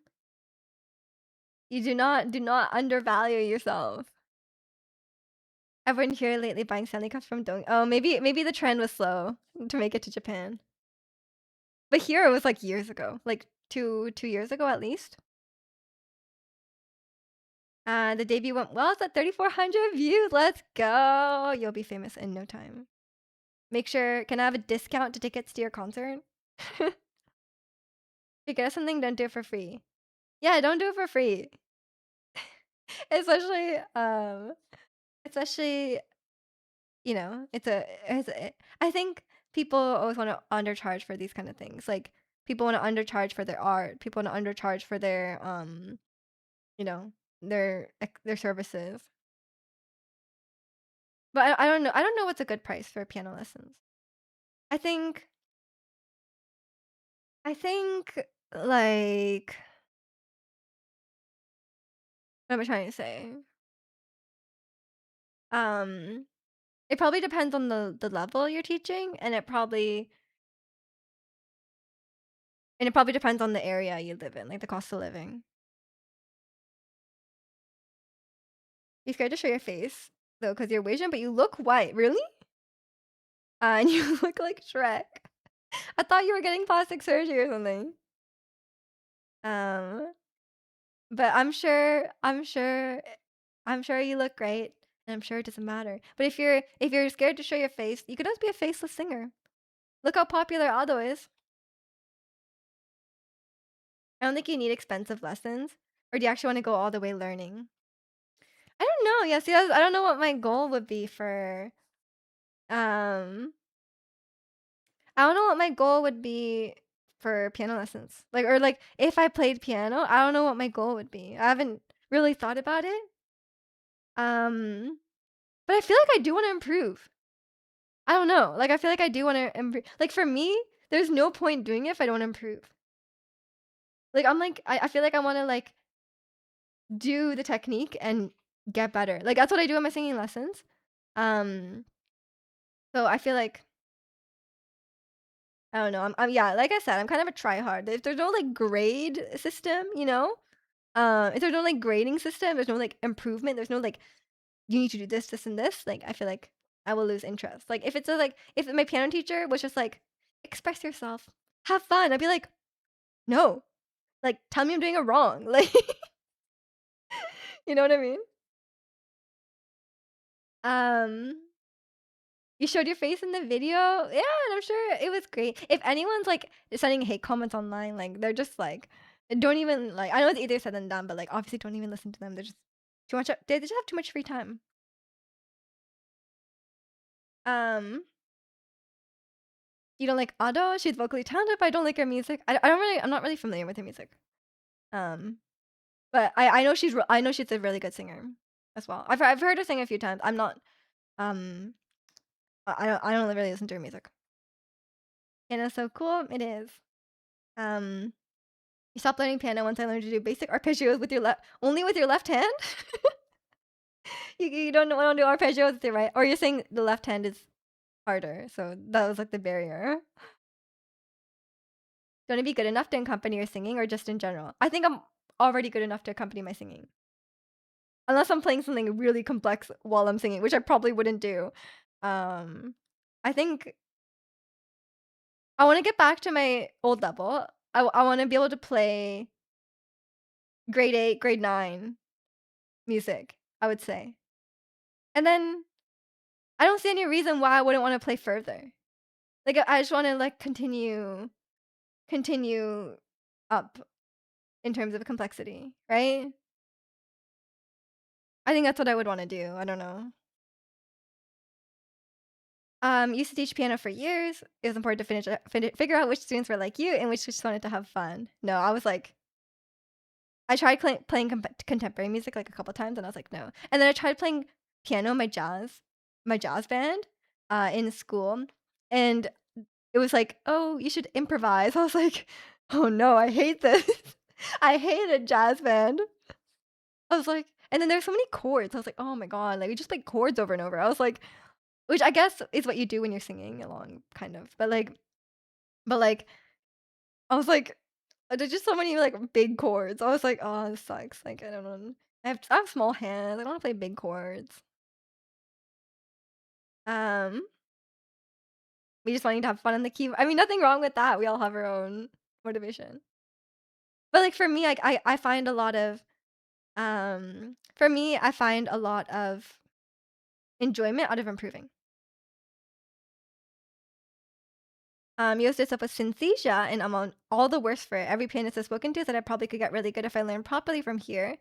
you do not undervalue yourself. Everyone here lately buying Stanley Cups from Dong. Oh, maybe the trend was slow to make it to Japan. But here it was like years ago, like two years ago at least. The debut went well. It's at 3,400 views. Let's go. You'll be famous in no time. Make sure. Can I have a discount to tickets to your concert? If you get us something, don't do it for free. Yeah, don't do it for free. especially especially I think people always want to undercharge for these kind of things. Like people want to undercharge for their art. People want to undercharge for their you know, their services. But I don't know. I don't know what's a good price for piano lessons. I think I think like what am I trying to say? Um it probably depends on the level you're teaching and it probably depends on the area you live in, like the cost of living. You scared to show your face though, because you're Asian, but you look white. Really? And you look like Shrek. I thought you were getting plastic surgery or something. Um, but I'm sure you look great, and I'm sure it doesn't matter. But if you're scared to show your face, you could also be a faceless singer. Look how popular Ado is. I don't think you need expensive lessons, or do you actually wanna go all the way learning? I don't know, yeah, see, I don't know what my goal would be for, um I don't know what my goal would be for piano lessons. Like, or, like, if I played piano, I don't know what my goal would be. I haven't really thought about it, um, but I feel like I do wanna improve. I don't know, like, I feel like I do wanna improve. Like, for me, there's no point doing it if I don't improve. Like, I'm like I feel like I wanna, like, do the technique and get better. Like, that's what I do in my singing lessons. Um, so I feel like I don't know, I'm yeah, like I said, I'm kind of a tryhard. If there's no, like, grade system, if there's no, like, grading system, there's no, like, improvement, there's no, like, "You need to do this, this, and this," like, I feel like I will lose interest. Like, if my piano teacher was just like, "Express yourself, have fun," I'd be like, "No." Like, tell me I'm doing it wrong. Like, you know what I mean? Um, you showed your face in the video? Yeah, and I'm sure it was great. If anyone's, like, sending hate comments online, like, they're just, like, don't even, like, I know it's easier said than done, but, like, obviously don't even listen to them. They're just too much they just have too much free time. Um, you don't like Ado? She's vocally talented, but I don't like her music. I'm not really familiar with her music. Um, but I know she's a really good singer as well. I've heard her sing a few times. I'm not, um I don't really listen to her music. Piano's so cool, it is. Um, you stopped learning piano once I learned to do basic arpeggios with your left only with your left hand? You don't wanna do arpeggios with your right, or you're saying the left hand is harder, so that was, like, the barrier. Do you wanna be good enough to accompany your singing or just in general? I think I'm already good enough to accompany my singing. Unless I'm playing something really complex while I'm singing, which I probably wouldn't do. Um, I think I wanna get back to my old level. I wanna be able to play grade 8, grade 9 music, I would say. And then I don't see any reason why I wouldn't wanna play further. Like, I just wanna, like, continue up in terms of complexity, right? I think that's what I would wanna do, I don't know. Used to teach piano for years. It was important to figure out which students were like you and which just wanted to have fun. No, I was like I tried playing contemporary music, like, a couple times, and I was like, "No." And then I tried playing piano, my jazz band, in school, and it was like, "Oh, you should improvise." I was like, "Oh, no, I hate this." I hate a jazz band. I was like and then there's so many chords. I was like, "Oh my god," like, we just play chords over and over. I was like which I guess is what you do when you're singing along, kind of, but, like, I was like, there's just so many, like, big chords. I was like, "Oh, this sucks." Like, I don't know. I have small hands. I don't wanna play big chords. Um, we just wanting to have fun on the keyboard. I mean, nothing wrong with that. We all have our own motivation. But, like, for me, like, I find a lot of, enjoyment out of improving. You used this up with synesthesia, and I'm on all the worse for it. Every pianist I've spoken to said I probably could get really good if I learned properly from here,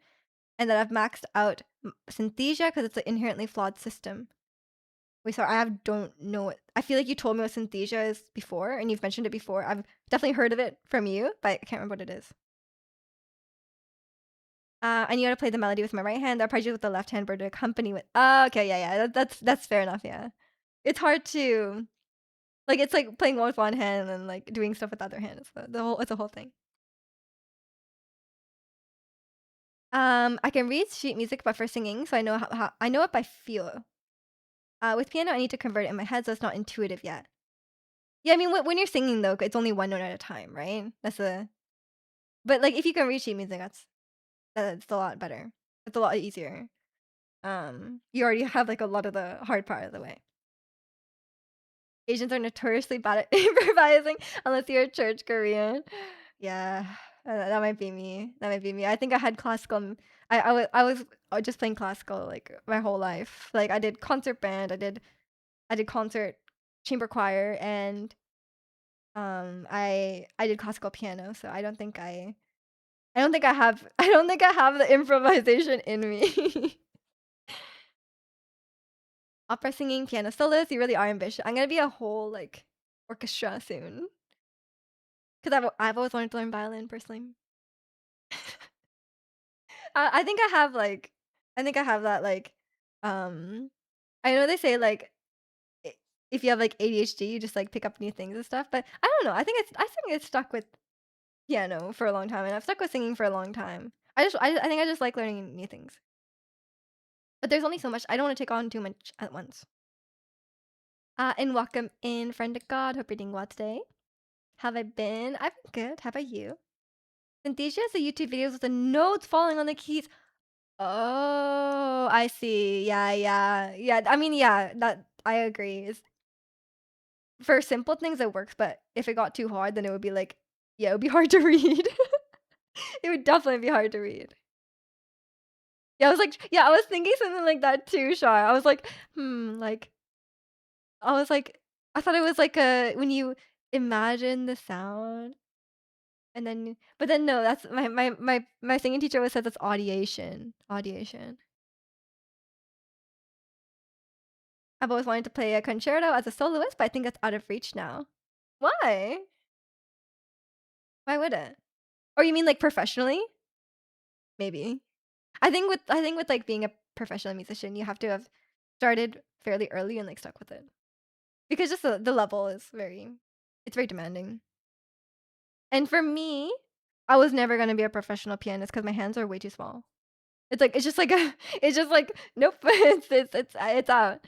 and that I've maxed out synesthesia because it's an inherently flawed system. Wait, sorry, don't know what I feel like you told me what synesthesia is before, and you've mentioned it before. I've definitely heard of it from you, but I can't remember what it is. I knew how to play the melody with my right hand, the arpeggio with the left hand, but to accompany with oh, okay, yeah, yeah, that's fair enough, yeah. It's hard to like, it's like playing with one hand and, like, doing stuff with the other hand. It's a whole thing. I can read sheet music, but for singing, so I know it by feel. With piano, I need to convert it in my head, so it's not intuitive yet. Yeah, I mean, when you're singing though, it's only one note at a time, right? But, like, if you can read sheet music, that's a lot better. It's a lot easier. You already have, like, a lot of the hard part of the way. Asians are notoriously bad at improvising unless you're a church Korean. Yeah, that might be me. That might be me. I think I had classical. I was just playing classical like my whole life. Like I did concert band. I did concert chamber choir, and I did classical piano. So I don't think I have the improvisation in me. Opera singing, piano solos. You really are ambitious. I'm gonna be a whole like orchestra soon. Because I've always wanted to learn violin personally. I think I have like I think I have that like um I know they say like I if you have like ADHD you just like pick up new things and stuff, but I don't know. I think it's stuck with piano for a long time, and I've stuck with singing for a long time. I think I just like learning new things. But there's only so much. I don't want to take on too much at once. And welcome in, friend of God. Hope you're doing well today. How have I been? I've been good. How about you? Synthesia has the YouTube videos with the notes falling on the keys. Oh, I see. Yeah, yeah. Yeah, I mean, yeah, that I agree. For simple things it works, but if it got too hard, then it would be like yeah, it would be hard to read. It would definitely be hard to read. Yeah, I was thinking something like that too, Shar. I was like, like I was like I thought it was like a when you imagine the sound and then but then no, that's my singing teacher always says it's audiation. Audiation. I've always wanted to play a concerto as a soloist, but I think that's out of reach now. Why? Why would it? Or you mean like professionally? Maybe. I think with like being a professional musician, you have to have started fairly early and like stuck with it. Because just the level is it's very demanding. And for me, I was never gonna be a professional pianist because my hands are way too small. It's just like a it's just like nope, it's out.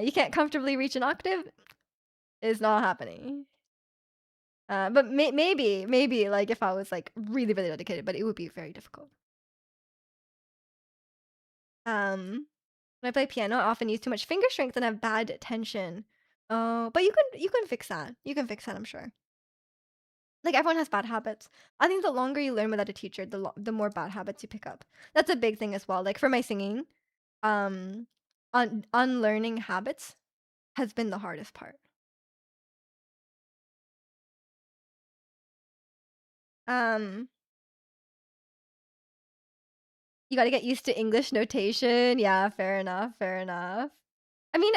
You can't comfortably reach an octave. Is not happening. But maybe like if I was like really really dedicated, but it would be very difficult. When I play piano, I often use too much finger strength and have bad tension. Oh, but you can fix that. You can fix that, I'm sure. Like everyone has bad habits. I think the longer you learn without a teacher, the more bad habits you pick up. That's a big thing as well. Like for my singing, um, unlearning habits has been the hardest part. Um, you got to get used to English notation. Yeah, fair enough. Fair enough. I mean,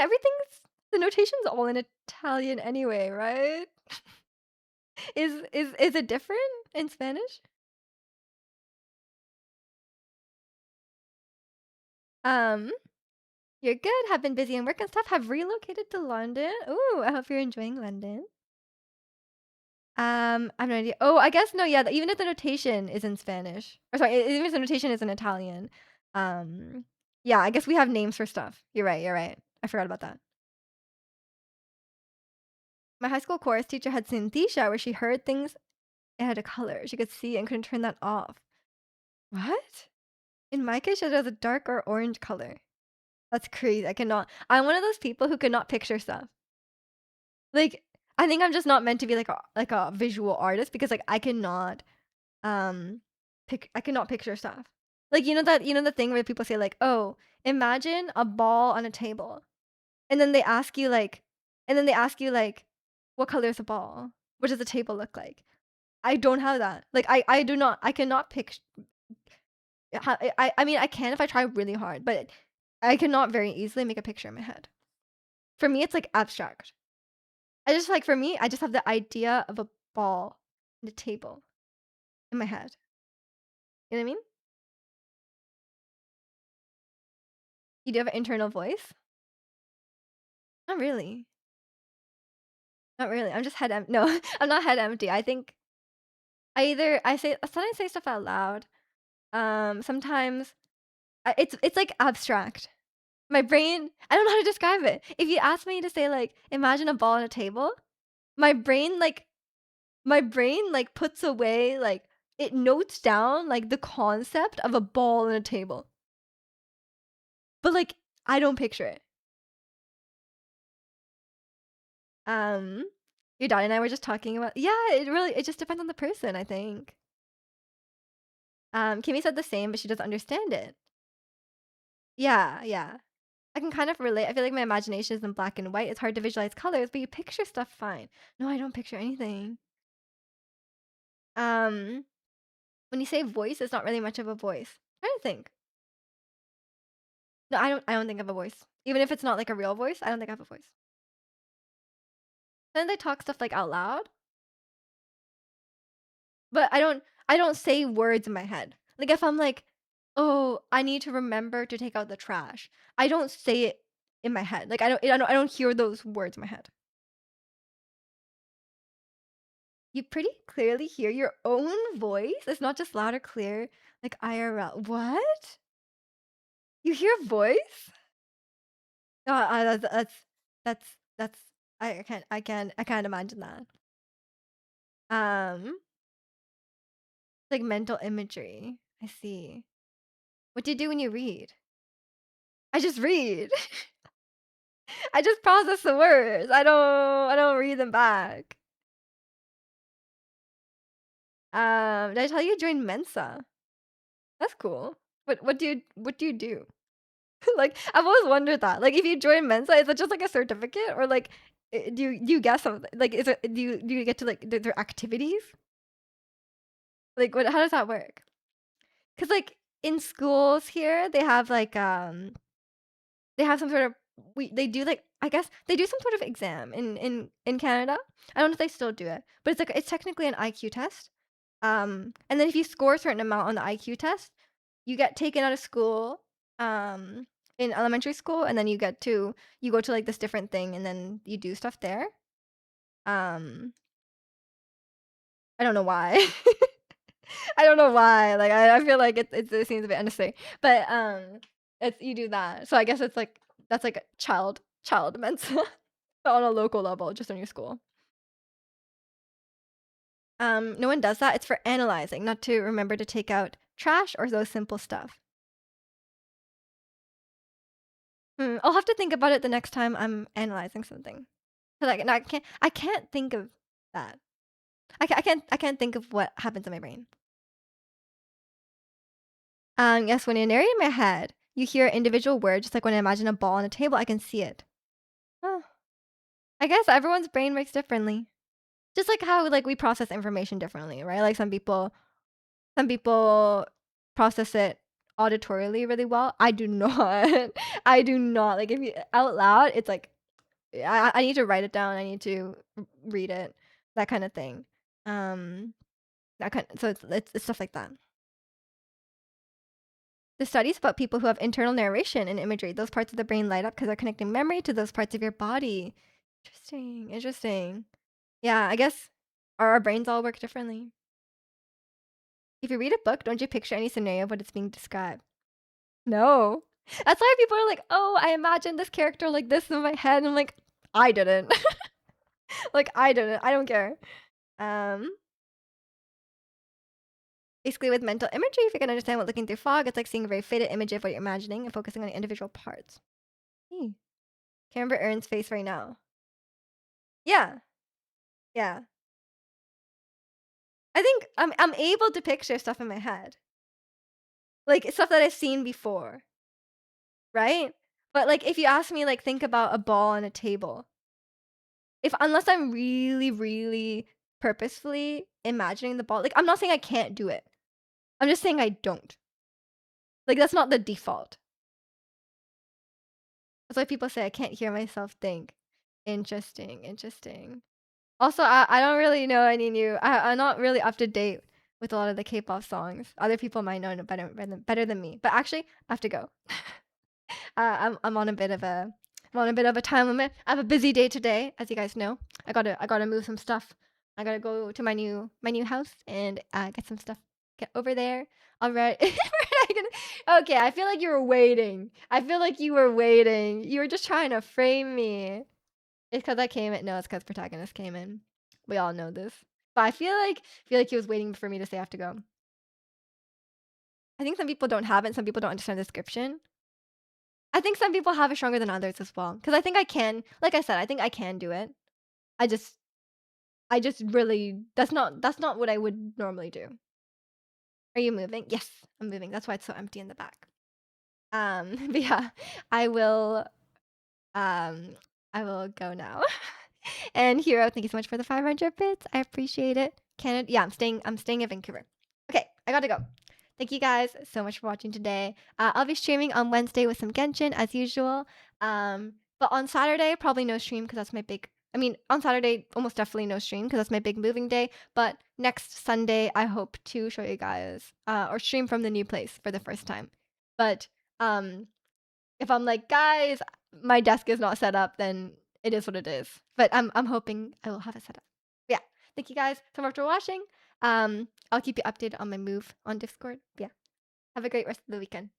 the notation's all in Italian anyway, right? Is it different in Spanish? Um, you're good. Have been busy and work and stuff. Have relocated to London. Ooh, I hope you're enjoying London. I have no idea. Oh, I guess no. Yeah, even if the notation is in Spanish, or sorry, even if the notation is in Italian, um, yeah, I guess we have names for stuff. You're right. You're right. I forgot about that. My high school chorus teacher had synesthesia, where she heard things it had a color. She could see and couldn't turn that off. What? In my case, it has a dark or orange color. That's crazy. I cannot. I'm one of those people who cannot picture stuff. Like, I think I'm just not meant to be like a visual artist because like um I cannot picture stuff. Like you know the thing where people say like, "Oh, imagine a ball on a table." And then they ask you like what color is the ball? What does the table look like? I don't have that. Like I do not I cannot picture I mean I can if I try really hard, but I cannot very easily make a picture in my head. For me it's like abstract. I just like for me, I just have the idea of a ball and a table in my head. You know what I mean? You do have an internal voice? Not really. Not really. I'm just head empty. No, I'm not head empty. I think I say sometimes I say stuff out loud. Sometimes it's like abstract. My brain, I don't know how to describe it. If you ask me to say like imagine a ball on a table, my brain like puts away like it notes down like the concept of a ball on a table. But like I don't picture it. Um, your dad and I were just talking about yeah, it just depends on the person, I think. Kimmy said the same, but she doesn't understand it. Yeah, yeah. I can kind of relate. I feel like my imagination is in black and white. It's hard to visualize colors, but you picture stuff fine. No, I don't picture anything. Um, when you say voice, it's not really much of a voice. I don't think. No, I don't think I have a voice. Even if it's not like a real voice, I don't think I have a voice. Then they talk stuff like out loud, but I don't say words in my head. Like if I'm like, "Oh, I need to remember to take out the trash." I don't say it in my head. Like I don't hear those words in my head. You pretty clearly hear your own voice. It's not just loud or clear like IRL. What? You hear a voice? That's I can't imagine that. Um, like mental imagery. I see. What do you do when you read? I just read. I just process the words. I don't read them back. Did I tell you to join Mensa? That's cool. What do you do? Like, I've always wondered that. Like, if you join Mensa, is it just like a certificate or like do you get something? Like, is it do you get to like their activities? Like, what? How does that work? Because like in schools here, they have like they have some sort of they do like I guess they do some sort of exam in Canada. I don't know if they still do it, but it's technically an IQ test. And then if you score a certain amount on the IQ test, you get taken out of school, um, in elementary school, and then you go to like this different thing, and then you do stuff there. Um, I don't know why. I don't know why. Like I feel like it seems a bit unnecessary, but it's you do that. So I guess it's like that's like a child mental but on a local level, just on your school. No one does that. It's for analyzing, not to remember to take out trash or those simple stuff. I'll have to think about it the next time I'm analyzing something. 'Cause I can't think of that. I can't think of what happens in my brain. Yes, when you're narrating in my head, you hear individual words, just like when I imagine a ball on a table, I can see it. Oh, I guess everyone's brain works differently. Just like how like we process information differently, right? Like some people process it auditorily really well. I do not. I do not. Like if you out loud, it's like I need to write it down. I need to read it, that kind of thing. Um, that kind. So it's stuff like that. The studies about people who have internal narration and imagery, those parts of the brain light up because they're connecting memory to those parts of your body. Interesting. Interesting. Yeah, I guess our brains all work differently. If you read a book, don't you picture any scenario of what it's being described? No. That's why people are like, "Oh, I imagined this character like this in my head." I'm like, I didn't. Like I didn't. I don't care. Um, Basically with mental imagery, if you can understand what looking through fog, it's like seeing a very faded image of what you're imagining and focusing on the individual parts. Hmm. Can't remember Erin's face right now. Yeah, yeah. I think I'm able to picture stuff in my head, like stuff that I've seen before, right? But like if you ask me, like think about a ball on a table, if unless I'm really, really purposefully imagining the ball, like I'm not saying I can't do it. I'm just saying I don't. Like that's not the default. That's why people say I can't hear myself think. Interesting, interesting. Also, I don't really know any new I'm not really up to date with a lot of the K-pop songs. Other people might know it better than me. But actually, I have to go. I'm on a bit of a time limit. I have a busy day today, as you guys know. I gotta move some stuff. I gotta go to my new house and get some stuff. Get over there. All right. Okay, I feel like you were waiting. I feel like you were waiting. You were just trying to frame me. It's because I came in. No, it's because protagonist came in. We all know this. But I feel like he was waiting for me to say I have to go. I think some people don't have it. Some people don't understand the description. I think some people have it stronger than others as well. Because I think I can. Like I said, I think I can do it. I just I just really that's not what I would normally do. Are you moving? Yes, I'm moving. That's why it's so empty in the back. But yeah, I will um I will go now. And Hero, thank you so much for the 500 bits. I appreciate it. Canada, yeah, I'm staying in Vancouver. Okay, I gotta go. Thank you guys so much for watching today. I'll be streaming on Wednesday with some Genshin as usual. But on Saturday, probably no stream because that's my big. I mean, on Saturday, almost definitely no stream because that's my big moving day. But next Sunday, I hope to show you guys or stream from the new place for the first time. But um, if I'm like, guys, my desk is not set up, then it is what it is. But I'm hoping I will have it set up. Yeah. Thank you guys so much for watching. I'll keep you updated on my move on Discord. Yeah. Have a great rest of the weekend.